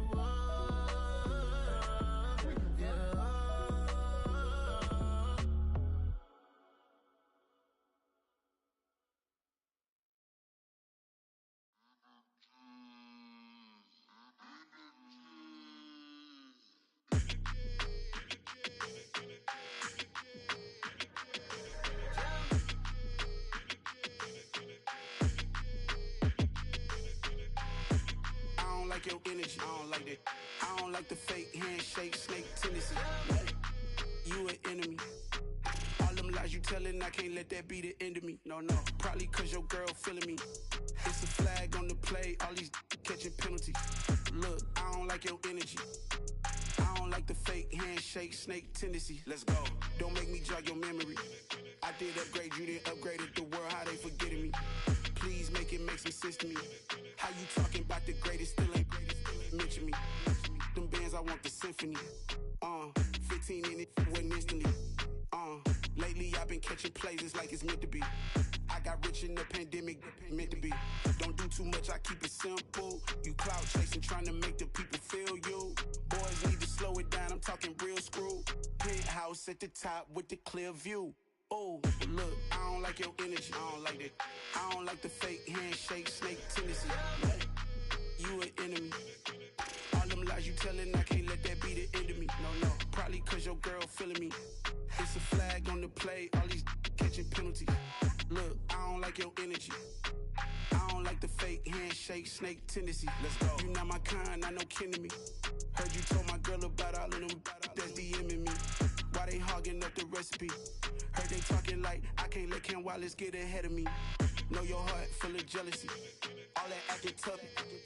Like your energy, I don't like that. I don't like the fake handshake, snake tendency. You an enemy. All them lies you telling, I can't let that be the end of me. No, probably cause your girl feeling me. It's a flag on the play, all these catching penalties. Look, I don't like your energy. I don't like the fake handshake, snake tendency. Let's go. Don't make me jog your memory. I did upgrade, you didn't upgrade it. The world, how they forgetting me. Please make it make some sense to me. How you talking about the greatest, still ain't mention me. Them bands, I want the symphony. 15 in it, wasn't instantly. Lately I've been catching plays, it's like it's meant to be. I got rich in the pandemic, meant to be. Don't do too much, I keep it simple. You clout chasing, trying to make the people feel you. Boys need to slow it down, I'm talking real screw. Penthouse at the top with the clear view. Oh, look, I don't like your energy, I don't like that. I don't like the fake handshake, snake tendency. You an enemy. All them lies you telling, I can't let that be the end of me. No, probably cause your girl feeling me. It's a flag on the play, all these catching penalties. Look, I don't like your energy. I don't like the fake handshake, snake tendency. Let's go. You not my kind, I know kin to me. Heard you told my girl about all of them that's DMing me. Why they hogging up the recipe? Heard they talking like I can't let Ken Wallace get ahead of me. Know your heart full of jealousy. All that acting tough,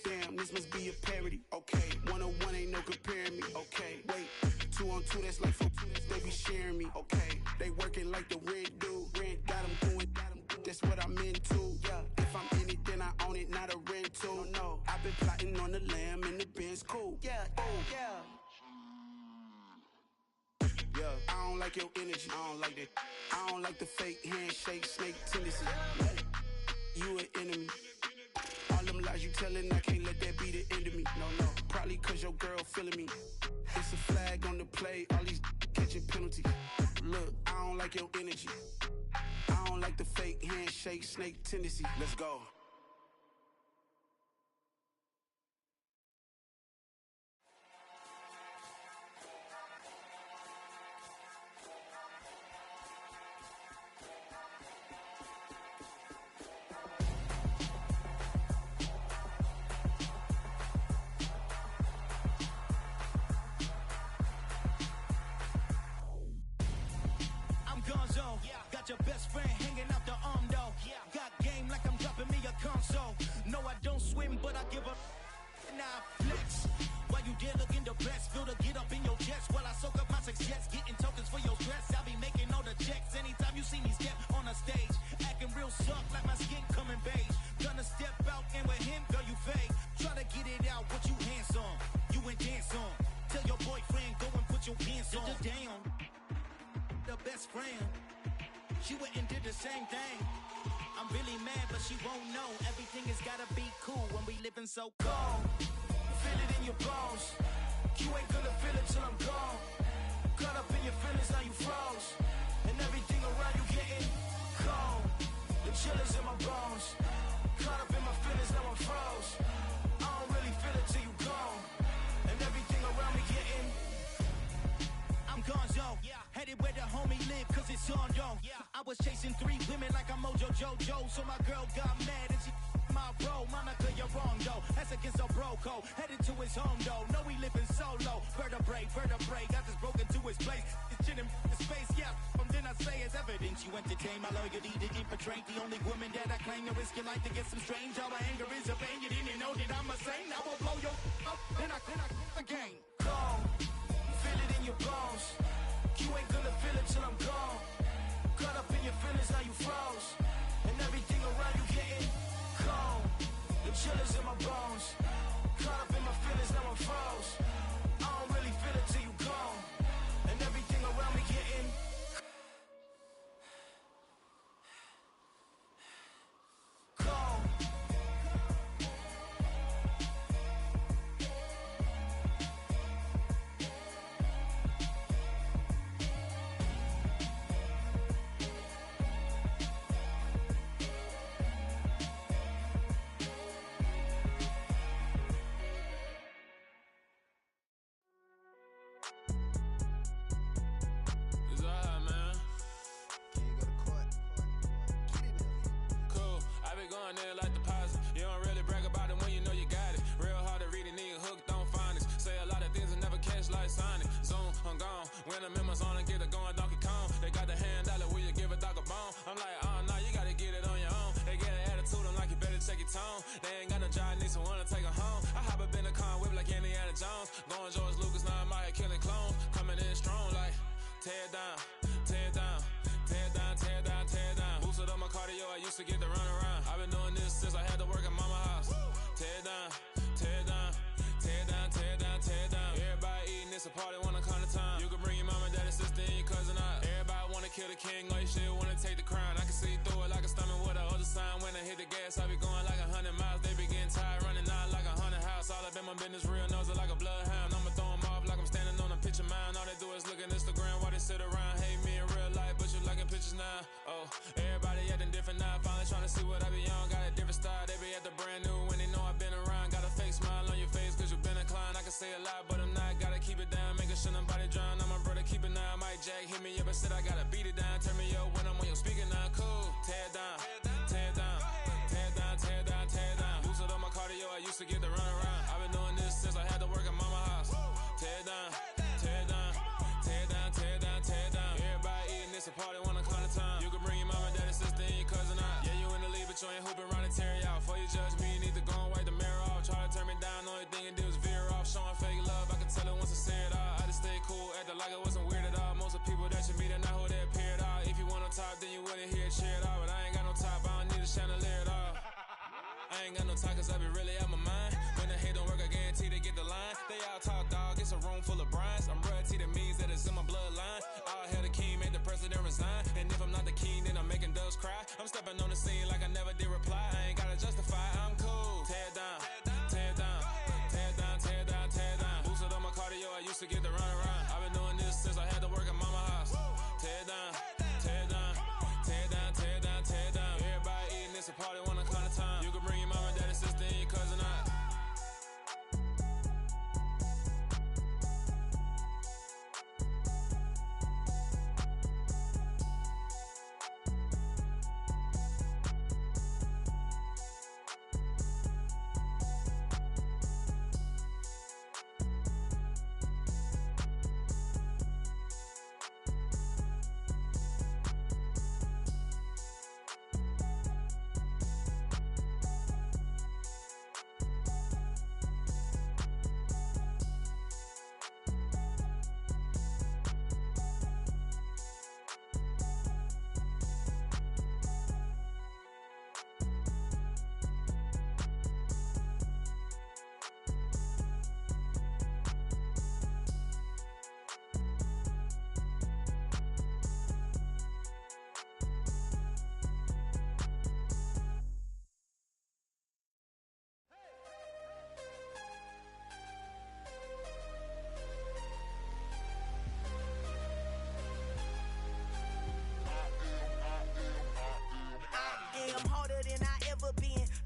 damn, this must be a parody. Okay, 1-on-1 ain't no comparing me. Okay, wait, 2-on-2, that's like 4, they be sharing me. Okay, they working like the rent do. Rent got them going, that's what I'm into. Yeah, if I'm in it, then I own it, not a rental. No, I've been plotting on the lamb and the Benz cool. Yeah, yeah. Yeah, I don't like your energy, I don't like that. I don't like the fake handshake, snake tendency. You an enemy. All them lies you telling, I can't let that be the end of me. No, probably cause your girl feeling me. It's a flag on the play, all these catching penalties. Look, I don't like your energy. I don't like the fake handshake, snake tendency. Let's go. Got your best friend hanging out the arm though. Got game like I'm dropping me a console. No, I don't swim, but I give a now flex. While you there looking depressed, feel to get up in your chest while I soak up my success, getting tokens for your stress. I'll be making all the checks anytime you see me step on a stage, acting real soft like my skin coming beige. Gonna step out and with him, girl, you fake. Try to get it out, what you handsome, you ain't dance on. Tell your boyfriend go and put your pants on. Down, the best friend. She went and did the same thing. I'm really mad, but she won't know. Everything has gotta be cool when we living so cold. Feel it in your bones. You ain't gonna feel it till I'm gone. Caught up in your feelings, now you froze. And everything around you getting cold. The chill is in my bones. Caught up in my feelings, now I'm froze. I don't really feel it till you gone. And everything around me getting I'm gonzo. Headed where the homie live, cause it's on though. I was chasing 3 women like I'm Mojo Jojo. So my girl got mad and she my bro. Monica, you're wrong though. That's against a bro code. Headed to his home though. No, we living solo. Vertebrae. Got this broken to his place. It's chin in space, yeah. From then I say it's evidence. You entertain my loyalty to infiltrate. The only woman that I claim to risk your life to get some strange. All my anger is a pain. You didn't know that I'm a saint. I will blow your up. Then I again. Cold. Feel it in your bones. You ain't gonna feel it till I'm gone. Caught up in your feelings, now you froze. And everything around you getting cold. The chill is in my bones. Caught up in my feelings, now I'm froze. I don't really feel it till you gone. And everything around me getting cold. When I'm in my zone and get it going, Donkey Kong. They got the hand dollar, will you give it I'm like, nah, you gotta get it on your own. They get an attitude, I'm like, you better check your tone. They ain't got no job, need someone to take her home. I hop up in the car, whip like Indiana Jones. Going George Lucas, now I'm out here killing clones. Coming in strong like, tear it down, tear it down, tear it down, tear it down, tear it down. Boosted up my cardio, I used to get to run around. I've been doing this since I had to work at mama house. Tear it down, tear it down, tear it down, tear it down, tear it down. Everybody eating, it's a party, wanna come to time. You can bring your mama, daddy, sister, and your cousin out. Everybody wanna kill the king, or you shit wanna take the crown. I can see through it like a stomach with a other sign. When I hit the gas, I be going like 100 miles. They be getting tired, running out like 100 house. All up in my business, real nose like a bloodhound. I'ma throw them off like I'm standing on a picture mound. All they do is look at Instagram while they sit around. Hate me in real life, but you liking pictures now. Oh, everybody acting different now. Finally trying to see what I be on. Got a different style, they be at the brand new when they know I've been around. Got a fake smile on your face cause you been inclined. I can say a lot, but I'm not. Gotta keep it down, making sure nobody drown. I'm my brother, keep it now. Mike Jack hit me up and said I gotta beat it down. Turn me up when I'm on your speaker now. Cool, tear it down, tear it down, tear it down, tear it down, tear it down. Boosted up my cardio, I used to get to run around. I've been doing this since I had to work at mama house. Tear it down, tear it down, tear it down, tear it down, tear it down. Everybody eating, it's a party, wanna come to time. You can bring your mama, daddy, sister, and your cousin out. Yeah, you in the lead, but you ain't hooping around and tear it out. Before you judge me, you need to go and wipe the mirror off. Try to turn me down, only thing it did was veer off. Showing fake love, I can tell it once I say it all. I just stay cool, acting like it wasn't weird at all. Most of the people that you meet are not who they appear at all. If you want on top, then you wouldn't hear it cheer at all. But I ain't got no top, I don't need a chandelier at all. I ain't got no time cause I be really out my mind. When the hate don't work, I guarantee they get the line. They all talk dog, it's a room full of brinds. I'm royalty, that means that it's in my bloodline. All hail the king, made the president resign. And if I'm not the king, then I'm making doves cry. I'm stepping on the scene like I never did reply. I ain't gotta justify, I'm cool. Tear it down, tear it down, tear it down, tear it down, tear it down. Boosted up my cardio, I used to get to run around. I've been doing this since I had to work at mama house. Tear it down, tear it down, tear it down, tear it down, tear it down. Everybody eating, it's a party, wanna come to time. You can bring your mama, daddy, sister, and your cousin out.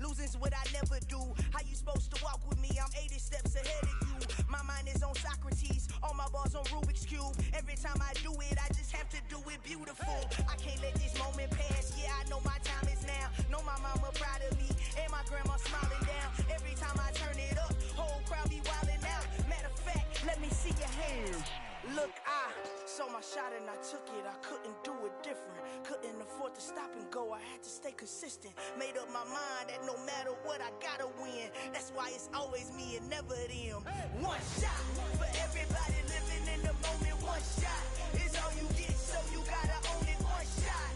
Losing's what I never do. How you supposed to walk with me? I'm 80 steps ahead of you. My mind is on Socrates, all my bars on Rubik's Cube. Every time I do it, I just have to do it beautiful. I can't let this moment pass. Yeah, I know my time is now. Know my mama proud of me, and my grandma smiling down. Every time I turn it up, whole crowd be wildin' out. Matter of fact, let me see your hands. Look, I saw my shot and I took it. I couldn't do it different. Couldn't afford to stop and go. I had to stay consistent. Made up my mind that no matter what, I gotta win. That's why it's always me and never them. One shot for everybody living in the moment. One shot is all you get, so you gotta own it. One shot.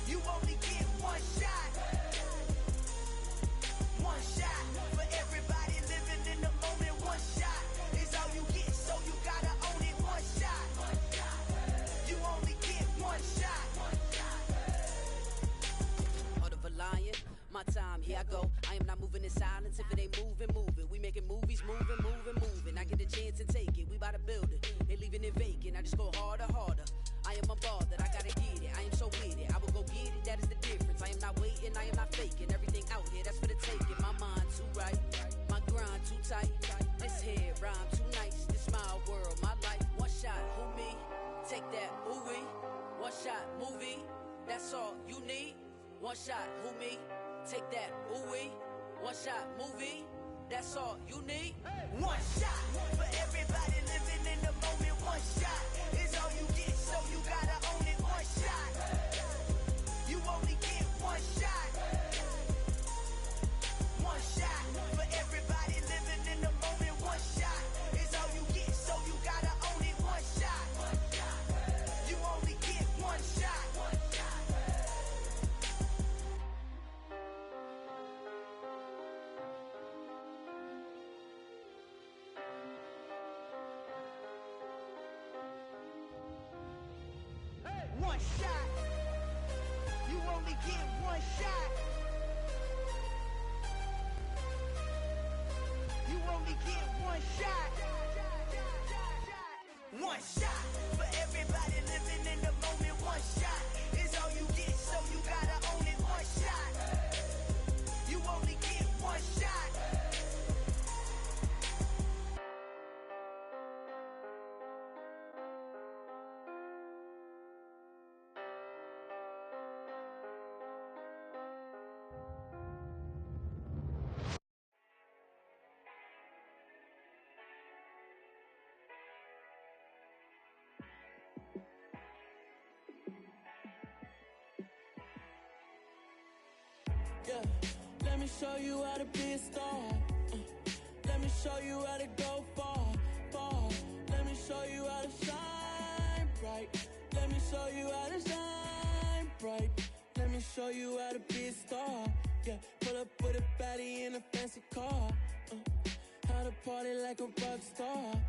You only get one shot. One shot for everybody living in the moment. One shot is all you get, so you gotta own it. One shot. You only get one shot. Heart of a lion, my time, here I go. I am not moving in silence. If it ain't moving, moving. We making movies, moving, moving, moving. I get a chance and take it. We bout to build it. They leaving it vacant. I just go harder, harder. I am a ball that I gotta get it. I am so with it. I will go get it. That is the difference. I am not waiting. I am not faking. Everything out here, that's for the taking. My mind too right. My grind too tight. This head rhyme too nice. This my world, my life. One shot, who me? Take that, ooh-wee. One shot, movie. That's all you need. One shot, who me? Take that, ooh-wee. One shot, movie. That's all you need. One shot for everybody living in the moment. One shot is all you get, so you gotta own it. One shot. one shot. You only get one shot. You only get one shot. One shot for everybody living in the moment. One shot is all you get, so you gotta own it. One shot. You only get one shot. Yeah, let me show you how to be a star. Let me show you how to go far, far. Let me show you how to shine bright. Let me show you how to shine bright. Let me show you how to be a star. Yeah, pull up with a baddie in a fancy car. How to party like a rock star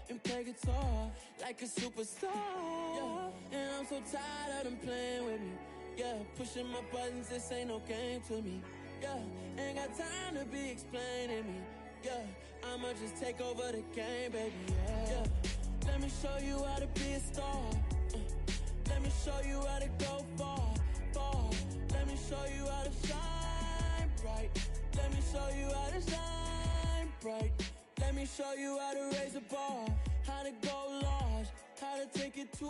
and play guitar like a superstar. Yeah, and I'm so tired of them playing with me. Yeah, pushing my buttons, this ain't no game to me. Yeah, ain't got time to be explaining me. Yeah, I'ma just take over the game, baby. Yeah, let me show you how to be a star. Let me show you how to go far, far. Let me show you how to shine bright. Let me show you how to shine bright. Let me show you how to raise a bar, how to go large, how to take it too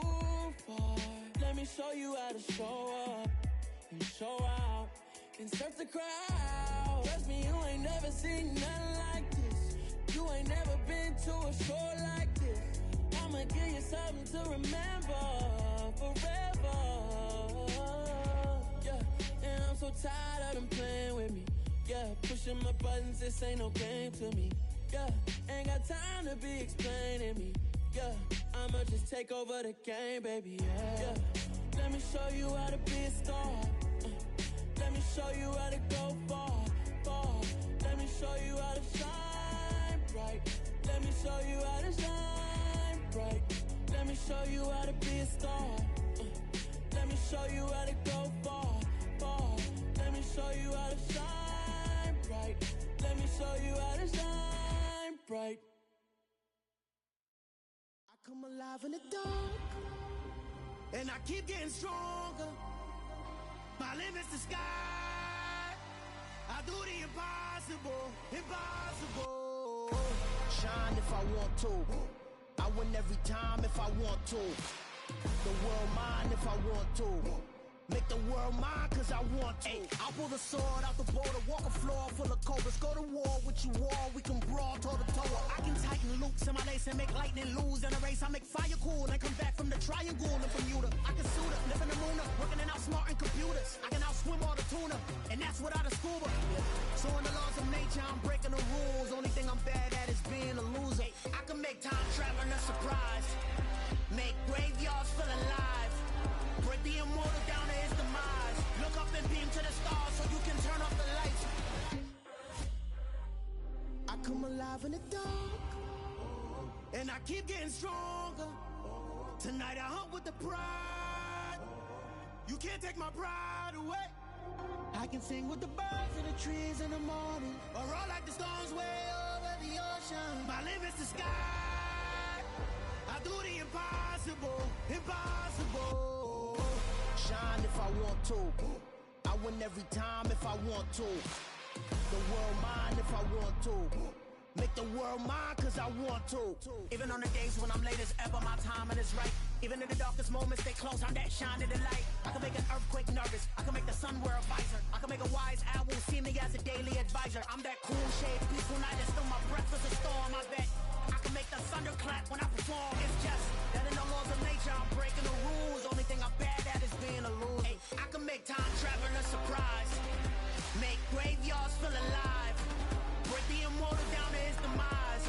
far. Let me show you how to show up and show out and surf the crowd. Trust me, you ain't never seen nothing like this. You ain't never been to a show like this. I'ma give you something to remember forever. Yeah, and I'm so tired of them playing with me. Yeah, pushing my buttons, this ain't no game to me. Yeah, ain't got time to be explaining me. Yeah, I'ma just take over the game, baby. Yeah, let me show you how to be a star. Let me show you how to go far, far. Let me show you how to shine bright. Let me show you how to shine bright. Let me show you how to be a star. Let me show you how to go far, far. Let me show you how to shine bright. Let me show you how to shine bright. Come alive in the dark, and I keep getting stronger. My limit's the sky. I do the impossible, impossible. Shine if I want to. I win every time if I want to. The world mine if I want to. Make the world mine cause I want to. Ay, I'll pull the sword out the border, walk a floor full of cobras. Go to war with you all, we can brawl toe to toe. I can tighten loops in my lace and make lightning lose in a race. I make fire cool and come back from the triangle in Bermuda. I can suit up, live in the moon, working and outsmarting computers. I can outswim all the tuna, and that's without a scuba. So in the laws of nature, I'm breaking the rules. Only thing I'm bad at is being a loser. I can make time traveling a surprise, make graveyards feel alive, break the immortal down to his demise. Look up and beam to the stars so you can turn off the lights. I come alive in the dark, and I keep getting stronger. Tonight I hunt with the pride. You can't take my pride away. I can sing with the birds and the trees in the morning, or roll like the storms way over the ocean. My limit's the sky. I do the impossible, impossible. Shine if I want to. I win every time if I want to. The world mine if I want to. Make the world mine cause I want to. Even on the days when I'm late as ever, my timing is right. Even in the darkest moments, stay close, I'm that shining the light. I can make an earthquake nervous, I can make the sun wear a visor. I can make a wise owl see me as a daily advisor. I'm that cool shade, peaceful night, and still my breath is a storm. I bet I can make the thunder clap when I perform. It's just that in the laws of nature, I'm breaking the rules. Only thing I'm bad at is being a loser. Hey, I can make time traveling a surprise, make graveyards feel alive, break the immortal down to his demise.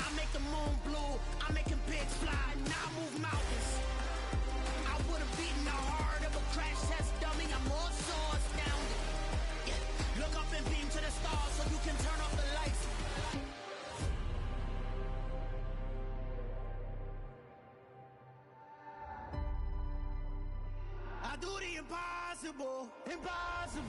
I make the moon blue, I'm making pigs fly, now I move mountains. I would've beaten the heart of a crash test dummy, I'm more so astounded. Yeah. Look up and beam to the stars so you can turn off the lights. I do the impossible, impossible.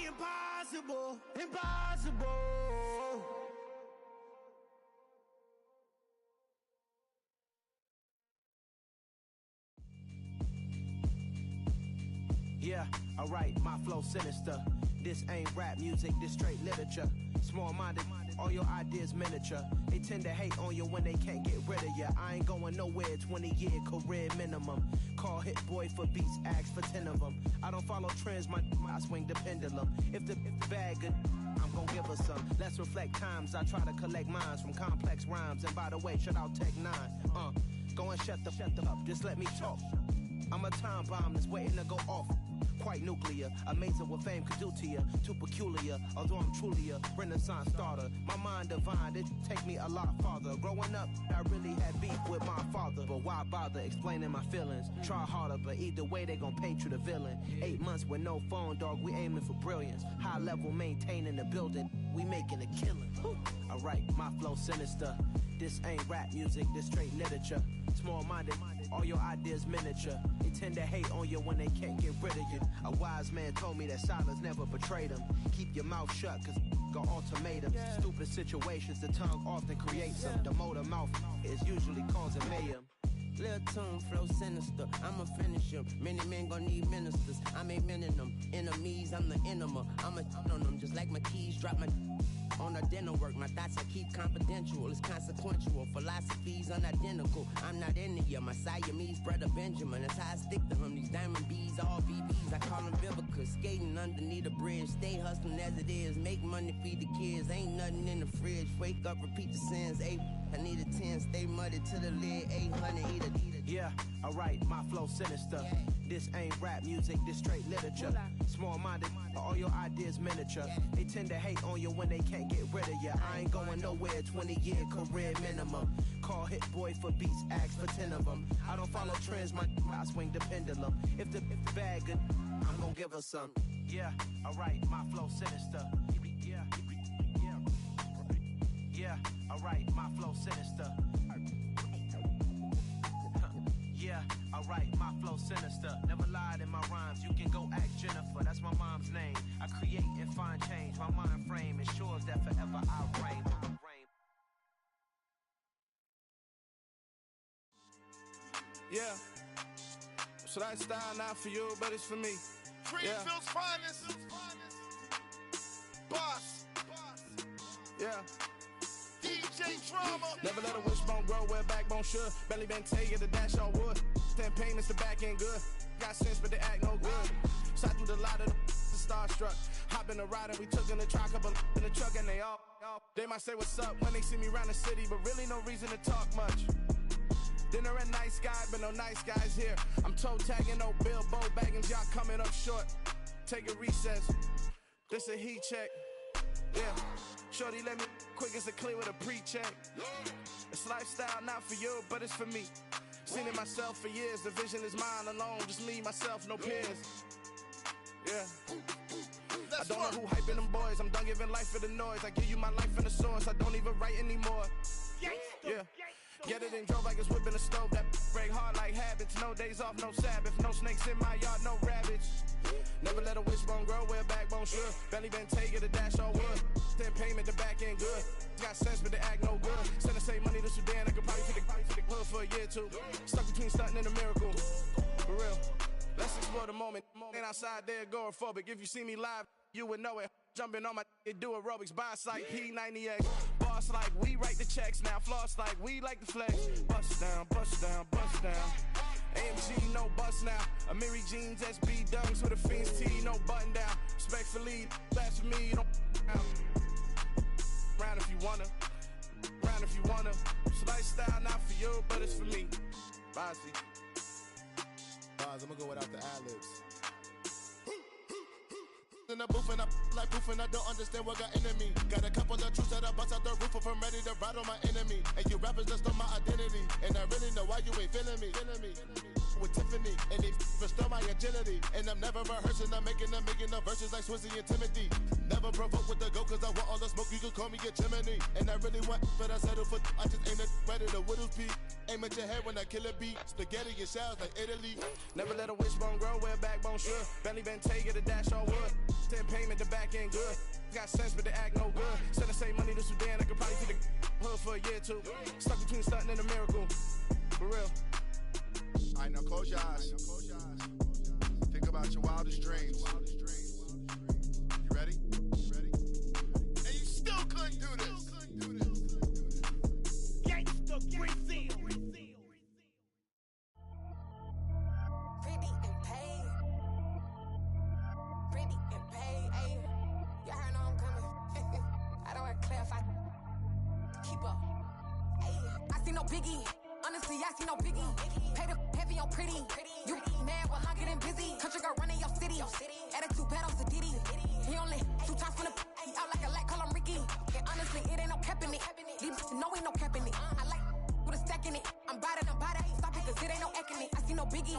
Impossible, impossible. Yeah, alright, my flow sinister. This ain't rap music, this straight literature. Small-minded, all your ideas miniature. They tend to hate on you when they can't get rid of you. I ain't going nowhere, 20-year career minimum. Call Hit Boy for beats, ask for 10 of them. I don't follow trends, I swing the pendulum. If the bag good, I'm gon' give her some. Let's reflect times, I try to collect minds from complex rhymes. And by the way, shout out Tech 9. Go and shut the up, just let me talk. I'm a time bomb that's waiting to go off. Quite nuclear, amazing what fame could do to you. Too peculiar, although I'm truly a renaissance starter. My mind divine, it take me a lot farther. Growing up, I really had beef with my father. But why bother explaining my feelings? Try harder, but either way they gon' paint you the villain. 8 months with no phone, dog, we aiming for brilliance. High level maintaining the building, we making a killing. Alright, my flow sinister. This ain't rap music, this straight literature. Small-minded, all your ideas miniature. They tend to hate on you when they can't get rid of you. A wise man told me that silence never betrayed him. Keep your mouth shut, cause got ultimatums. Stupid situations, the tongue often creates them. The motor mouth is usually causing mayhem. Lil' tune, flow sinister, I'ma finish him. Many men gon' need ministers, I'm a men in them. Enemies, I'm the enema, I'ma on them. Just like my keys, drop my on the dinner work. My thoughts I keep confidential, it's consequential. Philosophies unidentical, I'm not into you. My Siamese brother Benjamin, that's how I stick to him. These diamond bees, all BBs, I call them Vivica. Skating underneath the bridge, stay hustling as it is. Make money, feed the kids, ain't nothing in the fridge. Wake up, repeat the sins, I need a 10, stay muddy to the lid, 800, eat it. Yeah, alright, my flow sinister. This ain't rap music, this straight literature. Small-minded, all your ideas miniature. They tend to hate on you when they can't get rid of you. I ain't going nowhere, 20-year career minimum. Call Hit Boy for beats, ask for 10 of them. I don't follow trends, I swing the pendulum. If the bag good, I'm gon' give her some. Yeah, alright, my flow sinister. Yeah, alright, my flow sinister. Yeah, alright, my flow sinister. Never lied in my rhymes, you can go ask Jennifer, that's my mom's name. I create and find change, my mind frame ensures that forever I reign. Yeah, so that style not for you, but it's for me. Greenfield's finest. Boss. Yeah. DJ Drama. Never let a wishbone grow where backbone should. Belly been take it to dash on wood. 10 payments to back end good. Got sense but they act no good. Shot through the lot of the starstruck. Hop in the ride and we took in the truck, couple in the truck and they all. They might say what's up when they see me round the city, but really no reason to talk much. Dinner and nice guy, but no nice guys here. I'm toe tagging, no Bilbo Baggins, y'all coming up short. Take a recess. This a heat check. Yeah. Shorty let me quick as a clear with a pre-check. It's lifestyle not for you, but it's for me. Seen it myself for years. The vision is mine alone. Just me, myself, no peers. Yeah. I don't know who hyping them boys. I'm done giving life for the noise. I give you my life in the source. I don't even write anymore. Yeah. Get it and drove like it's whipping a stove. That break hard like habits. No days off, no Sabbath. No snakes in my yard, no rabbits. Never let a wishbone grow where backbone should. Belly been take it to dash on wood. 10 payment, the back end good. Got sense, but they act no good. Send the same money to Sudan. I could probably fit the hood for a year or two. Stuck between stunting and a miracle. For real. Let's explore the moment. Ain't outside there agoraphobic. If you see me live, you would know it. Jumping on my do aerobics, buy like P90X. Boss like we write the checks now. Floss like we like the flex. Bust down, bust down, bust down. AMG, no bust now. Amiri jeans, SB dunks with a Fiends T, no button down. Respectfully, that's for me, you don't round if you wanna. Round if you wanna. It's lifestyle not for you, but it's for me. Bossy. Boz, I'm gonna go without the ad-libs. in the booth and I like proof and I don't understand what got into me. Got a couple of truths that I bust out the roof if I'm ready to ride on my enemy. And you rappers just on my identity, and I really know why you ain't feeling me. With Tiffany, and they restore my agility. And I'm never rehearsing, I'm making a million of verses like Swizzy and Timothy. Never provoke with the go, cause I want all the smoke, you can call me a chimney. And I really want, but I settle for, I just ain't ready to whittles pee. Aim at your head when I kill a beat. Spaghetti and shells like Italy. Never let a wishbone grow where backbone should. Bentley Bentay, get a dash on wood. 10 payment, the back end good. Got sense, but they act no good. Said I save money to Sudan, I could probably see the hood for a year or two. Stuck between stunting and a miracle. For real. All right, now close your eyes. Think about your wildest dreams. You ready? And you still couldn't do this. Gangsta Brazil. Pretty and paid. Pretty and paid. Ayy, y'all heard know I'm coming. I don't want to clarify. Keep up. Ayy, I see no biggie. Honestly, I see no biggie. Pay the heavy on pretty. You mad while I'm getting busy. Country girl running your city. Attitude battles to Diddy. He only 2 times from the he out like a light, call him Ricky. And honestly, it ain't no cap in it. These no ain't no cap in it. I like with a stack in it. I'm bad it. Stop it, cause it ain't no acting it. I see no biggie.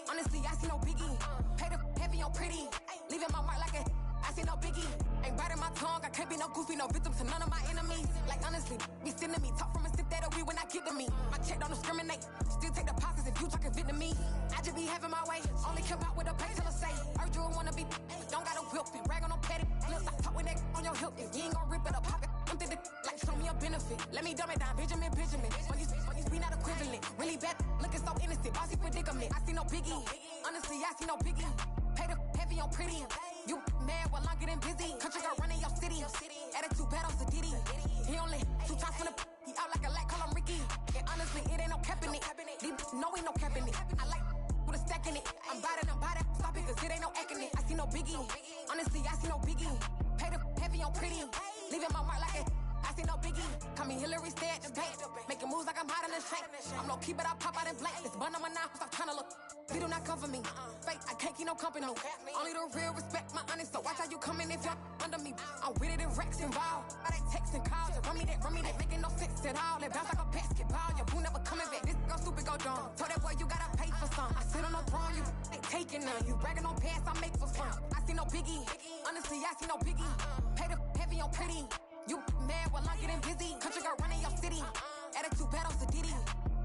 Honestly, I see no biggie. Pay the heavy on pretty. Leaving my mark like a I see no biggie. Ain't biting my tongue. I can't be no goofy, no victim to none of my enemies. Like honestly, be sending me talk from a sip that we when I get to me. My check don't discriminate. Still take deposits if you talking Vietnamese. I just be having my way. Only care about what the pay till I say. Heard you wanna be, don't got no whip and rag on no petty. Flips, I talk with that on your hip. If you ain't gon' rip it or pop it, I'm the like show me a benefit. Let me dumb it down, Benjamin. When you we not equivalent. Really bad, looking so innocent. Bossy predicament. I see no biggie. Honestly, I see no biggie. Pay the heavy on pretty. You mad while I'm getting busy. Country girl running your city. Attitude battles to Diddy. He only 2 times from the he out like a light, call him Ricky. And honestly, it ain't no cap in it. These no ain't no cap in it. I like with a stack in it. I'm bad it. Stop it, cause it ain't no acting it. I see no biggie. Honestly, I see no biggie. Pay the heavy on pretty. Leaving my mark like it. I see no biggie. Call me Hillary, stay at the bank. Making moves like I'm hot in the shank. I'm low key, but I pop out in blank. This bun on my knife, stop trying to look. They do not come for me. Fake, I can't keep no company. Only the real respect my honest. So watch how you coming if you're under me. I'm with it in Rex involved. I they text and calls. Run me that. Making no sense at all. They bounce like a basketball. Your boo never coming back. This go stupid, go dumb. Told that boy you gotta pay for some. I sit on no throne, you ain't taking none. You bragging on past, I make for fun. I see no biggie. Honestly, I see no biggie. Pay the heavy on pretty. You mad while I'm getting busy. Country girl running your city. Attitude battles to Diddy.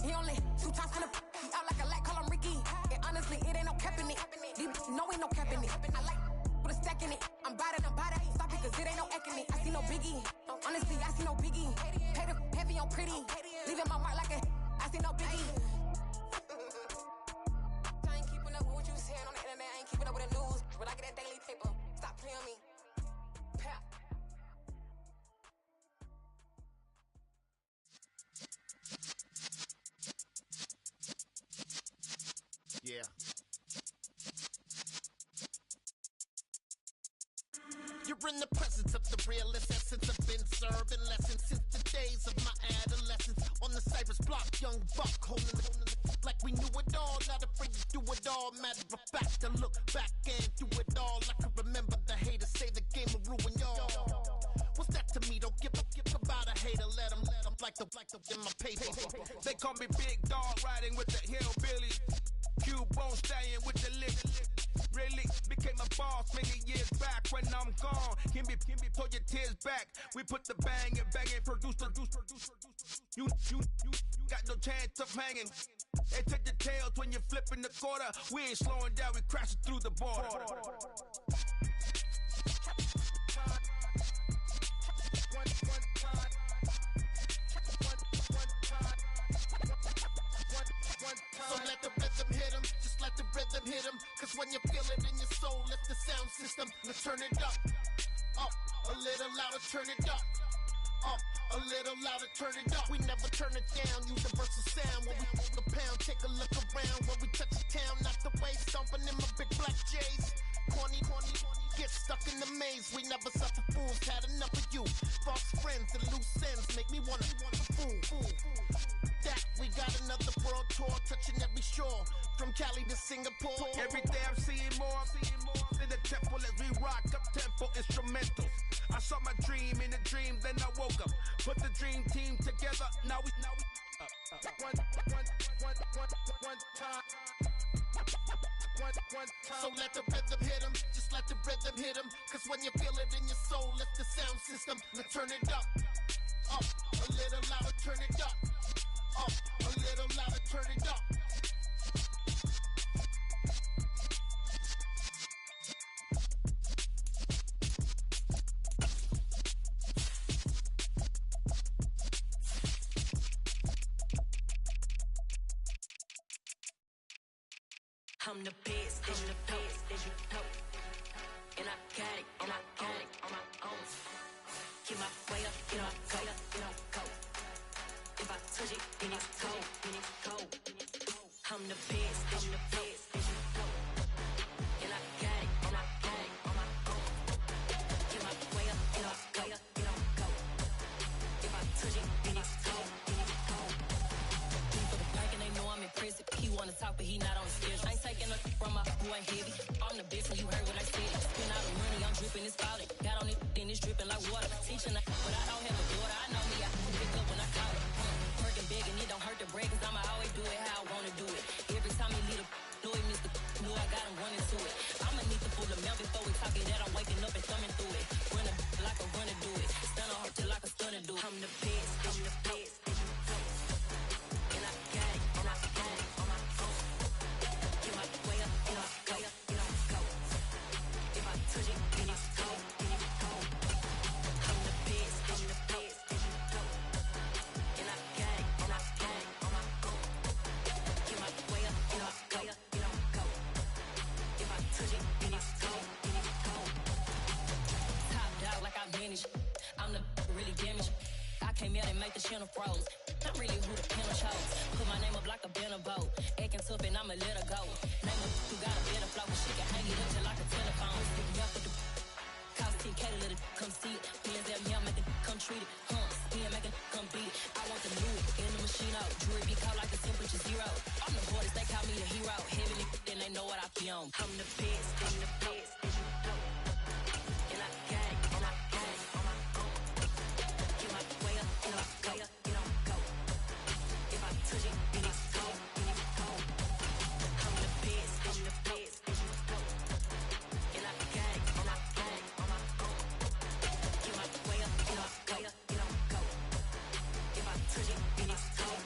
He only 2 times from the he out like a light, call him Ricky. And honestly, it ain't no cap in it. These no ain't no cap in it. I like with a stack in it. I'm bad it. Stop it, cause it ain't no acting it. I see no biggie. Honestly, I see no biggie. Pay the heavy on pretty. Leaving my mark like a I see no biggie. I ain't keeping up with what you saying on the internet. I ain't keeping up with the news. But I get that daily paper. Stop playing me. Pap. Yeah. You're in the presence of the realest essence. I've been serving lessons since the days of my adolescence. On the Cypress block, young buck holding it like we knew it all. Not afraid to do it all. Matter of fact, to look back and do it all. I can remember the haters say the game will ruin y'all. What's that to me? Don't give about a hater. Let them like the in my paper. They call me Big Dog, riding with the hillbilly. Q-Bone stallion with the lick. Really became a boss many years back. When I'm gone, can be pull your tears back. We put the bang and produce. You got no chance of hanging. They take the tails when you're flipping the quarter. We ain't slowing down, we crashing through the border. So let the rhythm hit him, just let the rhythm hit him. Cause when you feel it in your soul, lift the sound system. Let's turn it up, a little louder, turn it up, a little louder, turn it up. We never turn it down, universal sound. When we hold the pound, take a look around. When we touch the town, not the way, stomping in my big black J's. Corny, get stuck in the maze. We never suffer fools, had enough of you. False friends and loose ends make me wanna fool. That we got another world tour, touching every shore, from Cali to Singapore. Every day I'm seeing more in the temple as we rock uptown. my dream in a dream, then I woke up. Put the dream team together, now we one time. So let the rhythm hit him, just let the rhythm hit him. Cause when you feel it in your soul, lift the sound system. Now turn it up, a little louder, turn it up, a little louder, turn it up. I'm the best, as you know. And I got it, on my own. Get my way up, get on go. If I touch it, then it's cold. I'm the best, as you know. And I got it, on my own. Get my way up, get on go. If I touch it, then it's cold. For the bank and they know I'm impressive. He wanna talk, but he not on the schedule. I ain't taking nothing from my boy heavy. I'm the best and you heard what I said. Spend all the money, I'm dripping, it's falling. Got on it, then it's dripping like water. Teaching but I don't have a daughter. I know me, I can pick up when I call it. Working big and it don't hurt to break, cause I'ma always do it how I wanna do it. Every time he lead a know he missed the knew I got him running to it. I'ma need to pull the mail before we talk it that I'm waking up and thumbing through it. Run a like a runner do it. Stun a heart till like a stunner do it. I'm the best, and I got it, on my own. Get my way up, get on go. If I touch it, then it's cold. I'm the best, and I got it, on my own. Get my way up, get on go. If I touch it, then it's cold. Top dog like I manage. I'm the really damaged. I came out and make the channel froze. I'm really who the piano chose. Put my name up like a banner boat. Acting tough and I'ma let her go. Name her who got a better flow, but she can hang it up till like a telephone. Stick me up with the cost 10K to let it come see it. Millions at me, I make it come treat it. Spin, make it come beat it. I want the new in the machine out. Jewelry be caught like the temperature zero. I'm the hardest, they call me the hero. Heaven, then they know what I be on. I'm the best, and I got it, on my own. Get my way up, get on go. If I touch it, then it's cold. I'm the best, and I got it, on my own. Get my way up, get on go. If I touch it, then it's cold.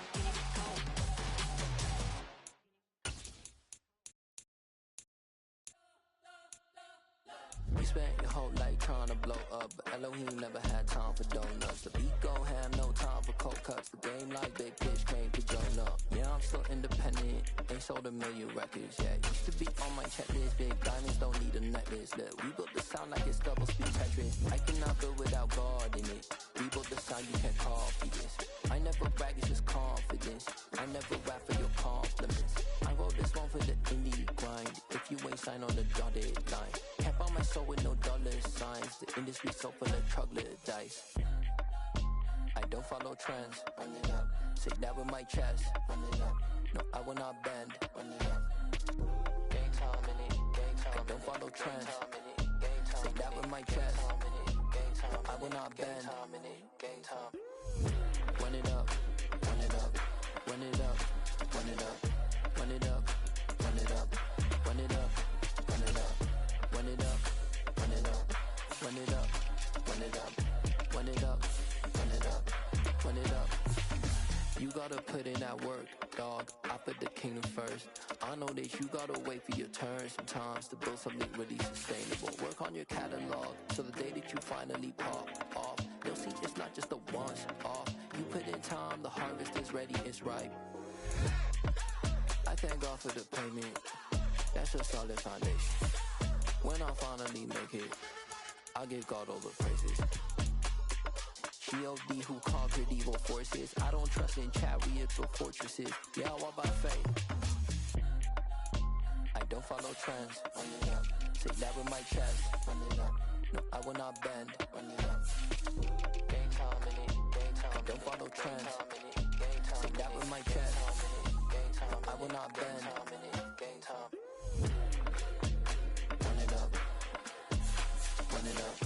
You spent your whole life trying to blow up, but Elohim never had time for donuts. The beat gon' have no time for cold cuts. The game like Big Pitch came to join up. Yeah, I'm still independent, ain't sold a million records yet. Used to be on my checklist, big diamonds don't need a necklace. Look, we built the sound like it's double speed Tetris. I cannot build without God in it. We built the sound you can't copy this. I never brag, it's just confidence. I never rap for your compliments. I wrote this one for the indie grind. If you ain't signed on the dotted line, can't buy my soul with no dollar signs. The industry so full of troglodytes. I don't follow trends. Run it up. Say that with my chest. Run it up. No, I will not bend. Run it up. Gang time in it. Gang time. I don't follow trends. Say that with my chest. I will not bend. Gang time. Run it up. Run it up. Run it up. Run it up. Run it up. Run it up. Run it up. Run it up. Run it up. Run it up. Run it up. Run it up. Run it up. Run it up. Run it up. You gotta put in that work, dog. I put the kingdom first. I know that you gotta wait for your turn sometimes to build something really sustainable. Work on your catalog so the day that you finally pop off, you'll see it's not just a once off. You put in time, the harvest is ready, it's ripe. I thank God for the payment. That's a solid foundation. When I finally make it, I give God all the praises. G.O.D. who conquered evil forces. I don't trust in chariots or fortresses. Yeah, I walk by faith. I don't follow trends. Run it up. Say that with my chest. Run it up. No, I will not bend. Run it up. Gang time in it. Gang time. I don't follow trends. Say that with my chest. I will not bend. Gang time. Run it up. Run it up.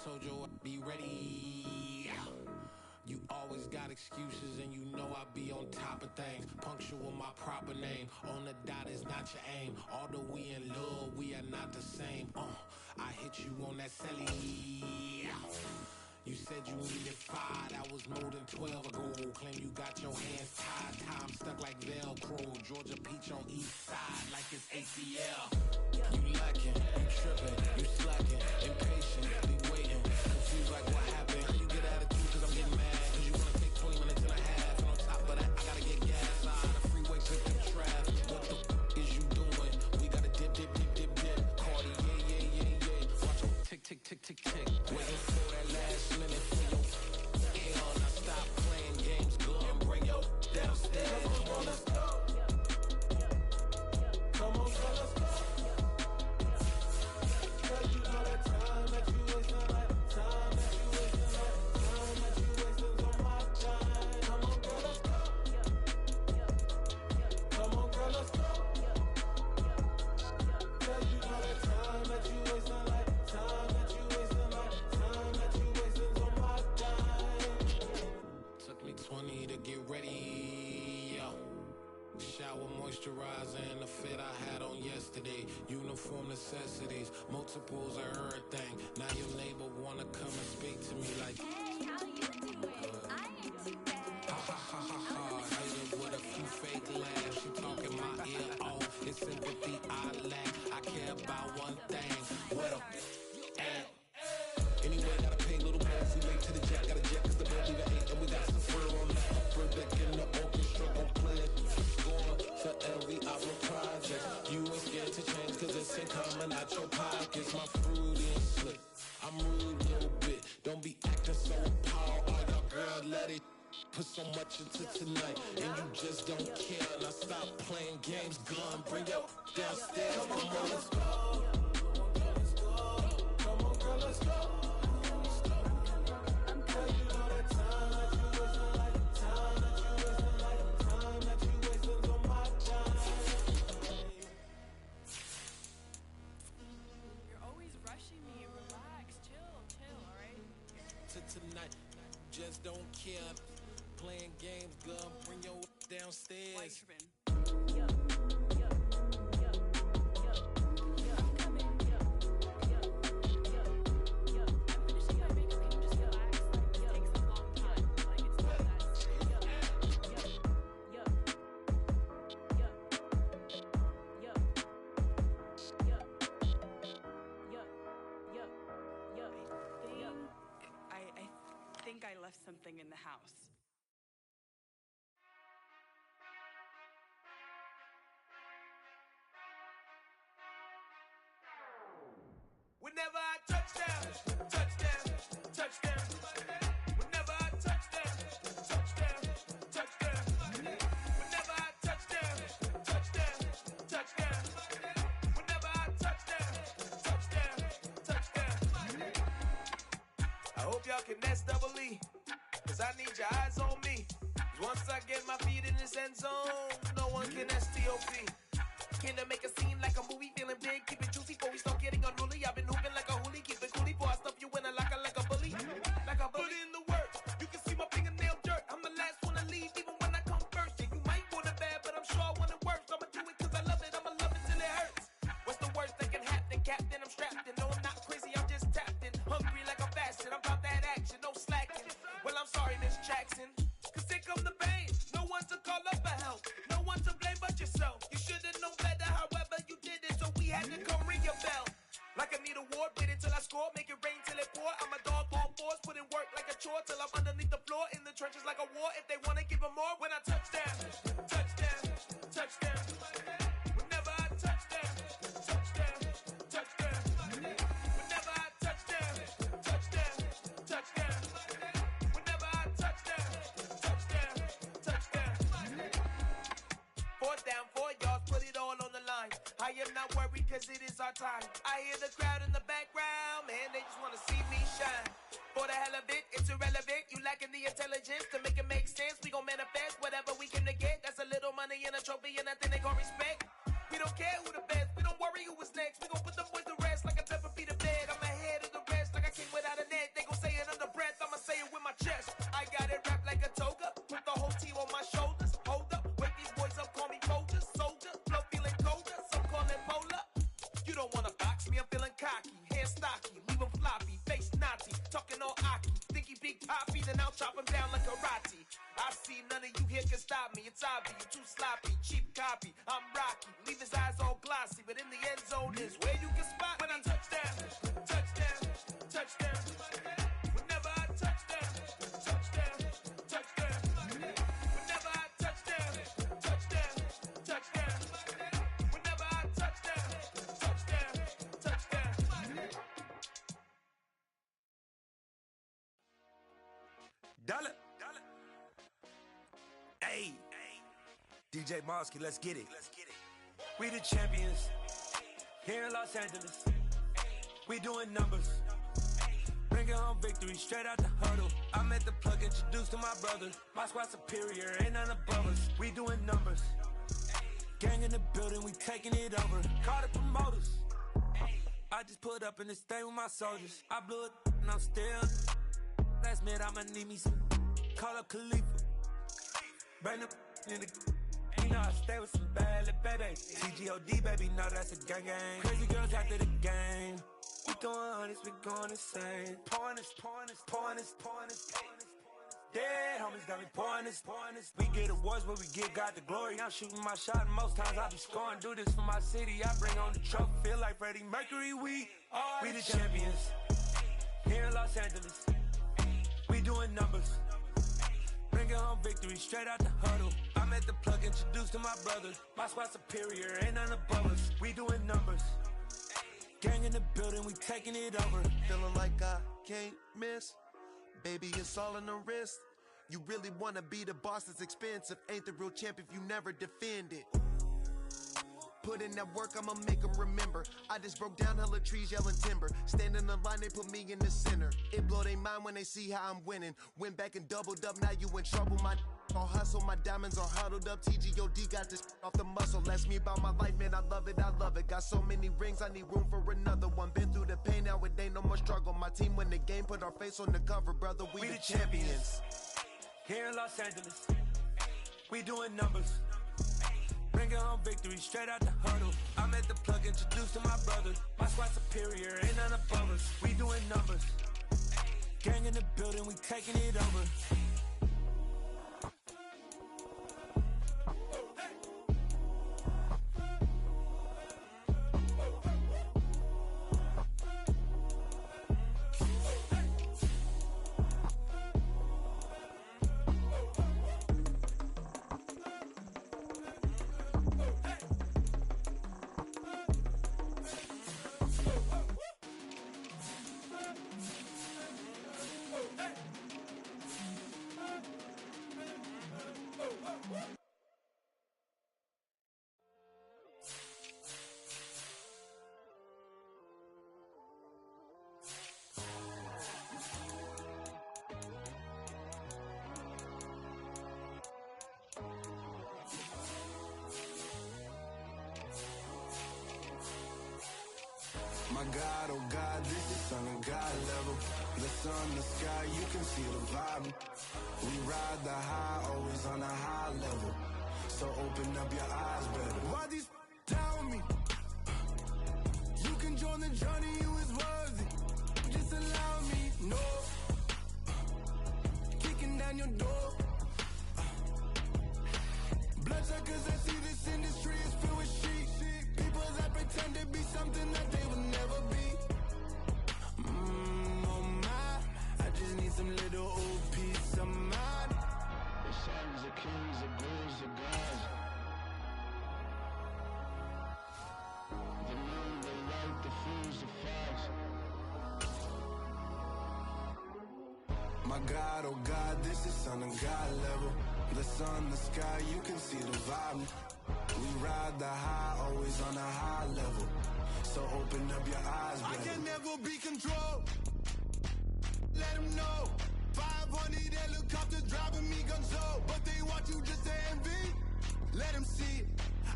told you I'd be ready. You always got excuses and you know I be on top of things. Punctual my proper name. On the dot is not your aim. Although we in love, we are not the same. I hit you on that celly. You said you needed 5, that was more than 12 ago. Claim you got your hands tied, time stuck like Velcro. Georgia Peach on east side like it's ACL. You lacking, you tripping, you slacking, impatient, be waiting, confused like what happened. How you get attitude cause I'm getting mad, cause you wanna take 20 minutes and a half. And on top of that, I gotta get gas. Side of the freeway, clip the traffic. What the is you doing? We gotta dip. Cardi, yeah. Watch your tick. Waiting for that last minute for your hell. Now stop playing games, go and bring your downstairs. Come on, let's go. Come on, girl, let's go. Cause you know that time that you wasting, like time that you wasting, like time that you wasting on my time. Come on, girl, let's go. Come on, girl, let's go. Cause you know that time that you wasting, like time that you wasting, like time that you wasting on my time. Took me 20 to get ready, yeah. Shower, moisturizer, and the fit I had on yesterday. Uniform necessities, multiples of everything. Now your neighbor wanna come and speak to me like, hey, how you doing? I ain't too bad. Ha. Hated with a few fake laughs. She talking my ear off. It's sympathy I lack. I care about one thing. What up? Anyway, gotta pay a little more. We late to the jack, gotta jet cause the boat leave at 8. And we got some fur on the upper deck in the orchestra. Gon' play it. Score for every album project. You ain't scared to change cause it's ain't coming out your pockets. My fruity and slick. I'm rude a little bit. Don't be acting so appalled. All y'all girl, let it put so much into tonight. And you just don't care. Now stop playing games, gun. Bring your downstairs. Come on, let's go. Come on, girl, let's go. Tonight, just don't care. Playing games, girl, bring your downstairs. I think I left something in the house. Whenever I touchdown, touchdown. Whenever I touchdown, touchdown. Whenever I touchdown, touchdown. Whenever I touchdown. I hope y'all can nest double E, cause I need your eyes on me. Once I get my feet in this end zone, no one can STOP. Can I make a scene like a movie, feeling big, keep it juicy before we start getting unruly. I've been hooping like a hoolie, keep it coolie before I stuff you in a locker like a bully. Like a bully. Put in the work, you can see my fingernail dirt. I'm the last one to leave, even when I come first. Yeah, you might want it bad, but I'm sure I want it worse. I'ma do it cause I love it, I'ma love it till it hurts. What's the worst that can happen, Captain? I'm strapped in, no I'm not crazy, I'm just tapped in. Hungry like I'm fasting, I'm about that action, no slacking. Well, I'm sorry, Miss Jackson, cause here come the pain. No one to call up for help, no one to blame but yourself. You should've known better, however you did it, so we had to come ring your bell. Like I need a war, bid it till I score, make it rain till it pour. I'm a dog, all fours, put in work like a chore till I'm underneath the floor, in the trenches like a war. If they wanna give them more, when I touchdown. Whenever I touchdown. Whenever I touchdown. Whenever I touchdown. Fourth down, 4 yards, put it all on the line. I am not worried cause it is our time. I hear the crowd in the background, man, they just wanna see me shine. For the hell of it, it's irrelevant. You lacking the intelligence to make it make sense. We gon' manifest whatever we can to get. That's a little money and a trophy and nothing they call respect. We don't care who the best, we don't worry who was next. We gon' put the boys to rest like a pepper feed a bed. I'm ahead of the rest like I came without a net. here can stop me. It's obvious, you're too sloppy, cheap copy. I'm Rocky, leave his eyes all glossy, but in the end zone is where you can spot when I touch down, touchdown, touchdown. Whenever I touch down, touchdown, touchdown. Whenever I touch down, touchdown, touchdown. Whenever I touch down, touchdown, touchdown. Dollar. Hey, DJ Mosky, let's get it. We the champions here in Los Angeles. We doing numbers, bringing home victory straight out the huddle. I'm at the plug, introduced to my brother. My squad superior, ain't none above us. We doing numbers, gang in the building, we taking it over. Call the promoters. I just put up in this thing with my soldiers. I blew it and I'm still. Last minute I'ma need me some. Call up Khalifa. Bring the in the. You know I stay with some bad little baby. TGOD baby, no that's a gang gang. Crazy girls after the game. We throwing hundreds, we going insane. Pouring this. Dead homies got me pouring this. We get awards, but we give God the glory. I'm shooting my shot, and most times I be scoring. Do this for my city, I bring on the trophy. Feel like Freddie Mercury, we the champions here in Los Angeles. We doing numbers, bringing home victory straight out the huddle. I'm at the plug, introduced to my brother. My squad superior, ain't none above us. We doing numbers, gang in the building, we taking it over. Feeling like I can't miss. Baby, it's all in the wrist. You really wanna be the boss, it's expensive. Ain't the real champ if you never defend it. Put in that work, I'ma make them remember. I just broke down hella trees, yelling timber. Stand in the line, they put me in the center. It blow their mind when they see how I'm winning. Went back and doubled up, now you in trouble. My all hustle, my diamonds are huddled up. TGOD got this off the muscle. That's me about my life, man, I love it. Got so many rings, I need room for another one. Been through the pain, now it ain't no more struggle. My team win the game, put our face on the cover, brother. We the champions here in Los Angeles. We doing numbers, bringing home victory straight out the huddle. I'm at the plug, introduced to my brother. My squad superior, ain't none above us. We doing numbers, gang in the building, we taking it over. My God, oh God, this is on a God level. The sun, the sky, you can see the vibe. We ride the high, always on a high level. So open up your eyes better. Why these tell me? You can join the journey, you is worthy. Just allow me, no. Kicking down your door. Bloodsuckers, I see this industry is filled with sheep. People that pretend to be something that they will never be. Oh my, I just need some little old peace of mind. The sons of kings, the ghouls, the gods. The moon, the light, the fools, the fox. My God, oh God, this is on a God level. The sun, the sky, you can see the vibe. We ride the high, always on a high level. So open up your eyes, baby. I can never be controlled. Let them know. 500 helicopters driving me gonzo. But they want you just to envy. Let them see it.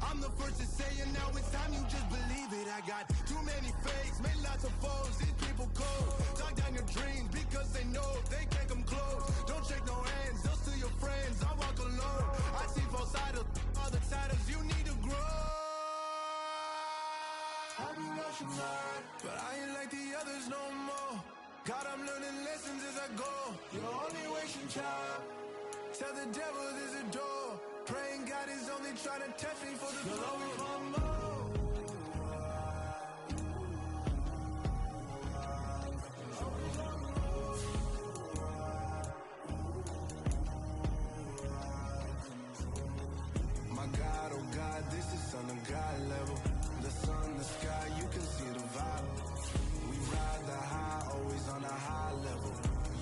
I'm the first to say it, now it's time you just believe it. I got too many fakes, made lots of foes. These people cold. Talk down your dreams because they know they can't come close. Don't shake no hands, those to your friends. I walk alone. I see both sides of other siders. You need to grow. Have you lost your mind? But I ain't like the others no more. God, I'm learning lessons as I go. You're only wasting time. Tell the devil there's a door. Praying God is only trying to test me for the glory of my more. My God, oh God, this is on a God level. The sun, the sky, you can see the vibe. We ride the high, always on a high level.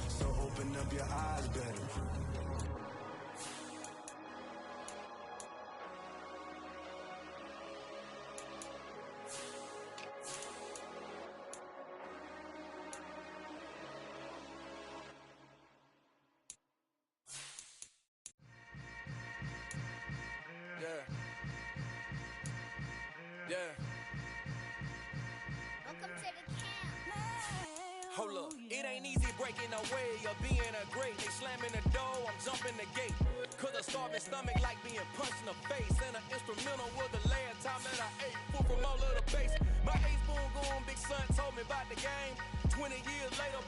So open up your eyes better. Hold up, it ain't easy breaking away or being a great. They slamming the door, I'm jumping the gate. Cause a starving stomach like being punched in the face. And an instrumental was the last time that I ate food from all of the bass. My A-spoon going, big son told me about the game. 20 years later,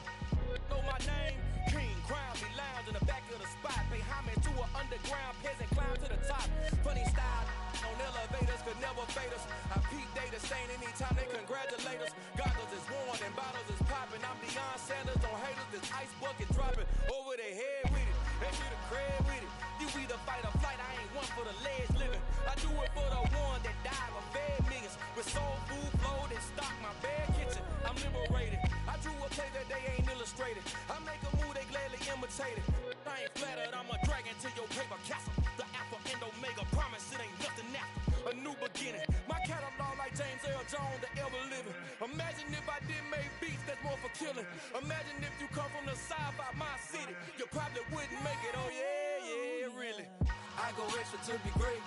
know my name. King, crown me, lounge in the back of the spot. Pay homage to an underground peasant, climb to the top. Funny style on elevators could never fade us. I peep data saying anytime they congratulate us. Goggles is worn and bottles is popping. I'm Deion Sanders on haters, this ice bucket dropping over their head with it. They should have crab with it. You either fight or flight, I ain't one for the legs living. I do it for the one that died or fed millions. With soul food flowed and stocked my bare kitchen. I'm liberated. I drew a play that they ain't illustrated. I make a move, they gladly imitate it. I ain't flattered, I'm a dragon to your paper castle. The Alpha and Omega, promise it ain't nothing after. A new beginning. My catalog like James Earl Jones, the ever living. Imagine if I didn't make beats, that's more for killing. Imagine if you come from the side by my city, you probably wouldn't make it. Oh yeah, really. I go extra to be great.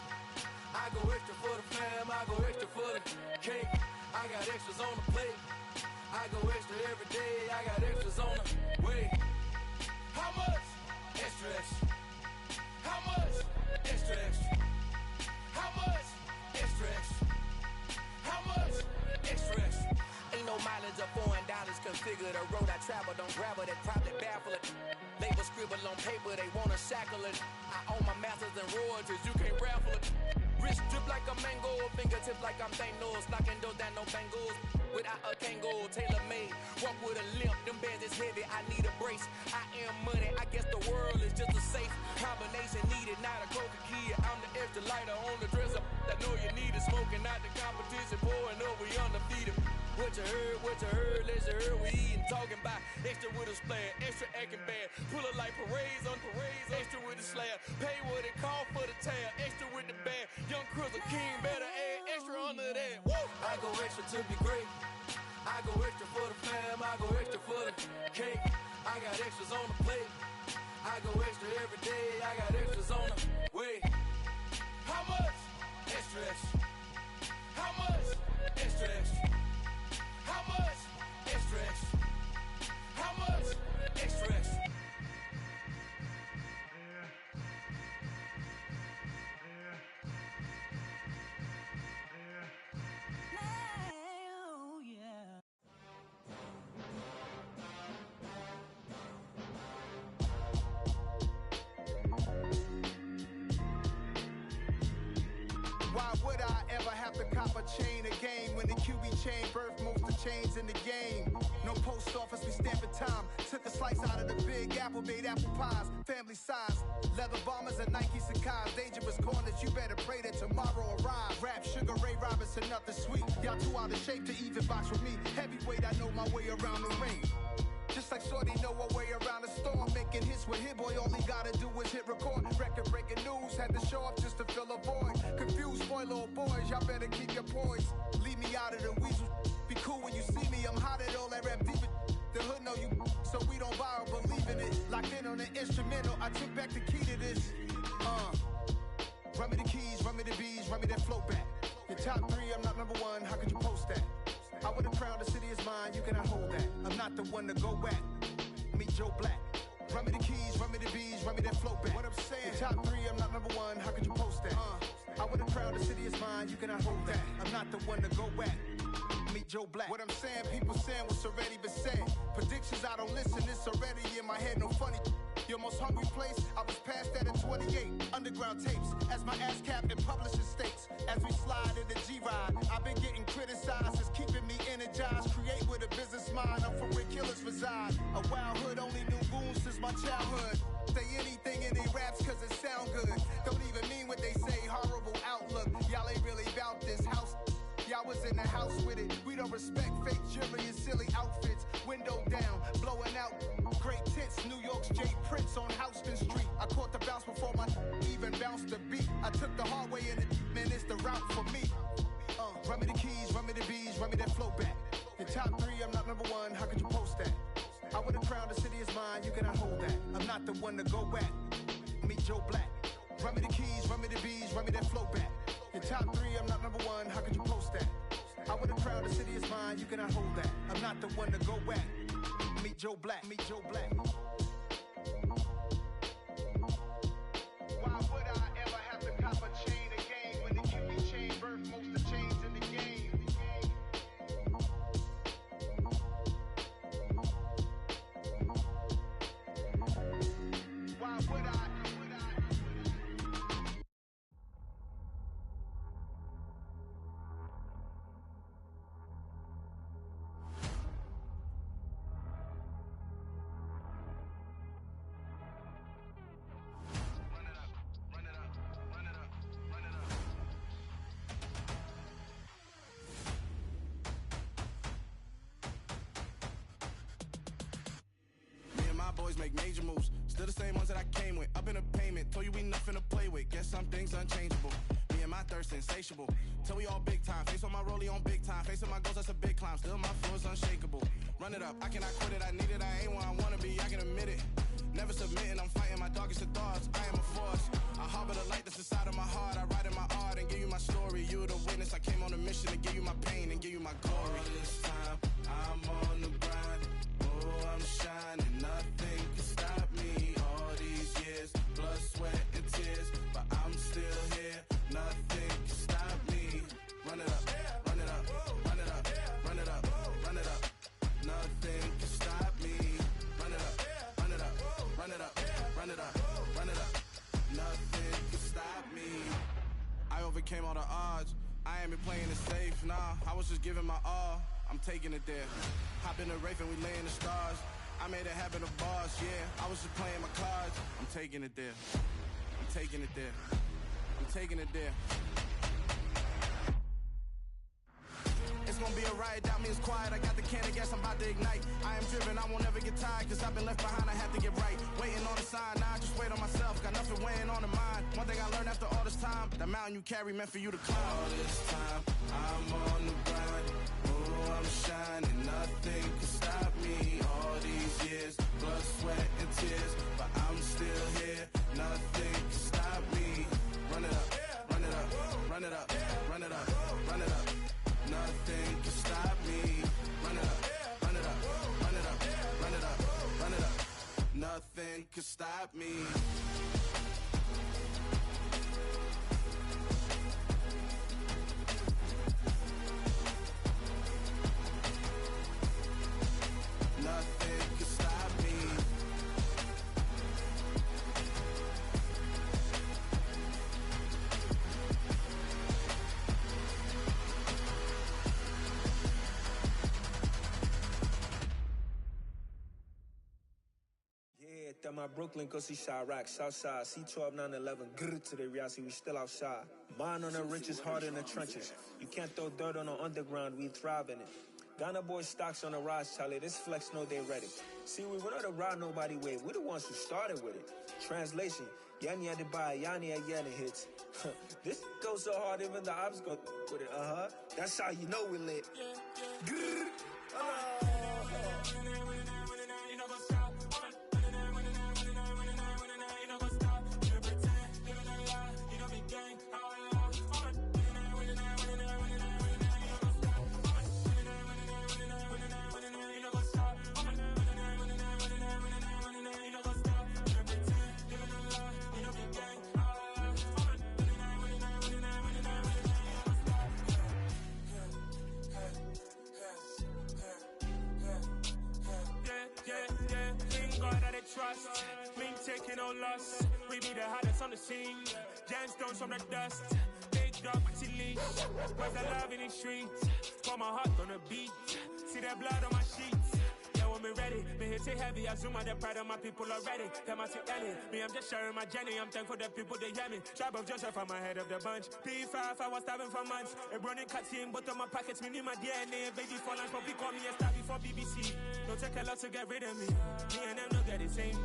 I go extra for the fam, I go extra for the cake. I got extras on the plate. I go extra every day, I got extras on the way. How much? Extra, extra. How much? Extra, extra. How much? Extra, extra. How much? Extra, extra. Ain't no mileage or $4 configure the road I travel. Don't gravel that probably baffle it. Label scribble on paper, they wanna shackle it. I own my masters and royalties, you can't raffle it. Wrist drip like a mango, fingertips like I'm Thanos. Knocking doors down, no bangles. Without a Kango, tailor made. Walk with a limp, them bands is heavy, I need a brace. I am money, I guess the world is just a safe combination needed. Not a coca key, I'm the extra lighter on the dresser. I know you need it, smoking out the competition, pouring up, we undefeated. What you heard, let's you heard, we eatin', talking about extra with a splash, extra acting bad. Pull it like parades on parades, extra with the slab. Pay what it cost for the tab, extra with the bag. Young Crizzle King better add extra under that. Woo! I go extra to be great. I go extra for the fam, I go extra for the cake. I got extras on the plate. I go extra every day, I got extras on the way. How much? Extra, extra. How much? Extra, extra. How much? Extra, extra. How much? Extra, extra. Why would I ever have to cop a chain again when the QB chain birthed most of chains in the game? No post office, we stamping time. Took a slice out of the big apple, made apple pies, family size. Leather bombers and Nike Sakai's. Dangerous corners, you better pray that tomorrow arrives. Rap, Sugar Ray Robinson, nothing sweet. Y'all too out of shape to even box with me. Heavyweight, I know my way around the ring. Just like Shorty know her way around the storm. Making hits with Hit Boy, all he gotta do is hit record. Record breaking news, had to show up just to fill a void. Confused boy, little boys, y'all better keep your poise. Leave me out of the weasel. Be cool when you see me, I'm hot at all that rap deep. The hood know you, so we don't borrow, believe in it. Locked in on the instrumental, I took back the key to this. Run me the keys, run me the bees, run me that flow back. Your top 3, I'm not number 1, how could you post that? I would've crowned the city is mine, you cannot hold that. I'm not the one to go back. Meet Joe Black. Run me the keys, run me the bees, run me that flow back. What I'm saying, your top 3, I'm not number 1, how could you post that? I would've crowned the city is mine, you cannot hold that. I'm not the one to go back. Meet Joe Black. What I'm saying, people saying what's already been said. Predictions, I don't listen, it's already in my head, no funny. Your most hungry place, I was past that 28 underground tapes as my ass cap in publishing states. As we slide in the G-Ride, I've been getting criticized as keeping me energized. Create with a business mind, I'm from where killers reside. A wild hood, only knew goons since my childhood. Say anything in they raps cause it sound good. Don't even mean what they say, horrible outlook. Y'all ain't really about this house. Y'all was in the house with it. We don't respect fake jewelry and silly outfits. Window down, blowing out great tits. New York's J. Prince on Houston Street. I caught the bounce before my even bounced the beat. I took the hard way in it, man, it's the route for me. Run me the keys, run me the bees, run me that flow back. In top 3, I'm not number 1, how could you post that? I would've crowned the city is mine, you cannot hold that. I'm not the one to go back. Meet Joe Black. Run me the keys, run me the bees, run me that flow back. In top 3, I'm not number 1, how could you post that? I would've crowned the city is mine, you cannot hold that. I'm not the one to go back. Meet Joe Black, meet Joe Black. Why would I ever have to cop a chain again when the QB chain birthed most of the chains in the game? Why would I? Boys make major moves, still the same ones that I came with. Up in a payment, told you we nothing to play with. Guess some things unchangeable. Me and my thirst insatiable. Till we all big time. Face on my rollie on big time. Face on my goals, that's a big climb. Still my flow is unshakable. Run it up, I cannot quit it. I need it, I ain't where I wanna be. I can admit it. Never submitting, I'm fighting my darkest of thoughts. I am a force. I harbor the light that's inside of my heart. I write in my art and give you my story. You the witness. I came on a mission to give you my pain and give you my glory. All this time, I'm on the grind. Oh, I'm shining. Nothing can stop me. All these years, blood, sweat, and tears, but I'm still here. Nothing can stop me. Run it up, run it up, run it up, run it up, run it up. Nothing can stop me. Run it up, run it up, run it up, run it up, run it up. Nothing can stop me. I overcame all the odds. I ain't been playing it safe, nah. I was just giving my all. I'm taking it there. Hop in the Wraith and we lay in the stars. I made it happen to bars, yeah. I was just playing my cards. I'm taking it there. I'm taking it there. I'm taking it there. It's gonna be a riot, doubt me it's quiet. I got the can of gas, I'm about to ignite. I am driven, I won't ever get tired, cause I've been left behind, I have to get right. Waiting on a sign, now I just wait on myself. Got nothing weighing on the mind. One thing I learned after all this time, the mountain you carry meant for you to climb. All this time, I'm on the grind. Oh, I'm shining, nothing can stop me. All these years, blood, sweat, and tears, but I'm still here. Nothing can stop me. Run it up, run it up, run it up, run it up, run it up. Nothing can stop me. Run it up, run it up, run it up, run it up, run it up. Nothing can stop me. Nothing can stop me. Yeah, that my Brooklyn, go see Chirac, Southside, C12, 911, grrr to the reality, we still outside. Mine on the riches, hard in the trenches. You can't throw dirt on the underground, we thrive in it. Ghana boys stocks on the rise, Charlie. This flex know they ready. See, we were not to ride nobody way. We the ones who started with it. Translation: Yanni had to buy, Yanni had Yanni hits. This goes so hard, even the ops go with it. That's how you know we lit. Grrr. God that I trust. Mean taking no loss. We be the hottest on the scene. Gemstones from the dust. Big dog, pretty leash. Where's the love in the streets? Pour my heart on the beat. See that blood on my sheets. Yeah, when me ready, me hit it heavy. I zoom out the pride of my people already. Them I see Ellie. Me, I'm just sharing my journey. I'm thankful that people they hear me. Tribe of Joseph, I'm ahead of the bunch. P5, I was starving for months. A running cut in, but on my pockets, me need my DNA. Baby for lunch, but we call me a star before BBC. Don't take a lot to get rid of me. Me and them don't get the same.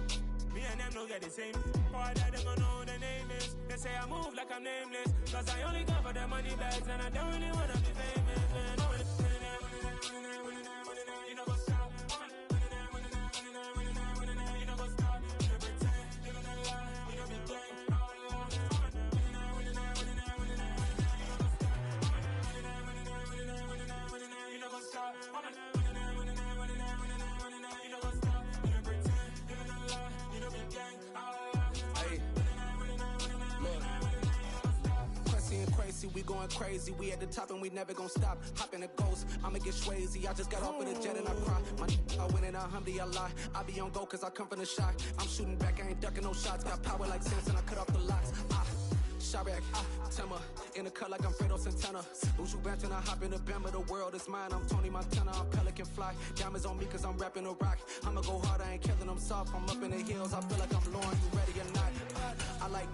Me and them don't get the same. Boy, that them don't know who the name is. They say I move like I'm nameless. Cause I only come for the money bags and I don't really wanna be famous, man. You know what's up? You know what's up? You know pretend, living a lie. You know be gang. You know what's up? We going crazy, we at the top and we never gonna stop. Hop in a ghost, I'ma get swayzy. I just got off with a jet and I cry. My I win in a Humvee, I lie. I be on go cause I come from the shot. I'm shooting back, I ain't ducking no shots. Got power like Samson, I cut off the locks. Chirac, Tema, in the cut like I'm Fredo Santana. Uju Banton, I hop in the Bama, the world is mine. I'm Tony Montana, I'm Pelican Fly. Diamonds on me cause I'm rapping a rock. I'ma go hard, I ain't killing them soft. I'm up in the hills, I feel like I'm Lauren, you ready or not? I like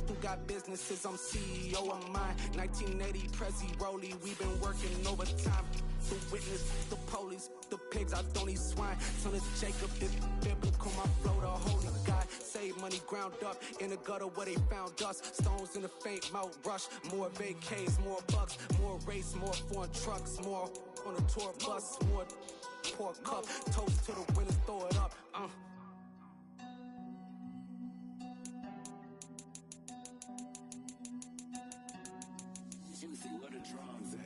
who got businesses, I'm CEO of mine. 1980, Prezi Rolly, we been working overtime. The witness, the police, the pigs, I don't eat swine. Son of Jacob, this biblical, my flow, the holy God. Save money ground up in the gutter where they found us. Stones in the faint mouth rush. More vacays, more bucks, more race, more foreign trucks, more on a tour bus, more pour cup. Toast to the winners, throw it up. Juicy, where the drums at?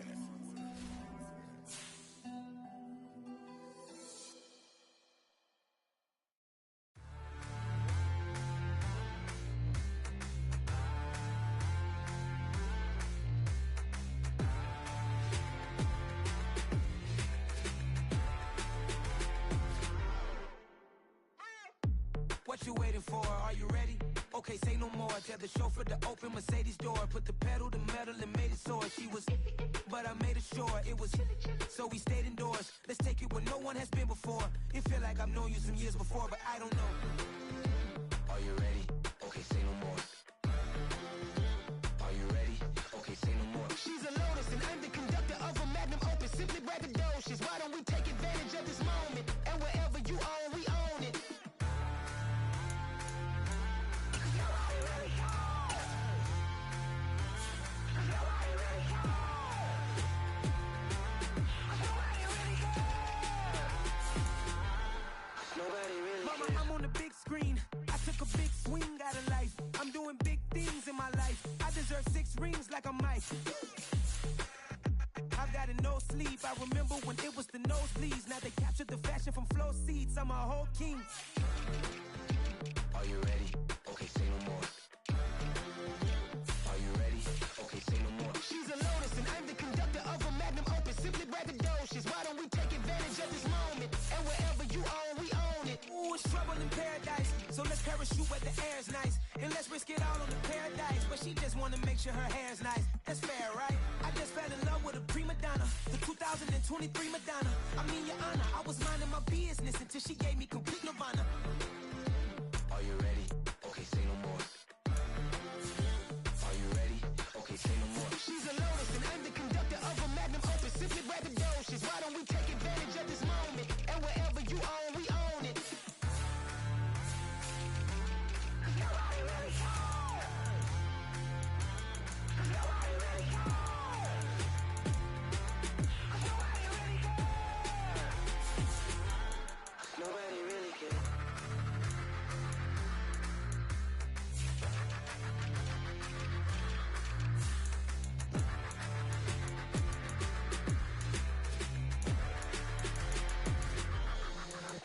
What you waiting for? Are you ready? Okay, say no more. Tell the chauffeur to open Mercedes door. Put the pedal to metal and made it soar. She was, but I made it sure it was. So we stayed indoors. Let's take it where no one has been before. It feel like I've known you some years before, but I don't know. Are you ready? Okay, say no more. Are you ready? Okay, say no more. She's a Lotus and I'm the conductor of a Magnum Opus. Simply braggadocious. Why don't we take advantage of this moment? And wherever you own, we own it. Mama, I'm on the big screen. I took a big swing out of life. I'm doing big things in my life. I deserve 6 rings like I'm Mike. I've got a no sleep. I remember when it was the nosebleeds. Now they captured the fashion from flow seats. I'm a whole king. Are you ready? Okay, say no more. Are you ready? Okay, say no more. She's a Lotus and I'm the conductor of a Magnum Opus. Simply braggadocious. Why don't we take advantage of this moment? And wherever you own, we own it. Ooh, it's trouble in paradise. So let's parachute where the air's nice. And let's risk it all on the paradise. But she just wanna make sure her hair's nice. That's fair, right? I just fell in love with a prima donna. The 2023 Madonna. I mean, your honor, I was minding my business until she gave me complete nirvana. Are you ready? Okay, say no more. Are you ready? Okay, say no more. She's a Lotus and I'm the conductor of a Magnum Opus. Simply braggadocious. Why don't we take advantage of this moment? And wherever you own, we own it. Nobody really cares. Nobody really cares. Nobody really cares. Nobody really cares.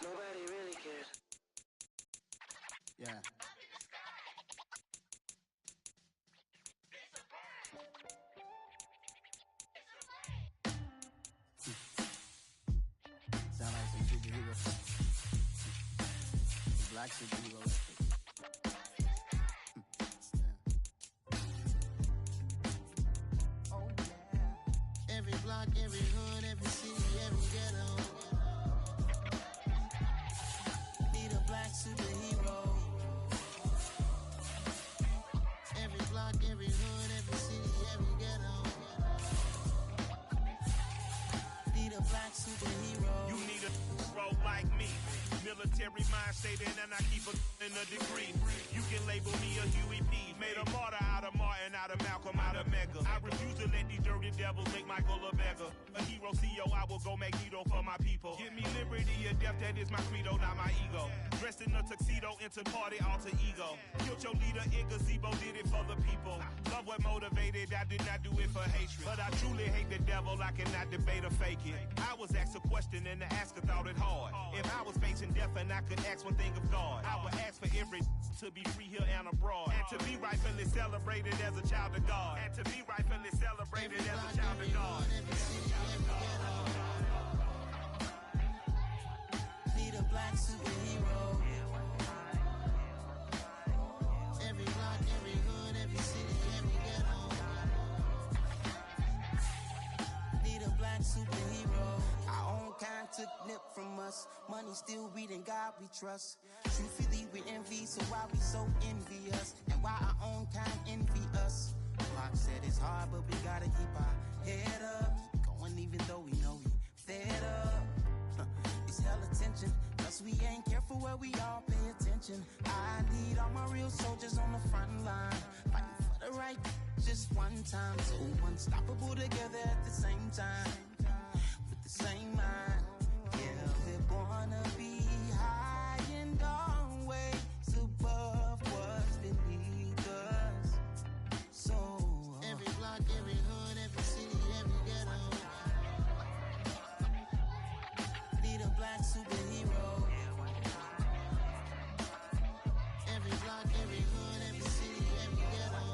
Nobody really cares. Yeah. Sound like some superhero. black superheroes. Oh yeah. Every block, every hood, every city, every ghetto. Need a black superhero. Every block, every hood, every city, every ghetto. Need a black superhero. You need a role like me. Military mind state and I keep in a degree. You can label me a Huey P. Made a martyr out of Martin, out of Malcolm, out of Mega. I refuse to let these dirty devils make Michael a beggar. A hero CEO, I will go Magneto for my people. Give me liberty or death, that is my credo, not my ego. Dressed in a tuxedo, into party, alter ego. Killed your leader in gazebo, did it for the people. Love what motivated, I did not do it for hatred. But I truly hate the devil, I cannot debate or fake it. I was asked a question and the asker thought it hard. If I was facing death and I could ask one thing of God, I would ask for every to be free here and abroad. And to be rightfully celebrated as a child of God. And to be rightfully celebrated as a child of God. Need a black superhero. Every block, every hood, every city, every ghetto. Need a black superhero. Our own kind took nip from us. Money still reading God we trust. Truthfully we envy, so why we so envious? And why our own kind envy us? Block said it's hard, but we gotta keep our head up. Going even though we know we fed up. It's hell attention, cause we ain't careful where we all pay attention. I need all my real soldiers on the front line, fighting for the right just one time. So unstoppable together at the same time, with the same mind. Yeah, we're gonna be high and always above what's beneath us. So every block, every hood, every city, every ghetto. Need a black superhero. Every block, every hood, every city, every ghetto.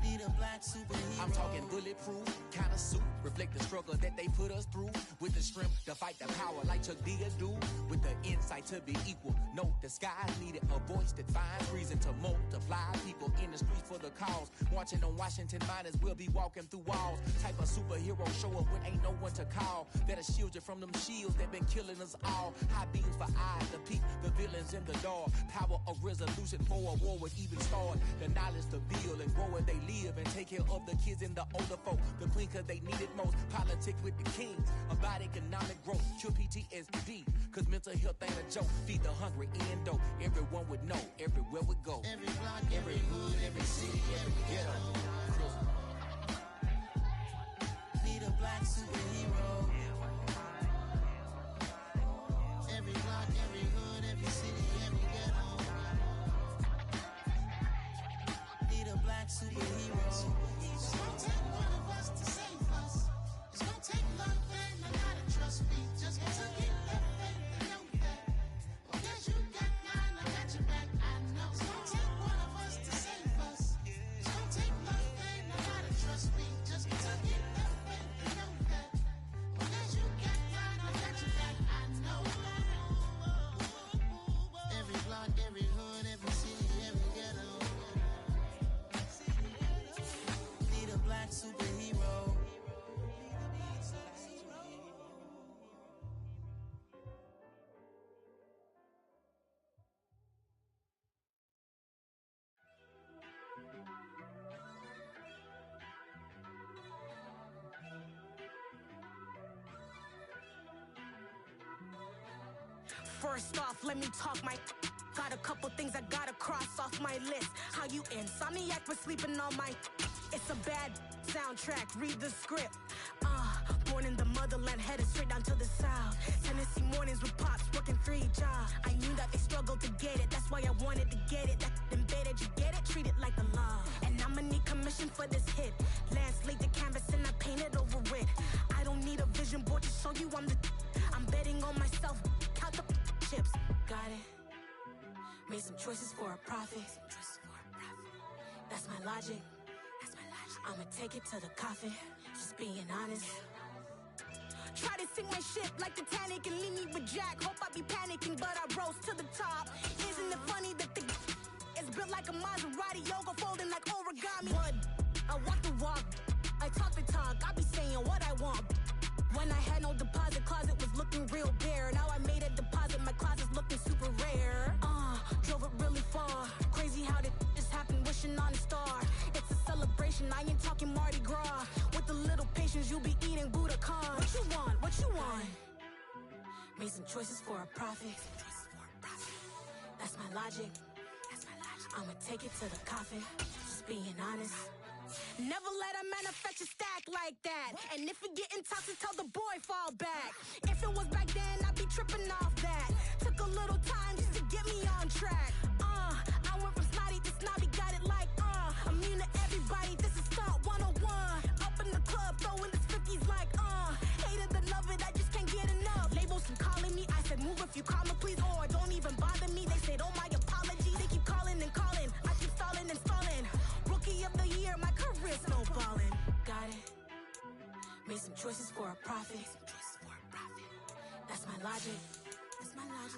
Need a black superhero. I'm talking bulletproof, kind of suit, reflect the struggle that they put us through. With the strength to fight the power like Chuck D do. With the insight to be equal. No disguise needed, a voice that finds reason to multiply. People in the streets for the cause. Marching on Washington, might as well be walking through walls. Type of superhero show up when ain't no one to call. That'll shield you from them shields that been killing us all. High beams for eyes to peek the villains in the dark. Power of resolution for a war would even start. The knowledge to build and grow where they live and take care of the kids and the older folk. The queen cause they need it most. Politics with the kings. About economic growth. Cure PTSD. Cause mental health ain't a joke. Feed the hungry in dough. Everyone would know. Everywhere we go. Every block, every hood, every city, every ghetto. Need a black superhero. Every block, every hood, every city, every ghetto. Need a black superhero. It's gonna take one of us to save us. It's gonna take love and a lot of trust. We just got to get that faith and know that. Well, guess you got mine, I got your back. I know. It's gonna take one of us to save us. It's gonna take love and a lot of trust. We just got to get that faith and know that. Well, guess you got mine, I got your back. I know. Every block, every hood, every city, every ghetto. Need a black superhero. First off, let me talk my. Got a couple things I gotta cross off my list. How you insomniac for sleeping on my. It's a bad soundtrack, read the script. Born in the motherland, headed straight down to the south. Tennessee mornings with pops, working 3 jobs. I knew that they struggled to get it, that's why I wanted to get it. That embedded, you get it, treat it like a law. And I'ma need commission for this hit. Lance laid the canvas and I painted over it. I don't need a vision board to show you I'm the. I'm betting on myself, count the chips. Got it. Made some choices for a profit. That's my logic. I'ma take it to the coffin. Just being honest. Try to sink my ship like Titanic and leave me with Jack. Hope I be panicking, but I rose to the top. Isn't it funny that the is built like a Maserati, yoga folding like origami? But I walk the walk, I talk the talk, I be saying what I want. When I had no deposit, closet was looking real bare. Now I made a deposit, my closet's looking super rare. Drove it really far. Crazy how did this happen, wishing on a star. It's a celebration, I ain't talking Mardi Gras. With a little patience, you be eating Budokan. What you want? What you want? Made some choices for a profit. That's my logic. I'ma take it to the coffin. Just being honest. Never let a manufacture stack like that. And if it getting toxic, tell the boy fall back. If it was back then, I'd be tripping off that. Took a little time just to get me on track. I went from snotty to snobby, got it like immune to everybody, this is stunt 101. Up in the club, throwing the 50s like hate it, love it, I just can't get enough. Labels and calling me, I said move if you call me please, or don't even bother me. They said oh my apology, they keep calling and calling. I keep stalling and stalling. Rookie of the year, my career snowballing. Got it. Made some choices for a profit. That's my logic.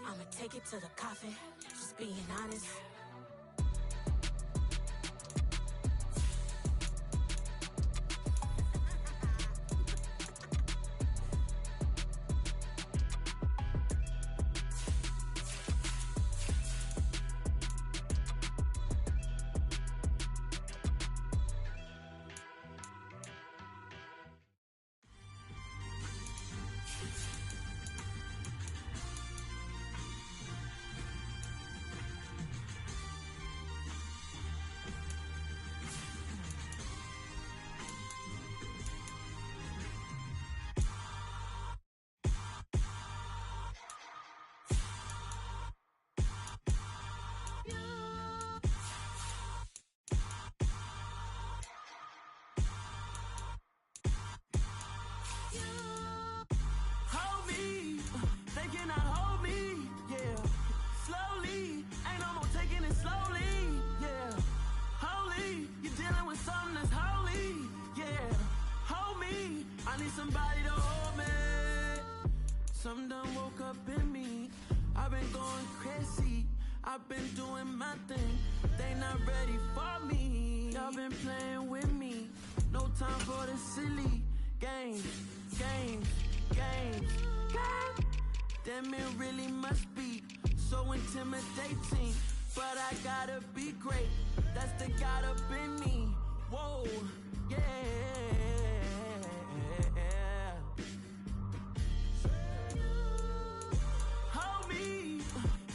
I'ma take it to the coffin. Just being honest. Somebody to hold me. Some done woke up in me. I've been going crazy. I've been doing my thing. They not ready for me. Y'all been playing with me. No time for the silly games. Damn, it really must be so intimidating. But I gotta be great. That's the God up in me. Whoa, yeah. Hold me,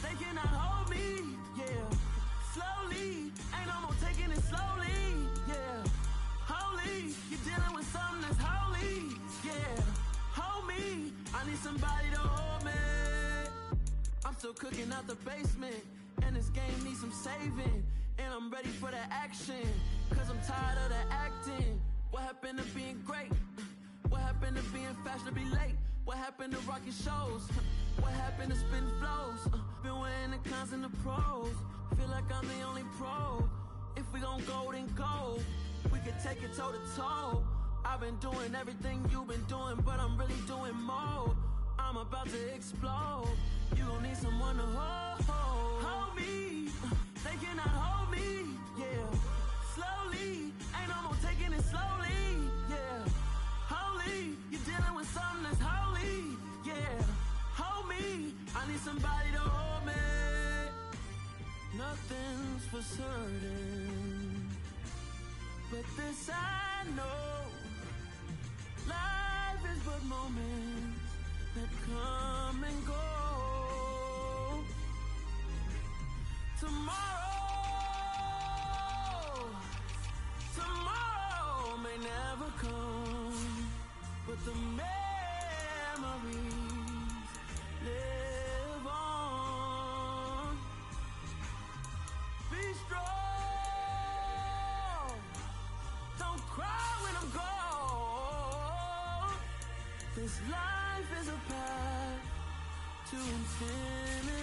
they cannot hold me, yeah. Slowly, ain't no more taking it slowly, yeah. Holy, you're dealing with something that's holy, yeah. Hold me, I need somebody to hold me. I'm still cooking out the basement, and this game needs some saving. And I'm ready for the action, cause I'm tired of the acting. What happened to being great? What happened to being fashionably late? What happened to rocking shows? What happened to spin flows? Been wearing the cons and the pros. Feel like I'm the only pro. If we gon' go, then go. We could take it toe to toe. I've been doing everything you've been doing, but I'm really doing more. I'm about to explode. You gon' need someone to hold. Hold me. They cannot hold me. Yeah. Slowly. Ain't no more taking it slowly. Yeah. Holy. You're dealing with something that's holy. Yeah. Hold me. I need somebody to hold me. Nothing's for certain, but this I know. Life is but moments that come and go. Tomorrow may never come, but the memories live on. Be strong, don't cry when I'm gone. This life is a path to infinity.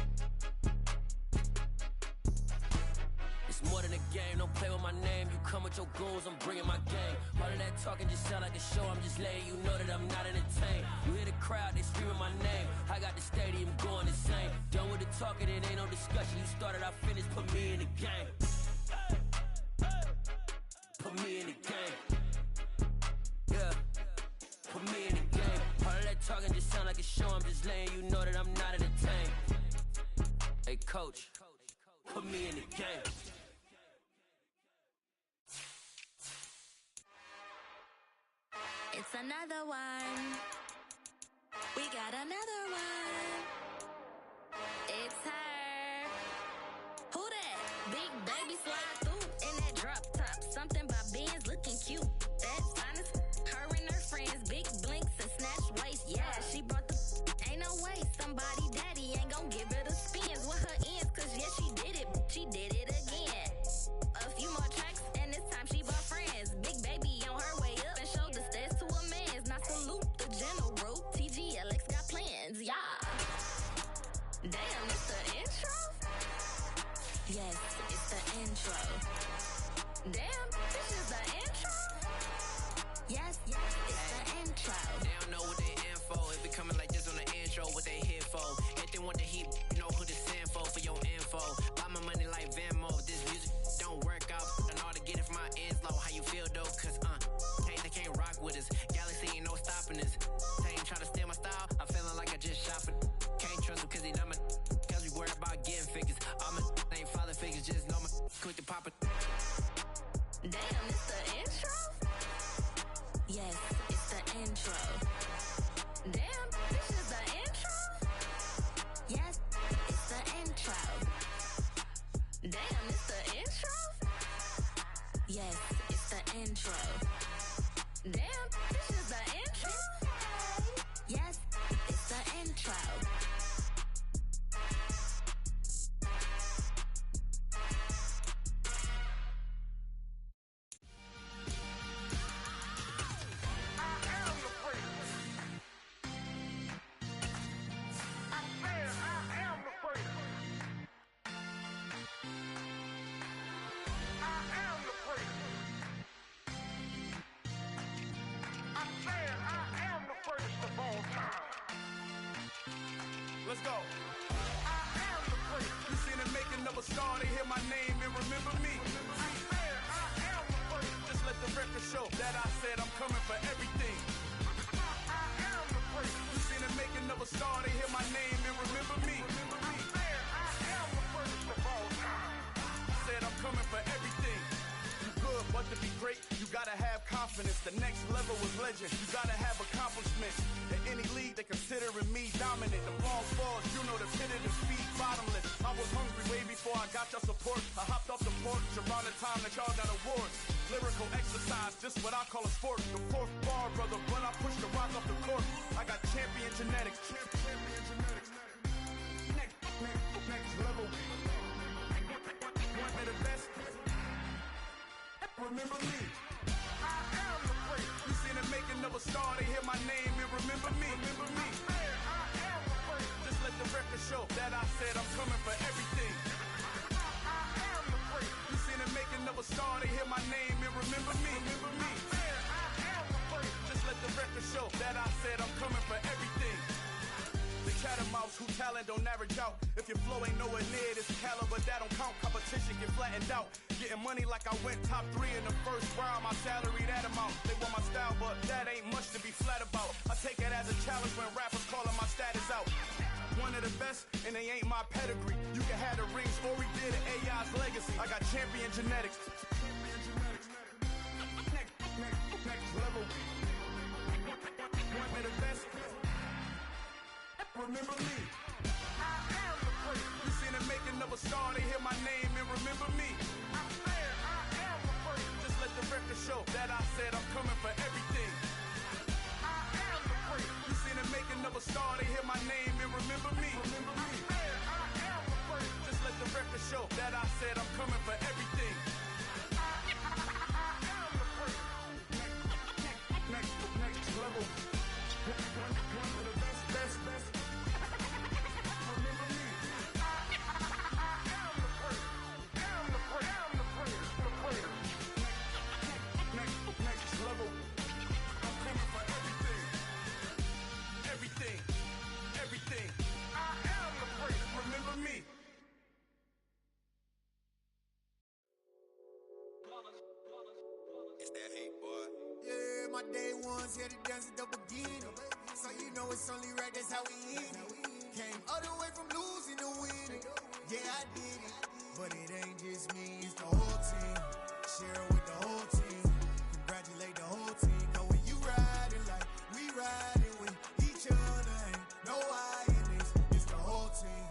It's more than a game, don't play with my name. You come with your goons, I'm bringing my game. All of that talking just sound like a show, I'm just letting you know that I'm not entertained. You hear the crowd, they screaming my name. I got the stadium going insane. Done with the talking, it ain't no discussion. You started, I finished, put me in the game. Put me in the game. Yeah, put me in the game. All of that talking just sound like a show, I'm just letting you know that I'm not entertained. Hey coach, put me in the game. It's another one. We got another one. It's her. Who that? Big baby slide through in that drop top. Something by Benz looking cute. That's honest. Her and her friends, big blinks and snatch waist. Yeah, she brought the. Ain't no way somebody daddy ain't gon' give her the spins with her ends. Cause yeah, she did it. She did it again. A few more tracks and this time she brought friends. Big baby on her way up and showed the stairs to a man's. Now salute the general. TGLX got plans, yeah. Damn, it's the intro? Yes, it's the intro. Damn, this is the intro? Yes, it's the intro. They don't know what they info. It be coming like this on the intro, what they here for. If they want the heat, you know who to send for your info. Buy my money like Venmo. This music don't work out. I know how to get it from my ends low. How you feel though? Cause they can't rock with us. Galaxy ain't no stopping us. They ain't try to steal my style. I'm feeling like I just shot for. Can't trust him cause he not my. Cause we worried about getting figures. All my ain't father figures. Just know my quick to pop it. Damn, it's the intro? Yes, it's the intro. Damn, this is the intro? Yes, it's the intro. Damn, it's the intro? Yes, it's the intro. Damn, this is the intro? Yes, it's the intro. Let's go. I am the prince. You seen the making of a star, they hear my name and remember me. I am the prince. Just let the record show that I said I'm coming for everything. I am the prince. You seen the making of a star, they hear my name and remember me. I am the prince of all time. Said I'm coming for everything. You good, but to be great, you gotta have confidence. The next level is legend. You gotta have accomplishments. In any league, they considering me dominant. The long falls, you know the pit of defeat, bottomless. I was hungry way before I got your support. I hopped off the porch around the time that y'all got awards. Lyrical exercise, just what I call a sport. The fourth bar, brother, when I push the rock off the court. I got champion genetics. Champion genetics. Next level. One of the best. Remember me. I am the prince. You seen the making of a star, they hear my name and remember me. Remember me. I am the prince. Just let the record show that I said I'm coming for everything. I am the prince. You seen the making of a star, they hear my name and remember me. Remember me. I am the prince. Just let the record show that I said I'm coming for everything. The catamounts who talent don't average out. If your flow ain't nowhere near this caliber, that don't count. Competition get flattened out. Getting money like I went top 3 in the first round. My salary that amount. They want my style, but that ain't much to be flat about. I take it as a challenge when rappers calling my status out. One of the best, and they ain't my pedigree. You can have the rings, or we did an AI's legacy. I got champion genetics. Next level. One of the best. Remember me. I am the prince. You seen the making of a star, they hear my name and remember me. I am the prince. Just let the record show that I said I'm coming for everything. I am the prince. You seen the making of a star, they hear my name and remember me. Remember me. I am the prince. Just let the record show that I said I'm coming for everything. I am the prince. Next level. One of the best. Remember me. I am the prince. my day ones, here to dance at the beginning. So you know it's only right, that's how we end it. Came all the way from losing to winning. Yeah, I did it, but it ain't just me, it's the whole team. Share it with the whole team. Congratulate the whole team. Know when you riding like we riding with each other, ain't no I in this. It's the whole team.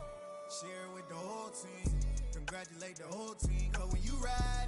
Share it with the whole team. Congratulate the whole team. Cause when you ride